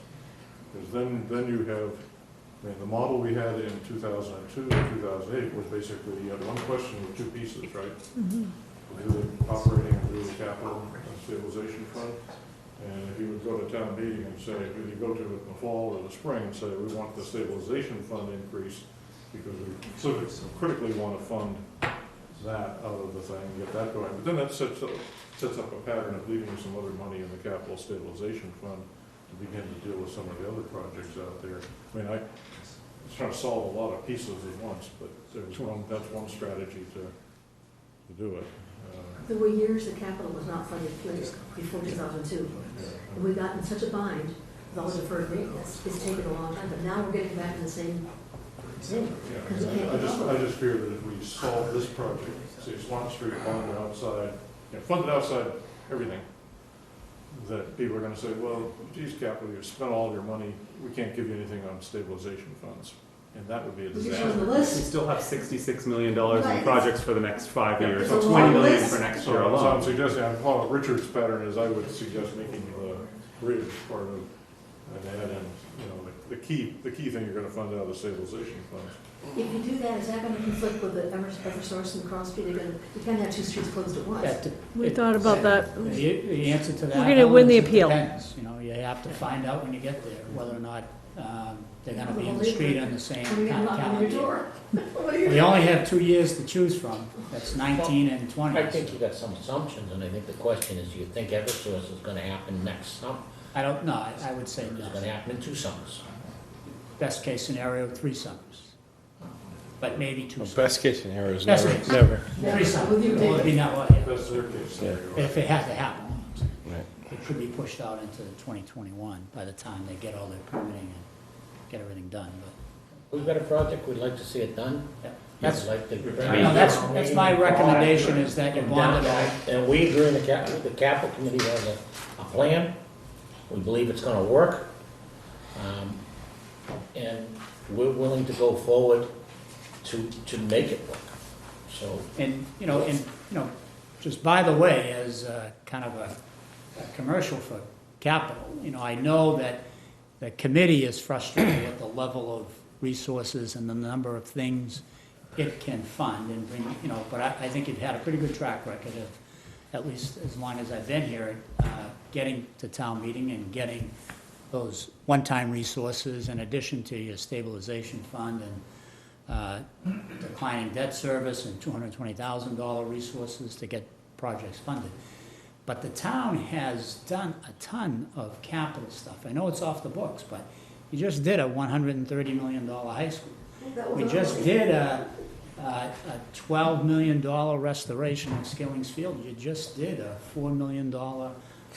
Because then you have, I mean, the model we had in 2002 and 2008 was basically, you had one question with two pieces, right? Do the operating and do the capital stabilization fund. And if you would go to town meeting and say, if you go to it in the fall or the spring and say, we want the stabilization fund increase because we critically want to fund that out of the thing, get that going. But then that sets up a pattern of leaving some other money in the capital stabilization fund to begin to deal with some of the other projects out there. I mean, I was trying to solve a lot of pieces at once, but that's one strategy to do it. There were years the capital was not funded before 2002. And we got in such a bind with all the deferred maintenance. It's taken a long time, but now we're getting back in the same thing. Because we can't keep up. I just fear that if we solve this project, say Swan Street, bonded outside, funded outside everything, that people are gonna say, well, geez, capital, you spent all your money, we can't give you anything on stabilization funds. And that would be a We just disaster. on the We list. still have $66 million in Right. projects for the next 5 years, so It's a 20 long million list. for next So year so I'm alone. suggesting, I'm following Richard's pattern, is I would suggest making the bridge part of an add, and, you know, the key thing you're gonna fund out of the stabilization funds. If you do that, is that going to conflict with the Eversource and Cross Street? You can't have two streets closed at once. We thought about that. The answer to that. We're gonna win the Helen, is it appeal. depends. You know, you have to find out when you get there, whether or not they're gonna be in the street on the same When we get kind a of knock on your calendar. door. What are you We only have 2 years to choose from, that's 19 and 20. I think you got some assumptions, and I think the question is, do you think Eversource is gonna happen next summer? I don't know, I would say It's no. gonna happen in 2 summers. Best case scenario, 3 summers. But maybe 2 Well, summers. best case scenario is Best never, case. never. 3 summers. With you, Well, it'd be David. not, well, yeah. That's their case scenario. If it had to happen. Right. It could be pushed out into 2021 by the time they get all their permitting and get everything done, but, We've got a project, we'd like to see it done. yeah. That's That's, like the. you know, that's my recommendation, is that you bond it out. And we agree, in the capital committee has a plan. We believe it's gonna work. And we're willing to go forward to make it work. So, And, you know, just by the way, as kind of a commercial for capital, you know, I know that the committee is frustrated at the level of resources and the number of things it can fund and bring, you know, but I think you've had a pretty good track record of, at least as long as I've been here, getting to town meeting and getting those one-time resources in addition to your stabilization fund and declining debt service and $220,000 resources to get projects funded. But the town has done a ton of capital stuff. I know it's off the books, but you just did a $130 million high school. That was We our just money. did a a $12 million restoration of Skilling's Field. You just did a $4 million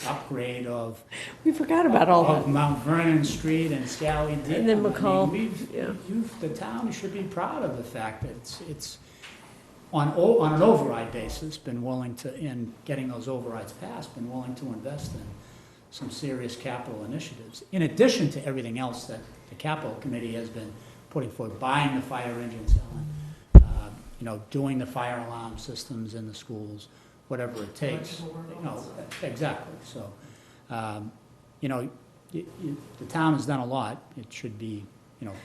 upgrade of We forgot about all of that. Mount Vernon Street and Scally Dale. And then I mean, McCall, we've- yeah. The town should be proud of the fact that it's on an override basis, been willing to, in getting those overrides passed, been willing to invest in some serious capital initiatives, in addition to everything else that the capital committee has been putting forward, buying the fire engines, doing the fire alarm systems in the schools, whatever it takes. Exactly, so, the town has done a lot, it should be,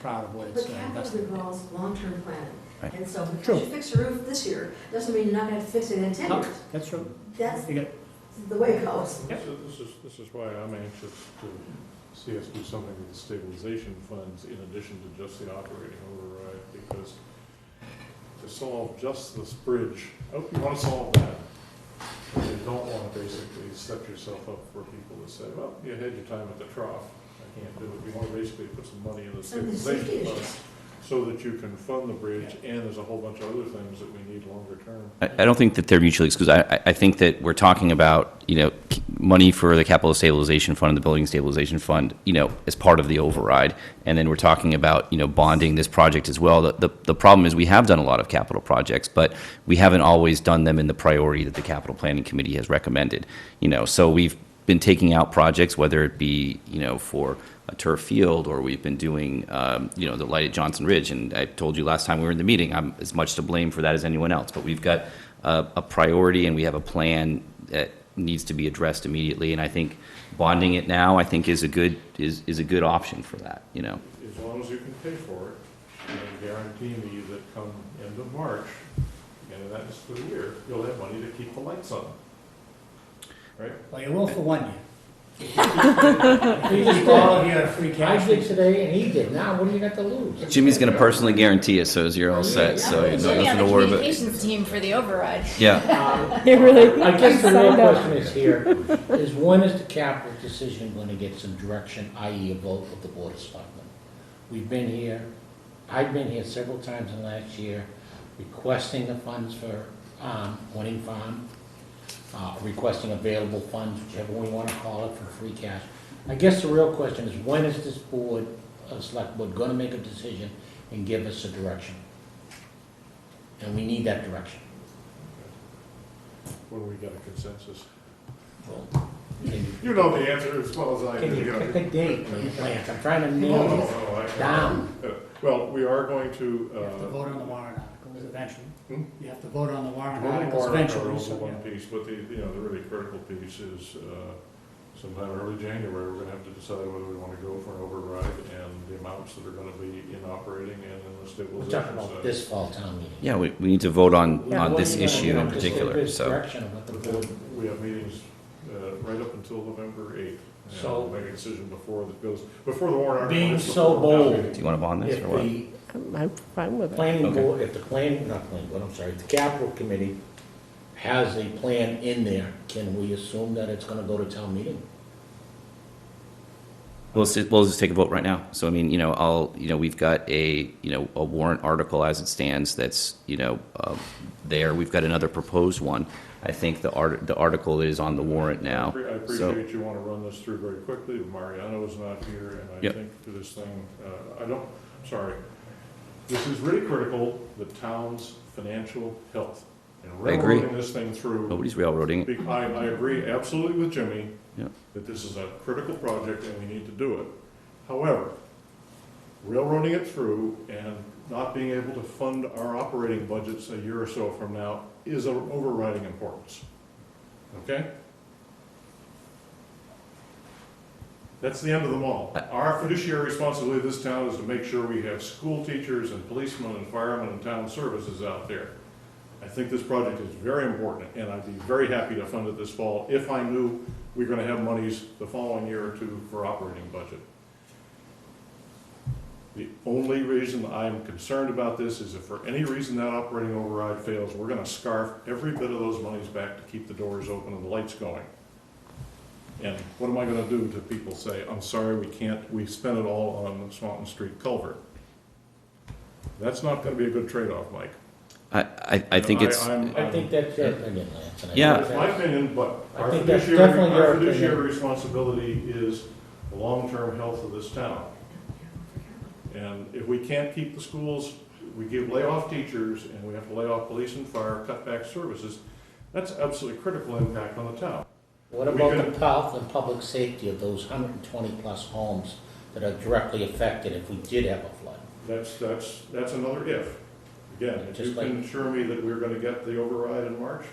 proud of what it's But capital invested in. involves long-term planning. Right. And so True. because you fix a roof this year, doesn't mean you're not gonna fix it in 10 Oh, years. that's true. That's You got- the way it goes. This is why I'm anxious to see us do something with the stabilization funds in addition to just the operating override, because to solve just this bridge, you want to solve that. But you don't want to basically set yourself up for people to say, well, you had your time at the trough, I can't do it. You want to basically put some money in the Some of the stabilization safety fund issues. so that you can fund the bridge, and there's a whole bunch of other things that we need longer term. I don't think that they're mutually exclusive. I think that we're talking about, money for the capital stabilization fund and the building stabilization fund, as part of the override. And then we're talking about, bonding this project as well. The problem is we have done a lot of capital projects, but we haven't always done them in the priority that the capital planning committee has recommended. So we've been taking out projects, whether it be, for a turf field, or we've been doing, the light at Johnson Ridge. And I told you last time we were in the meeting, I'm as much to blame for that as anyone else. But we've got a priority, and we have a plan that needs to be addressed immediately. And I think bonding it now, I think, is a good option for that. As long as you can pay for it, and guarantee me that come end of March, and that's for the year, you'll have money to keep the lights on. Right? Well, you will for 1 year. If you just all of your free I cash. did today and he did. Now, what do you got to lose? Jimmy's going to personally guarantee it, so you're all set. So You should be on nothing the to worry about. communications team for the override. Yeah. It really, I guess the real signed up. question is here, is when is the capital decision going to get some direction, i.e. a vote of the Board of Selectmen? We've been here, I've been here several times in the last year, requesting the funds for Winning Farm, requesting available funds, whichever one you want to call it, for free cash. I guess the real question is, when is this board, select board, going to make a decision and give us a direction? And we need that direction. When we get a consensus. Well, can You know the answer as well as I do. Can you pick a date, Lance? I'm trying to No, nail no, this no, I- down. Well, we are going to, You have to vote on the warrant articles eventually. Hmm? You have to vote on the warrant vote on articles warrant eventually. articles so, is one yeah. piece, but the really critical piece is, sometime early January, we're gonna have to decide whether we wanna go for an override and the amounts that are gonna be in operating and in the We're stabilization talking about side. this fall town meeting. Yeah, we need to vote on When this are you gonna issue give in us particular, this so. Direction of what the But board, then we have meetings, right up until November 8th. And So- we'll make a decision before the warrant article. Being hits the so floor. bold, Do you want to bond this if or what? the I'm fine with it. planning Okay. board, if the plan, not planning board, I'm sorry, if the capital committee has a plan in there, can we assume that it's gonna go to town meeting? We'll just take a vote right now. So, I mean, we've got a warrant article as it stands that's, there. We've got another proposed one. I think the article is on the warrant now. I So, appreciate you want to run this through very quickly. Mariano is not here, and I Yep. think for this thing, sorry. This is really critical, the town's financial health. And I agree. railroading this thing through. nobody's railroading it. I agree absolutely with Jimmy Yeah. that this is a critical project and we need to do it. However, railroading it through and not being able to fund our operating budgets a year or so from now is of overriding importance. Okay? That's the end of them all. Our fiduciary responsibility of this town is to make sure we have school teachers and policemen and firemen and town services out there. I think this project is very important, and I'd be very happy to fund it this fall if I knew we were gonna have monies the following year or two for operating budget. The only reason I'm concerned about this is if for any reason that operating override fails, we're gonna scarf every bit of those monies back to keep the doors open and the lights going. And what am I gonna do to people say, I'm sorry, we spent it all on the Swanton Street culvert? That's not gonna be a good trade-off, Mike. I think it's, I think that's your opinion, Lance. and I Yeah. think That's my opinion, but I our think that's fiduciary, definitely your our opinion. fiduciary responsibility is the long-term health of this town. And if we can't keep the schools, we lay off teachers, and we have to lay off police and fire, cut back services, that's absolutely critical impact on the town. What about the health and public safety of those 120-plus homes that are directly affected if we did have a flood? That's another if. Again, if you Just like- can assure me that we're gonna get the override in March,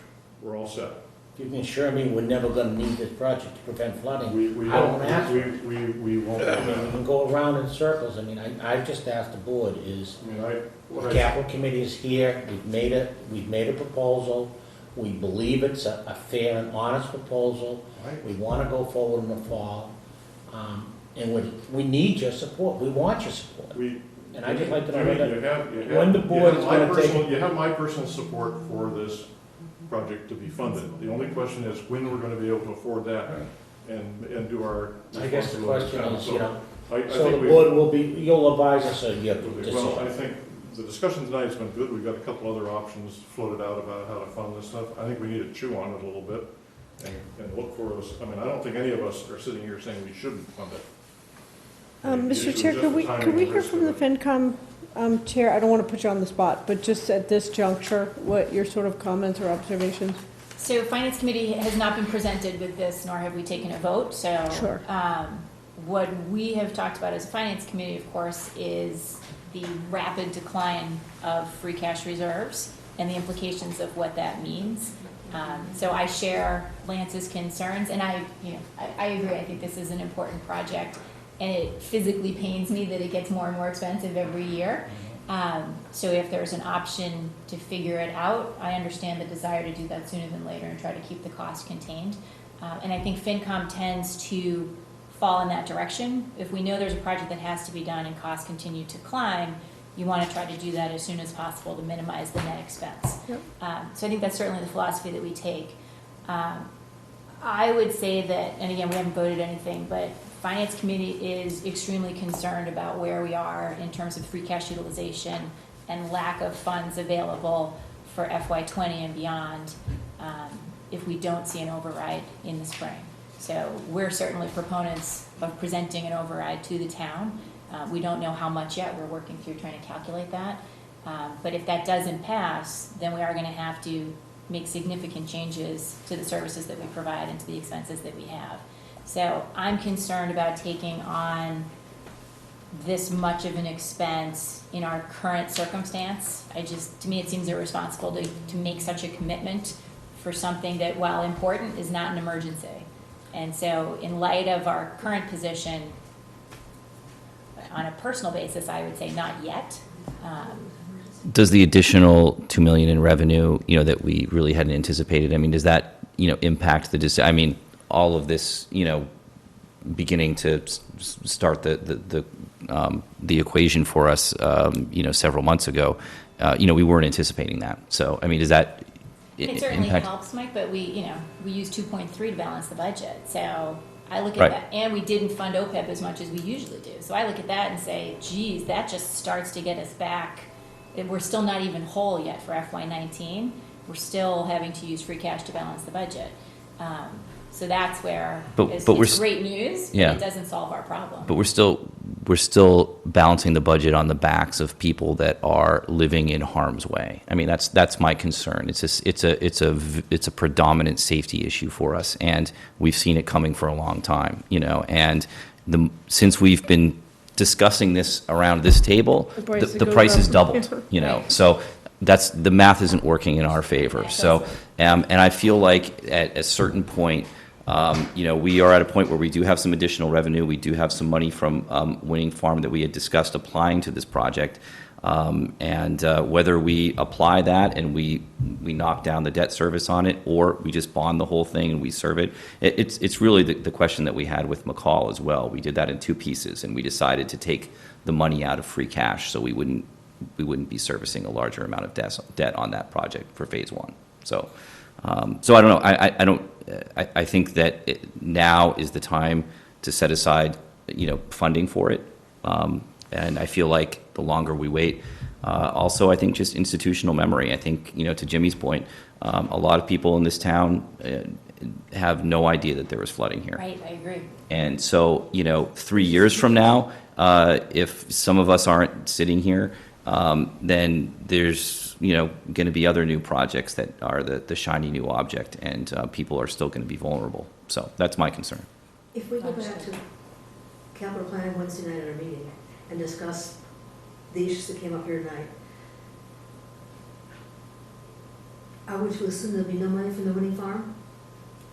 we're all set. You can assure me we're never gonna need this project to prevent flooding. We I won't, don't ask. we won't. I mean, we can go around in circles. I mean, I've just asked the board is, I mean, what the I- capital committee is here, we've made a proposal, we believe it's a fair and honest proposal, we wanna go forward in the fall, and we need your support, we want your support. And I'd just like to know Jimmy, when the board is my gonna take personal- it. You have my personal support for this project to be funded. The only question is when we're gonna be able to afford that and do our. I guess the question is, you know, I so think the we. board will be, you'll advise us of your Well, I decision. think the discussion tonight has been good. We've got a couple other options floated out about how to fund this stuff. I think we need to chew on it a little bit and look for us. I mean, I don't think any of us are sitting here saying we shouldn't fund it. The issue Mr. is Chair, just could the we, timing could we and hear risk from of the it. FinCom Chair? I don't want to put you on the spot, but just at this juncture, what your sort of comments or observations? So Finance Committee has not been presented with this, nor have we taken a vote, so. Sure. What we have talked about as a Finance Committee, of course, is the rapid decline of free cash reserves and the implications of what that means. So I share Lance's concerns, and I agree, I think this is an important project, and it physically pains me that it gets more and more expensive every year. So if there's an option to figure it out, I understand the desire to do that sooner than later and try to keep the cost contained. And I think FinCom tends to fall in that direction. If we know there's a project that has to be done and costs continue to climb, you want to try to do that as soon as possible to minimize the net expense. Yep. So I think that's certainly the philosophy that we take. I would say that, and again, we haven't voted anything, but Finance Committee is extremely concerned about where we are in terms of free cash utilization and lack of funds available for FY20 and beyond if we don't see an override in the spring. So we're certainly proponents of presenting an override to the town. We don't know how much yet. We're working through trying to calculate that. But if that doesn't pass, then we are going to have to make significant changes to the services that we provide and to the expenses that we have. So I'm concerned about taking on this much of an expense in our current circumstance. To me, it seems irresponsible to make such a commitment for something that, while important, is not an emergency. And so in light of our current position, on a personal basis, I would say not yet. does the additional 2 million in revenue, that we really hadn't anticipated, I mean, does that, impact I mean, all of this, beginning to start the equation for us, several months ago, we weren't anticipating that. So, I mean, does that It certainly impact? helps, Mike, but we used 2.3 to balance the budget. So I look at Right. that, and we didn't fund OPEB as much as we usually do. So I look at that and say, geez, that just starts to get us back. We're still not even whole yet for FY19. We're still having to use free cash to balance the budget. So that's where But it's we're great news, yeah. but it doesn't solve our problem. But we're still balancing the budget on the backs of people that are living in harm's way. I mean, that's my concern. It's a predominant safety issue for us, and we've seen it coming for a long time. And since we've been discussing this around this table, the price has doubled. So that's the math isn't working in our favor. So, and I feel like at a certain point, we are at a point where we do have some additional revenue. We do have some money from Winning Farm that we had discussed applying to this project. And whether we apply that and we knock down the debt service on it, or we just bond the whole thing and we serve it, it's really the question that we had with McCall as well. We did that in two pieces, and we decided to take the money out of free cash so we wouldn't be servicing a larger amount of debt on that project for phase one. So I don't know. I think that now is the time to set aside, funding for it. And I feel like the longer we wait. Also, I think just institutional memory. I think, to Jimmy's point, a lot of people in this town have no idea that there was flooding here. Right, I agree. And so, 3 years from now, if some of us aren't sitting here, then there's, going to be other new projects that are the shiny new object, and people are still going to be vulnerable. So that's my concern. If we go back to capital planning Wednesday night at our meeting and discuss the issues that came up here tonight, are we to assume there'll be no money from the winning farm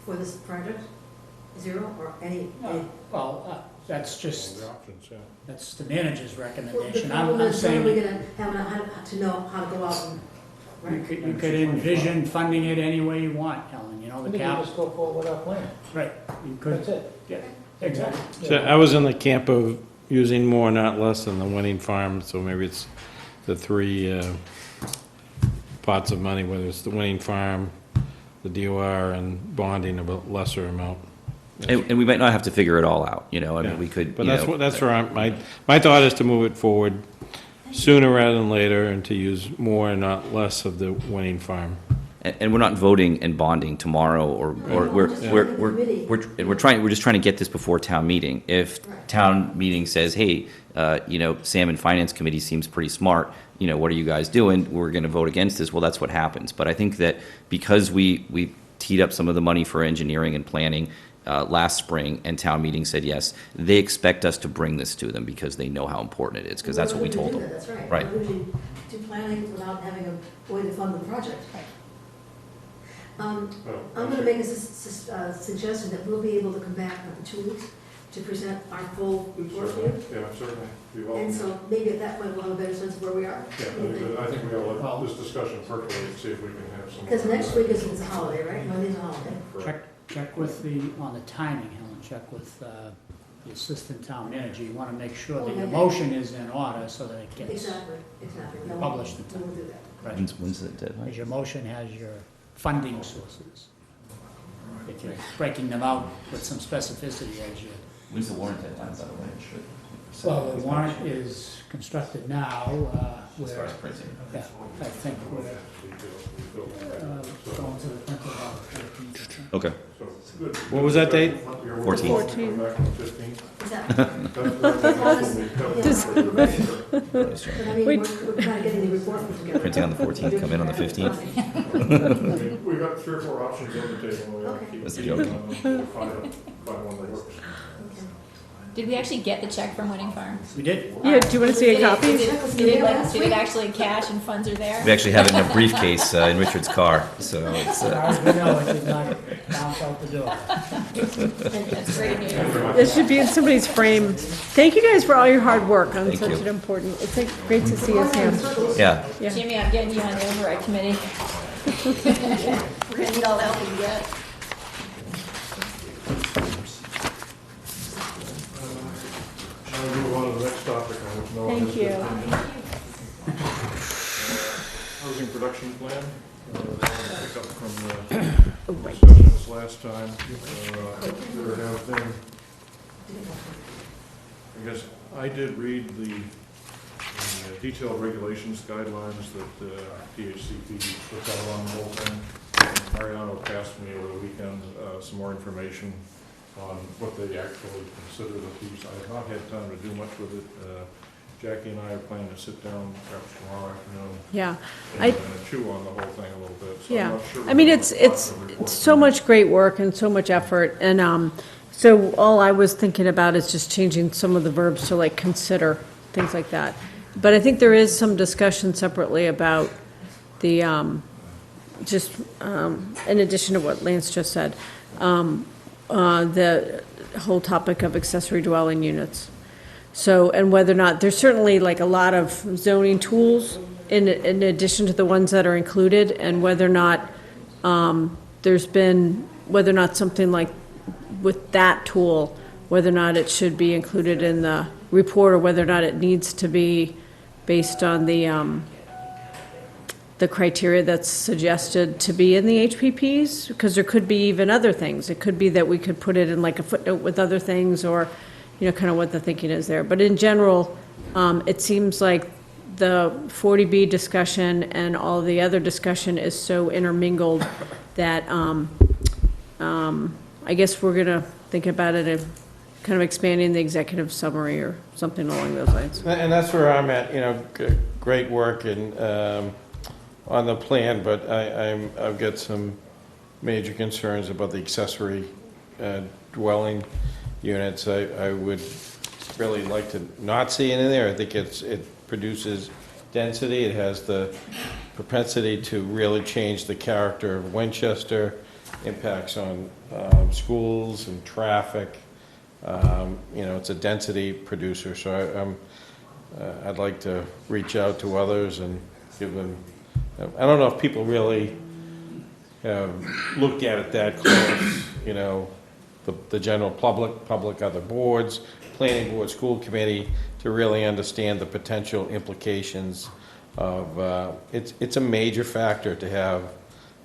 for this project? Zero or any? Well, that's just, The options, yeah. that's the manager's Well, the recommendation. problem I'm is, when are saying we gonna have to know how to go out and, you right? could envision funding it any way you want, Helen, I the think cap, we just go forward with our plan. right, you could, That's it. yeah, exactly. So I was in the camp of using more, not less, than the winning farm, so maybe it's the three pots of money, whether it's the winning farm, the DOR, and bonding of a lesser amount. And we might not have to figure it all out, I Yeah. mean, we could, But that's where my thought is to move it forward sooner rather than later, and to use more and not less of the winning farm. and we're not voting and bonding tomorrow, or we're we're just trying to get this before town meeting. If town meeting says, hey, Sam and Finance Committee seems pretty smart, what are you guys doing? We're going to vote against this. Well, that's what happens. But I think that because we teed up some of the money for engineering and planning last spring, and town meeting said yes, they expect us to bring this to them because they know how important it is, because that's what we told them. That's right. Right. We're usually do planning without having a way to fund the project. I'm going to make a suggestion that we'll be able to come back in 2 weeks to present our full report for you. Yeah, certainly. Be And welcome. so maybe at that point we'll have a better sense of where we are. Yeah, I think we gotta let this discussion percolate and see if we can have some. Because next week is a holiday, right? Monday's a holiday. Check with on the timing, Helen, check with the assistant town manager. You want to make sure that your motion is in order so that it gets, Exactly. No, Published in We'll do that. right. When's the deadline? Because your motion has your funding sources. If you're breaking them out with some specificity as you. When's the warrant deadline, by the way? Well, the warrant is constructed now, As far where, as printing. yeah, I think we're going to the printer about the 14th, I think. Okay. What was that date? 14. Is that? Just- But I mean, Wait. we're kind of getting the report put together. Printing on the 14th, come in on the 15th. We've got 3 or 4 options on the table, and we have to keep. That's a keep joke. them, and find one that works. Did we actually get the check from Winning Farm? We did. Yeah, do you want to see a copy? Did it actually cash and funds are there? We actually have it in a briefcase in Richard's car, so it's, As far as we know, it did not bounce out the door. That's great news. This should be in somebody's frame. Thank you guys for all your hard work on Thank such you. an important, it's like great to see us here. yeah. Yeah. Jimmy, I'm getting you on the override committee. We're gonna need all the help we can get. I'll move on to the next topic, on which no one has Thank you. good opinion. Housing production plan, pick up from the discussions last time. There have been, I guess, I did read the detailed regulations guidelines that PHCP put out on the whole thing. Mariano passed me over the weekend some more information on what they actually consider the piece. I have not had time to do much with it. Jackie and I are planning to sit down perhaps tomorrow afternoon Yeah. and chew on the whole thing a little bit. So I'm Yeah, not sure I mean, we're it's gonna talk to the report so tonight. much great work and so much effort, and so all I was thinking about is just changing some of the verbs to like consider, things like that. But I think there is some discussion separately about the, just, in addition to what Lance just said, the whole topic of accessory dwelling units. So, and whether or not, there's certainly like a lot of zoning tools in addition to the ones that are included, and whether or not there's been, whether or not something like with that tool, whether or not it should be included in the report, or whether or not it needs to be based on the criteria that's suggested to be in the HPPs, because there could be even other things. It could be that we could put it in like a footnote with other things, or, kind of what the thinking is there. But in general, it seems like the 40B discussion and all the other discussion is so intermingled that, I guess we're gonna think about it in kind of expanding the executive summary or something along those lines. And that's where I'm at, great work and, on the plan, but I've got some major concerns about the accessory dwelling units. I would really like to not see it in there. I think it produces density. It has the propensity to really change the character of Winchester, impacts on schools and traffic. It's a density producer, so I'd like to reach out to others and give them, I don't know if people really have looked at it that close, the general public, other boards, planning board, school committee, to really understand the potential implications of, it's a major factor to have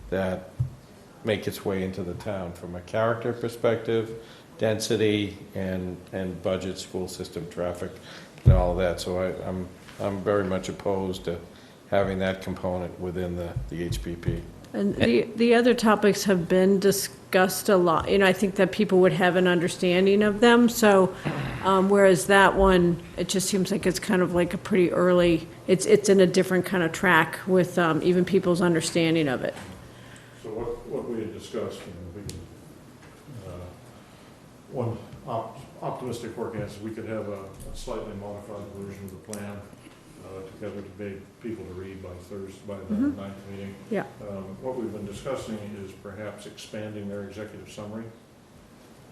that make its way into the town from a character perspective, density, and budget, school system, traffic, and all of that. So I'm very much opposed to having that component within the HPP. And the other topics have been discussed a lot. I think that people would have an understanding of them. So, whereas that one, it just seems like it's kind of like a pretty early, it's in a different kind of track with even people's understanding of it. So what we had discussed, one optimistic forecast, we could have a slightly modified version of the plan together to be people to read by Thursday, by the ninth meeting. Yeah. What we've been discussing is perhaps expanding their executive summary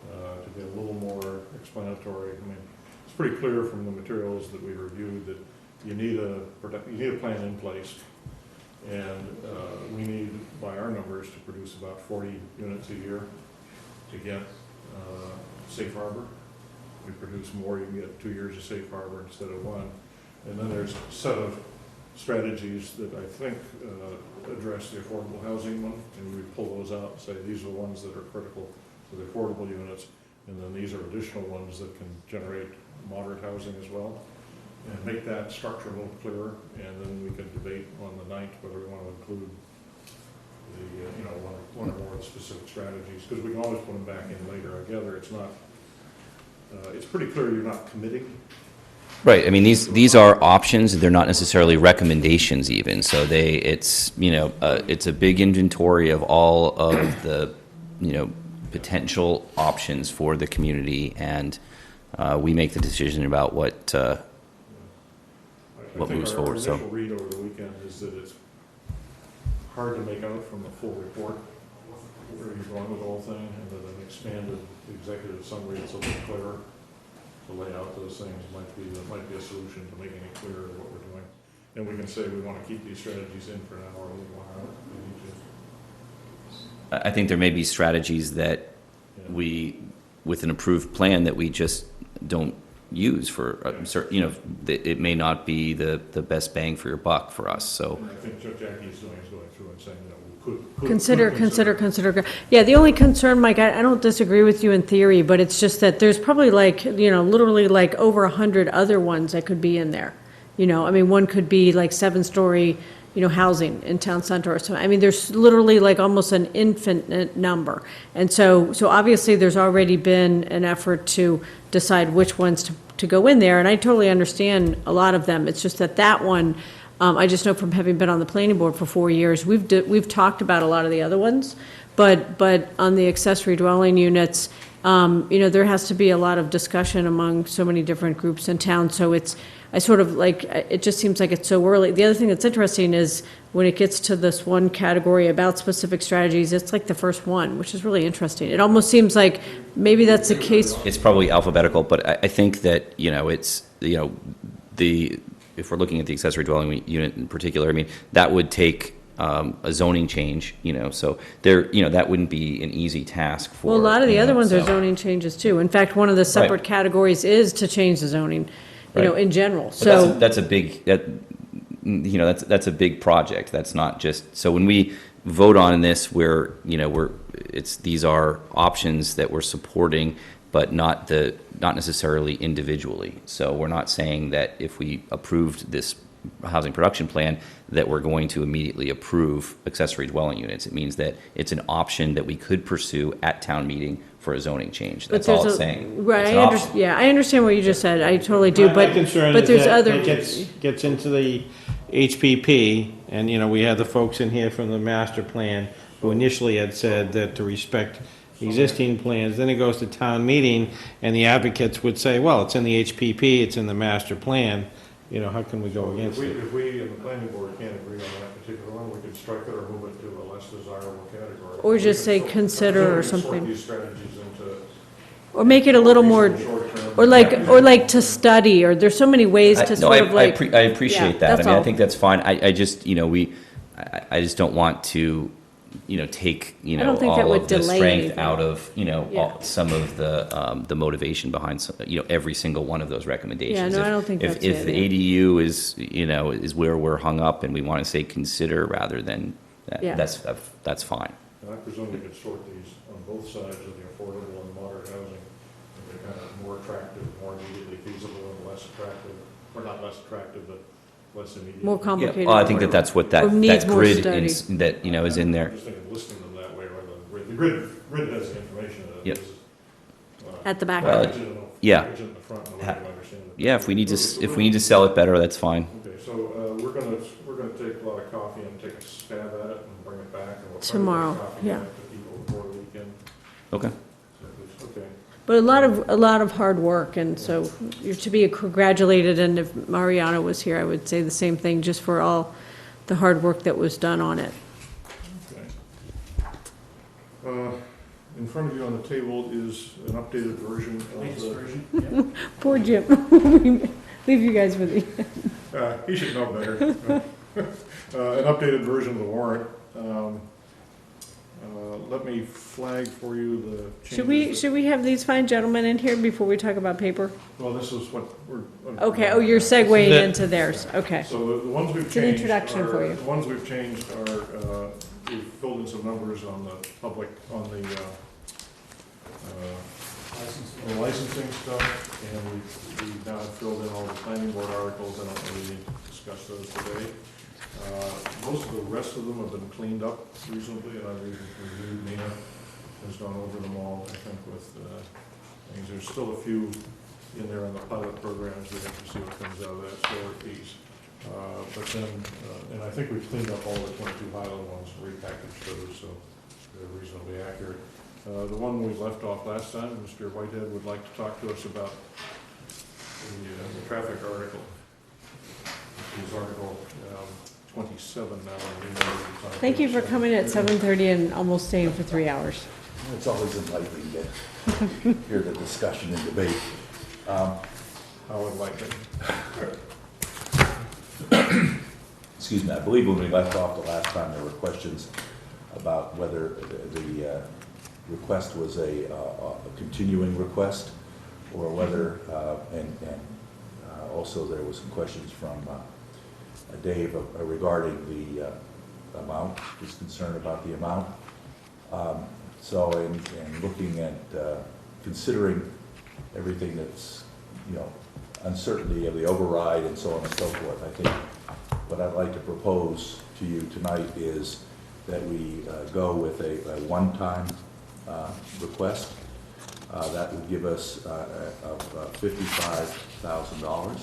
to be a little more explanatory. I mean, it's pretty clear from the materials that we reviewed that you need a plan in place, and we need, by our numbers, to produce about 40 units a year to get safe harbor. We produce more, you can get 2 years of safe harbor instead of 1. And then there's a set of strategies that I think address the affordable housing one, and we pull those out and say these are the ones that are critical to the affordable units, and then these are additional ones that can generate moderate housing as well, and make that structure a little clearer, and then we can debate on the 9th whether we want to include the, one or more of the specific strategies, because we can always put them back in later. I gather it's not, it's pretty clear you're not committing. Right, I mean, these are options, they're not necessarily recommendations even, so it's a big inventory of all of the, potential options for the community, and we make the decision about what moves forward, so. Our initial read over the weekend is that it's hard to make out from the full report where you're going with the whole thing, and that an expanded executive summary that's a little clearer to lay out those things might be a solution to making it clearer what we're doing. And we can say we want to keep these strategies in for an hour or a little while. I think there may be strategies that we, with an approved plan, that we just don't use for certain, it may not be the best bang for your buck for us, so. And I think what Jackie's doing is going through and saying, we could Consider. Yeah, the only concern, Mike, I don't disagree with you in theory, but it's just that there's probably literally over 100 other ones that could be in there. One could be like 7-story, housing in town center or something. I mean, there's literally almost an infinite number. And so obviously there's already been an effort to decide which ones to go in there. And I totally understand a lot of them. It's just that one, I just know from having been on the planning board for 4 years, we've talked about a lot of the other ones, but on the accessory dwelling units, there has to be a lot of discussion among so many different groups in town. So it just seems like it's so early. The other thing that's interesting is when it gets to this one category about specific strategies, it's like the first one, which is really interesting. It almost seems like maybe that's the case. It's probably alphabetical, but I think that, if we're looking at the accessory dwelling unit in particular, I mean, that would take a zoning change, so that wouldn't be an easy task for. Well, a lot of the other ones are zoning changes too. In fact, one of the separate categories is to change the zoning, in general. But So that's a big, that's a big project. That's not just, so when we vote on this, these are options that we're supporting, but not necessarily individually. So we're not saying that if we approved this housing production plan that we're going to immediately approve accessory dwelling units. It means that it's an option that we could pursue at town meeting for a zoning change. But That's all there's it's a- saying. Right, It's I an option. understand, yeah, I understand what you just said, I totally do, My but, concern but is there's that other. it gets into the HPP, and, we had the folks in here from the master plan who initially had said that to respect existing plans, then it goes to town meeting, and the advocates would say, well, it's in the HPP, it's in the master plan, how can we go against it? If we in the planning board can't agree on that particular one, we could strike it or move it to a less desirable category. Or just We say can consider or sort something. these strategies into Or make it a little more, short-term. or like to study, or there's so many ways to No, sort of like. I appreciate Yeah, that. I that's mean, I all. think that's fine. I just, I just don't want to, take, I don't think that all would of the delay strength anything. out of, Yeah. some of the motivation behind, every single one of those recommendations. Yeah, no, I don't think If- that's the If the idea. ADU is, is where we're hung up and we want to say consider rather than, Yeah. that's fine. And I presume we could sort these on both sides of the affordable and moderate housing. They're kind of more attractive, more immediately feasible, and less attractive, or not less attractive, but less immediate. More Yeah, complicated. well, I think that's what Or that needs more grid, study. that, is in there. I'm just thinking listing them that way rather than grid. The grid has the information in it. Yep. This is, At the back. Well, package it in the- yeah. package it in the front, and the way Ha- you understand it. Yeah, if we need to sell it better, that's fine. Okay, so, we're gonna take a lot of coffee and take a stab at it and bring it back, and we'll try to get Tomorrow, a copy yeah. back to people before the weekend. Okay. So, okay. But a lot of hard work, and so you're to be congratulated, and if Mariano was here, I would say the same thing, just for all the hard work that was done on it. Okay. In front of you on the table is an updated version of Latest the, version. Poor Jim. Leave you guys with me. he should know better. An updated version of the warrant. Let me flag for you the changes. Should we have these fine gentlemen in here before we talk about paper? Well, this is what we're. Okay, oh, you're segueing into theirs, okay. So the ones we've It's an changed introduction for you. The ones we've changed are, we've filled in some numbers on the public, on the licensing stuff, and we've now filled in all the planning board articles. I don't really need to discuss those today. Most of the rest of them have been cleaned up reasonably, and I've reviewed, Nina has gone over them all, I think, with things. There's still a few in there on the pilot programs. We have to see what comes out of that solar piece. But then, and I think we've cleaned up all the 22 Highland ones, repackaged those, so they're reasonably accurate. The one we left off last time, Mr. Whitehead would like to talk to us about the traffic article. This is Article 27 now. Thank you for coming at 7:30 and almost staying for 3 hours. It's always enlightening to hear the discussion and debate. How enlightening. Excuse me, I believe when we left off the last time, there were questions about whether the request was a continuing request, or whether, and also there was some questions from Dave regarding the amount, his concern about the amount. So in looking at, considering everything that's, uncertainty of the override and so on and so forth, I think what I'd like to propose to you tonight is that we go with a one-time request. That would give us $55,000.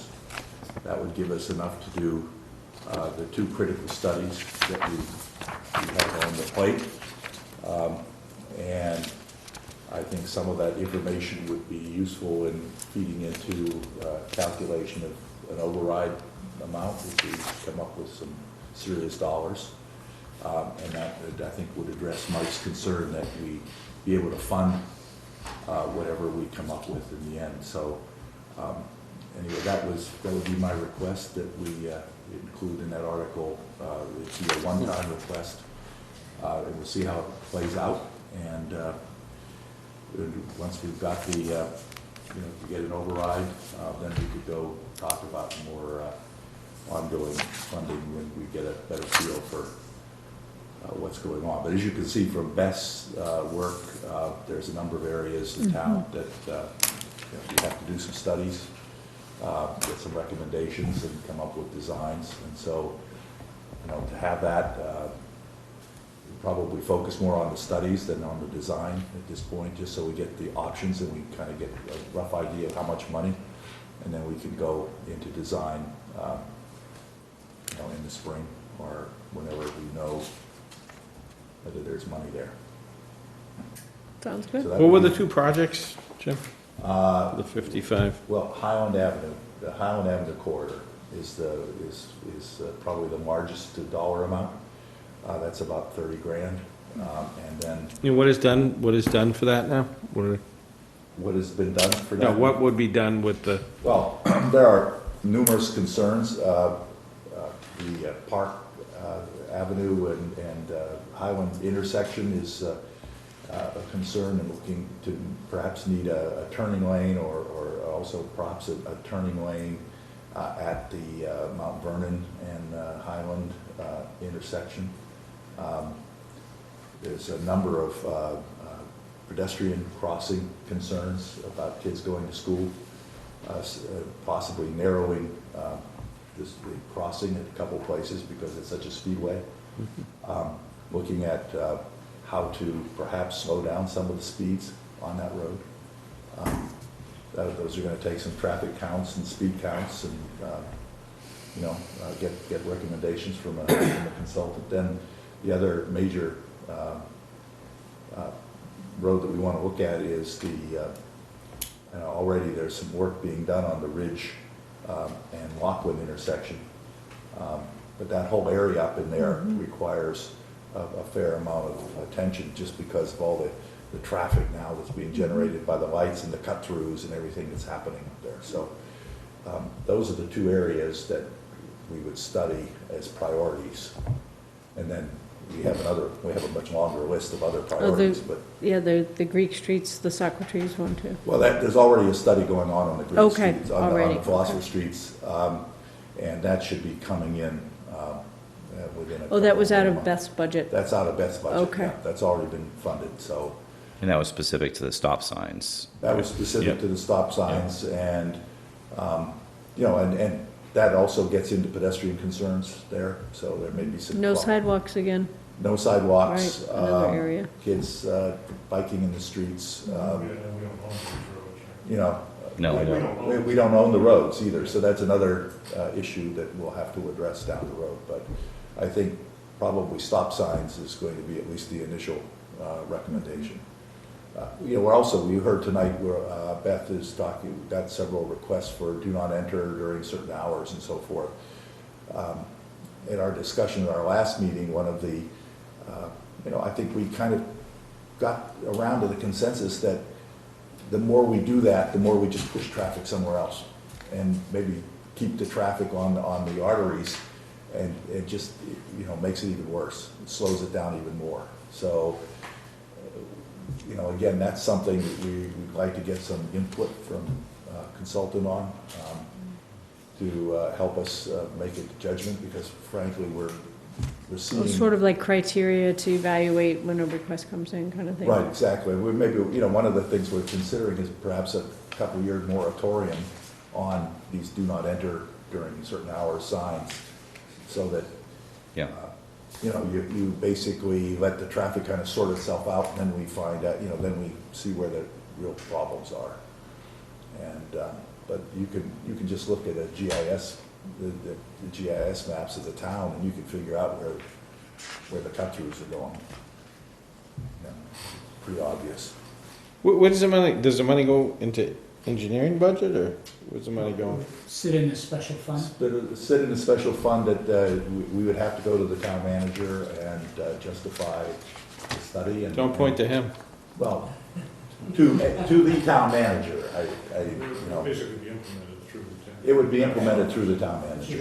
That would give us enough to do the two critical studies that we have on the plate. And I think some of that information would be useful in feeding into calculation of an override amount if we come up with some serious dollars. And that, I think, would address Mike's concern that we be able to fund whatever we come up with in the end. So anyway, that would be my request, that we include in that article. It's a one-time request, and we'll see how it plays out. And once we've got the, to get an override, then we could go talk about more ongoing funding when we get a better feel for what's going on. But as you can see from Beth's work, there's a number of areas in town that we have to do some studies. get some recommendations and come up with designs. And so, to have that, probably focus more on the studies than on the design at this point, just so we get the options and we kind of get a rough idea of how much money, and then we can go into design, in the spring or whenever we know whether there's money there. Sounds good. So that What were would the be- 2 projects, Jim? The 55? Well, Highland Avenue, the Highland Avenue corridor is probably the largest dollar amount. That's about 30 grand. And then And what is done for that now? what has been done for that? No, what would be done with the, Well, there are numerous concerns. The Park Avenue and Highland intersection is a concern, and looking to perhaps need a turning lane or also perhaps a turning lane at the Mount Vernon and Highland intersection. There's a number of pedestrian crossing concerns about kids going to school, possibly narrowing the crossing at a couple places because it's such a speedway. Looking at how to perhaps slow down some of the speeds on that road. Those are going to take some traffic counts and speed counts, and get recommendations from a consultant. Then the other major road that we want to look at is already there's some work being done on the Ridge and Lockwood intersection. But that whole area up in there requires a fair amount of attention, just because of all the traffic now that's being generated by the lights and the cut-throughs and everything that's happening up there. So those are the 2 areas that we would study as priorities. And then we have a much longer list of other priorities, but. Yeah, the Greek streets, the Socrates one too. Well, there's already a study going on the Greek Okay, streets, on already, the philosopher okay. streets, and that should be coming in within a. Oh, that was out couple of months. Beth's budget. That's out of Beth's budget. Okay. Yeah, that's already been funded, so And that was specific to the stop signs. that was specific Yep. to the stop signs, and, and that also gets into pedestrian concerns there, so there may be some. No sidewalks again. No sidewalks. Right, another area. Kids biking in the streets, We don't own these roads. you know. No, we don't. We don't own the roads either, so that's another issue that we'll have to address down the road. But I think probably stop signs is going to be at least the initial recommendation. We heard tonight where Beth is talking, we've got several requests for do not enter during certain hours and so forth. In our discussion at our last meeting, one of the, I think we kind of got around to the consensus that the more we do that, the more we just push traffic somewhere else, and maybe keep the traffic on the arteries, and it just, makes it even worse. It slows it down even more. So, again, that's something that we'd like to get some input from a consultant on, to help us make a judgment, because frankly, we're seeing. Sort of like criteria to evaluate when a request comes in, kind of thing. Right, exactly. Maybe, one of the things we're considering is perhaps a couple-year moratorium on these do not enter during certain hours signs, so that, Yeah. you basically let the traffic kind of sort itself out, and then we find out, then we see where the real problems are. And, but you can just look at a GIS, the GIS maps of the town, and you can figure out where the cut-throughs are going. Pretty obvious. Where does the money go into engineering budget, or where's the money going? Sit in a special fund. Sit in a special fund that we would have to go to the town manager and justify the study. And Don't point to him. Well, to the town manager, Basically be implemented through the town. it would be implemented through the town manager,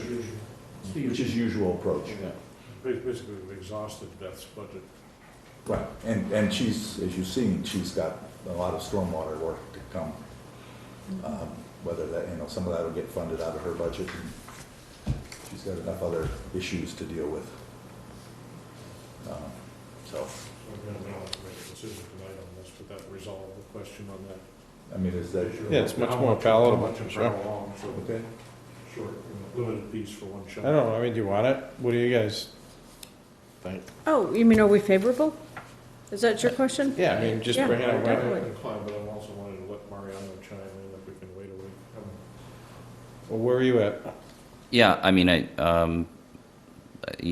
which is usual approach. Basically, we've exhausted Beth's budget. Right, and she's, as you've seen, she's got a lot of stormwater work to come. Whether that, some of that will get funded out of her budget, and she's got enough other issues to deal with. So, So we don't have to make a decision tonight on this, but that resolve the question on that. I mean, is that? Yeah, it's much How more much- palatable, how much and sure. how long, so, Okay. short, limited piece for one shot. I don't know, I mean, do you want it? What do you guys think? Oh, you mean, are we favorable? Is that your question? Yeah, I mean, just Yeah, bring it I'm up. definitely. inclined, but I also wanted to let Mariano chime in if we can wait a week. Well, where are you at? Yeah, I mean, yeah,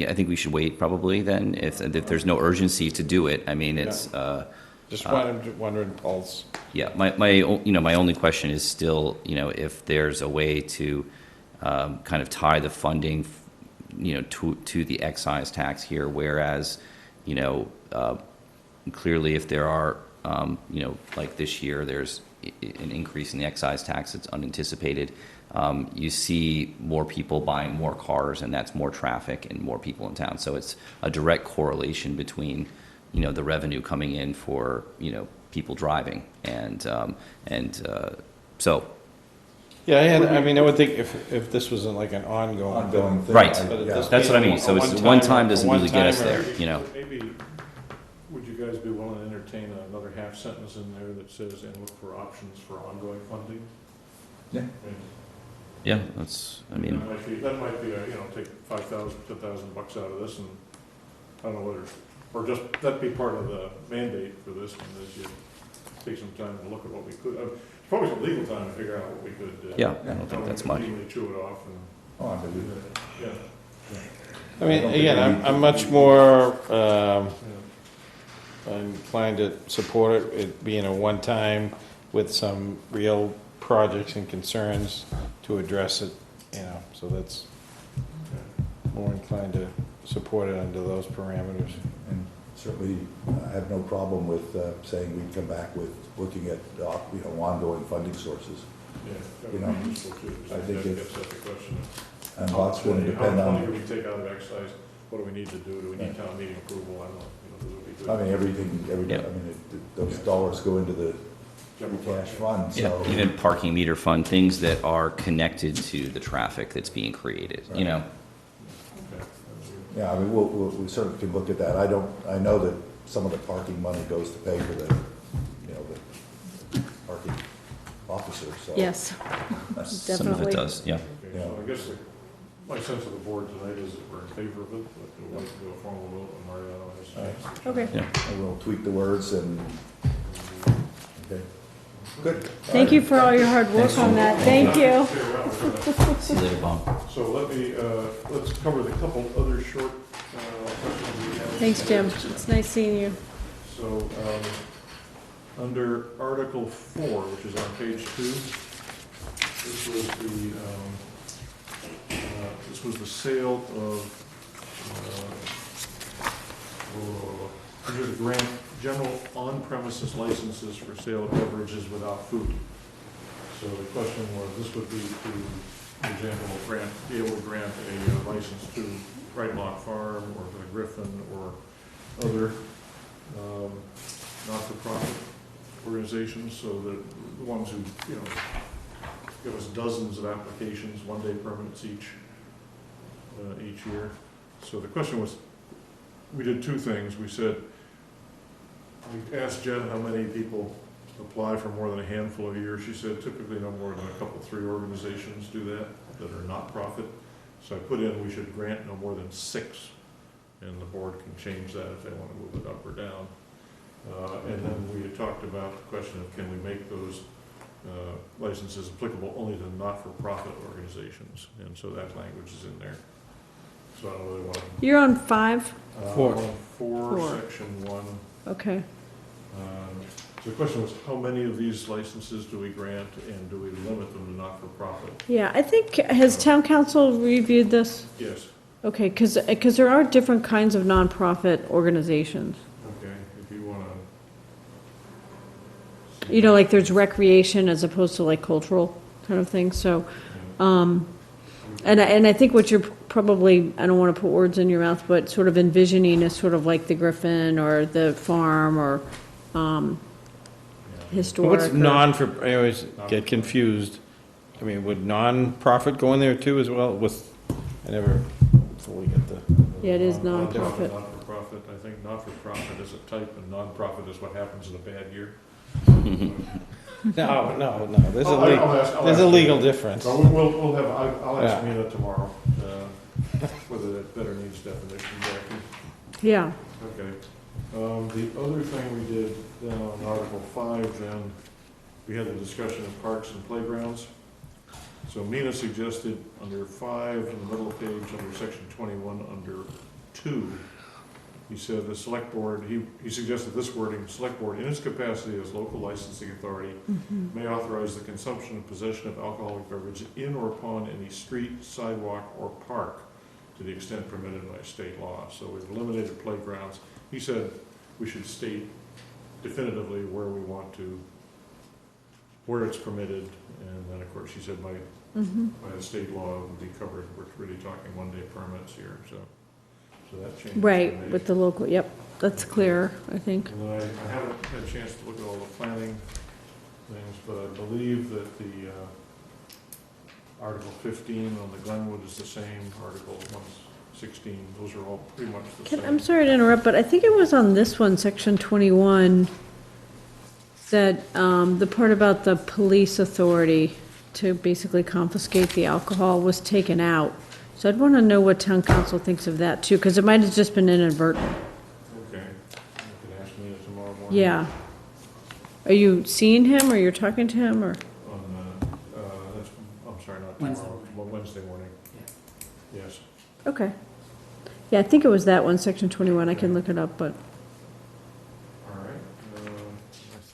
I think we should wait probably then, if there's no urgency to do it. I mean, it's, Just wondering, Pulse. yeah, my only question is still, if there's a way to kind of tie the funding, to the excise tax here, whereas, clearly if there are, like this year, there's an increase in the excise tax that's unanticipated. You see more people buying more cars, and that's more traffic and more people in town. So it's a direct correlation between, the revenue coming in for, people driving. And so, Yeah, I mean, I would think if this wasn't like an ongoing thing. Right. But it does- that's what I mean. So it's one time doesn't really get us there, Maybe, would you guys be willing to entertain another half sentence in there that says, and look for options for ongoing funding? Yeah. yeah, that's, I mean, That might be, take $5,000, $10,000 out of this, and I don't know whether, or just, that'd be part of the mandate for this one, is you take some time to look at what we could, probably some legal time to figure out what we could. yeah, I don't think that's much. Easily chew it off, and, Oh, I believe it. yeah. I mean, again, I'm much more inclined to support it being a one-time with some real projects and concerns to address it, so that's more inclined to support it under those parameters. And certainly, I have no problem with saying we'd come back with looking at, ongoing funding sources. Yeah, that You would know, be useful too, I because think that if- gets at the question of And lots going to depend how much money on, do we take out of excise, what do we need to do, do we need town meeting approval, I don't know, those would be good. I mean, everything, Yeah. those dollars go into the General cash fund. fund, yeah, so. even parking meter fund, things that are connected to the traffic that's being created, Okay. Yeah, I mean, we certainly can look at that. I know that some of the parking money goes to pay for the parking officers, so. Yes, Some of it definitely. does, yeah. Okay, so I guess my sense of the board tonight is that we're in favor of it, but we'd like to do a formal vote when Mariano has. Okay. And we'll tweak the words and, okay, good. Thank you for all your hard work on that. Thank you. See you later, Bob. So let's cover the couple other short questions we have. Thanks, Jim. It's nice seeing you. So, under Article 4, which is on page 2, this was the sale of, under the grant, general on-premises licenses for sale of beverages without food. So the question was, this would be to, for example, be able to grant a license to Right Lock Farm or the Griffin or other not-for-profit organizations, so that the ones who, give us dozens of applications, one-day permits each year. So the question was, we did two things. We said, we asked Jen how many people apply for more than a handful a year. She said typically no more than a couple, 3 organizations do that are not-profit. So I put in, we should grant no more than 6, and the board can change that if they want to move it up or down. And then we had talked about the question of, can we make those licenses applicable only to not-for-profit organizations? And so that language is in there. So I don't really want to. You're on 5? 4. On 4, Four. section 1. Okay. So the question was, how many of these licenses do we grant, and do we limit them to not-for-profit? Yeah, I think, has town council reviewed this? Yes. Okay, because there are different kinds of nonprofit organizations. Okay, if you want to. Like there's recreation as opposed to like cultural kind of thing, so, and I think what you're probably, I don't want to put words in your mouth, but sort of envisioning is sort of like the Griffin or the farm or, historic. What's or- I always get confused. I mean, would non-profit go in there too as well? I never fully get the. Yeah, it is Not-for-profit. nonprofit. Not-for-profit, I think not-for-profit is a type, and non-profit is what happens in a bad year. No, there's I'll a ask legal Mina. difference. So we'll have, I'll ask Yeah. Mina tomorrow, whether that better needs definition, Jackie. Yeah. Okay. The other thing we did then on Article 5, then, we had the discussion of parks and playgrounds. So Mina suggested under 5, in the middle of the page, under section 21, under 2, he said the select board, he suggested this wording, select board in its capacity as local licensing authority may authorize the consumption and possession of alcoholic beverage in or upon any street, sidewalk, or park to the extent permitted by state law. So we've eliminated playgrounds. He said we should state definitively where we want to, where it's permitted, and then, of course, he said by the state law it would be covered. We're really talking one-day permits here, so that changes. Right, were made. with the local, yep, that's clear, I think. And then I haven't had a chance to look at all the planning things, but I believe that the Article 15 on the Glenwood is the same, Article 116, those are all pretty much the same. I'm sorry to interrupt, but I think it was on this one, section 21, that the part about the police authority to basically confiscate the alcohol was taken out. So I'd want to know what town council thinks of that too, because it might have just been inadvertent. Okay, you can ask me tomorrow morning. Yeah. Are you seeing him, or you're talking to him, or? On, that's, I'm sorry, not Wednesday tomorrow, morning. well, Wednesday morning. Yes. Okay. Yeah, I think it was that one, section 21, I can look it up, but, All right,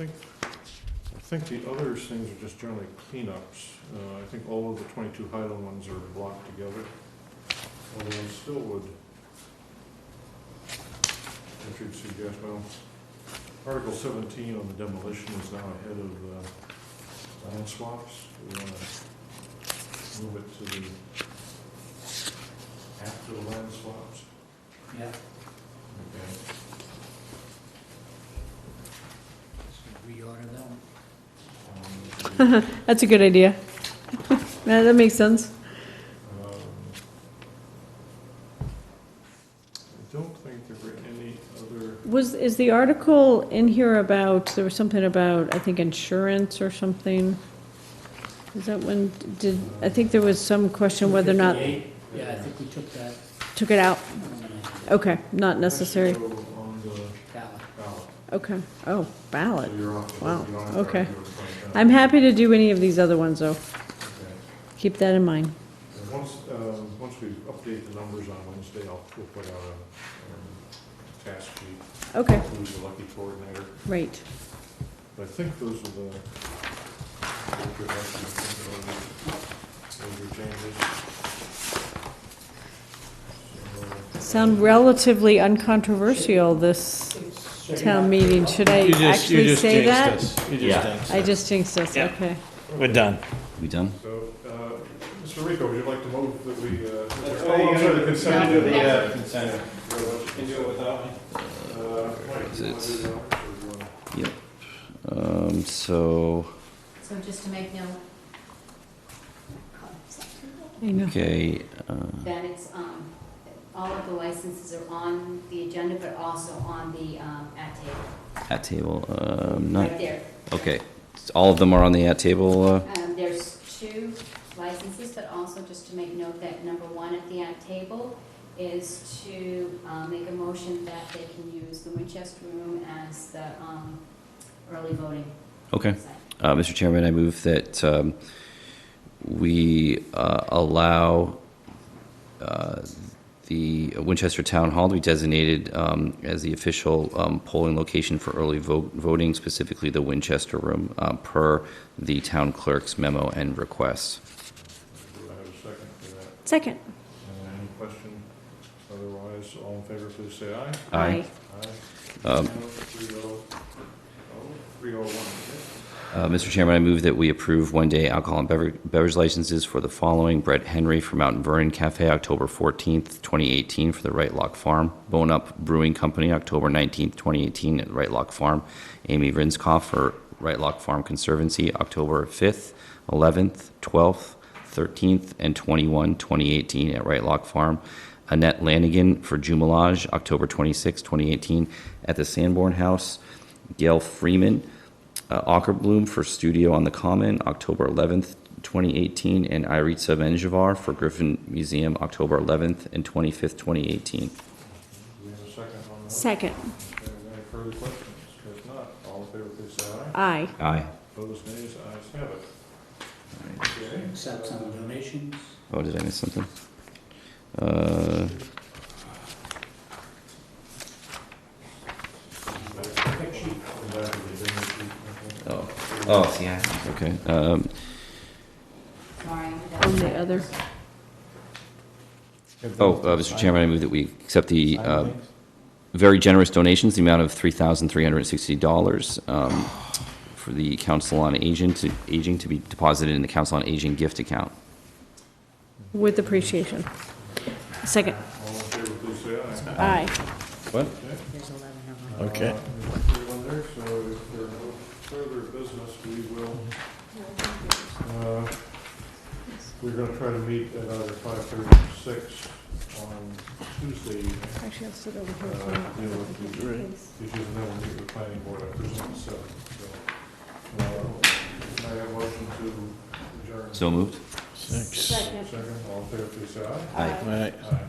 I think the other things are just generally cleanups. I think all of the 22 Highland ones are blocked together. Although I still would, I should suggest, well, Article 17 on the demolition is now ahead of the land swaps. We want to move it to the, after the land swaps. Yeah. Okay. Just gonna reorder them. that's a good idea. Yeah, that makes sense. I don't think there were any other, Is the article in here about, there was something about, I think, insurance or something? Is that when, I think there was some question whether or not, 258. Yeah, I think we took that. took it out? Okay, not necessary. Mexico on the Ballot. ballot. Okay, oh, ballot. So you're off. Wow, You don't have to okay. argue with it. I'm happy to do any of these other ones, though. Okay. Keep that in mind. And once we update the numbers on Wednesday, we'll put out a task sheet. Okay, Who's the lucky coordinator. right. But I think those are the, those are changes. So, Sound relatively uncontroversial, this town meeting. Should I You actually just say jinxed that? us. You just Yeah. jinxed I us. just jinxed us, Yeah. okay. We're done. We done? So, Mr. Rico, would you like to move that we, That's oh, I'm sorry, the consent agenda. consent. Can you do it without me? Mike, Is you it- wanna do the honors, or do you wanna- Yep. So, So just to make note, I know. okay, that it's, all of the licenses are on the agenda, but also on the, at table, at table, not, right there. okay. All of them are on the at table, There's 2 licenses, but also just to make note that number 1 at the at table is to, make a motion that they can use the Winchester room as the, early voting okay. site. Mr. Chairman, I move that we allow the Winchester Town Hall to be designated as the official polling location for early voting, specifically the Winchester Room, per the town clerk's memo and request. Do I have a second for that? Second. Any question? Otherwise, all in favor, please say aye. Aye. Aye. 301, Mr. Chairman, I move that we approve one-day alcohol and beverage licenses for the following: Brett Henry for Mountain Vernon Cafe, October 14th, 2018, for the Right Lock Farm; Bone Up Brewing Company, October 19th, 2018, at Right Lock Farm; Amy Rinskoff for Right Lock Farm Conservancy, October 5th, 11th, 12th, 13th, and 21, 2018, at Right Lock Farm; Annette Lanigan for Jumelage, October 26th, 2018, at the Sanborn House; Gail Freeman Ackerbloom for Studio on the Common, October 11th, 2018, and Iritza Menjivar for Griffin Museum, October 11th and 25th, 2018. Do we have a second on that? Second. Okay, any further questions? If not, all in favor, please say Aye. aye. Aye. Opposed, nays, ayes have it. Okay. Accept some donations. Oh, did I miss something? Pick sheet. Oh, yeah, okay. Sorry. On the other. Mr. Chairman, I move that we accept the very generous donations, the amount of $3,360 for the Council on Aging to be deposited in the Council on Aging gift account. With appreciation. Second. All in favor, please say aye. Aye. What? Okay. Everyone there, so if there are no further business, we will, we're gonna try to meet at either 5:36 on Tuesday evening. Actually, I'll sit over Deal here. with the issues, and then we'll meet with the planning board at 7. So, can I have a motion to adjourn? So moved? Six. Second, all in favor, please say aye. Aye. All right. Aye.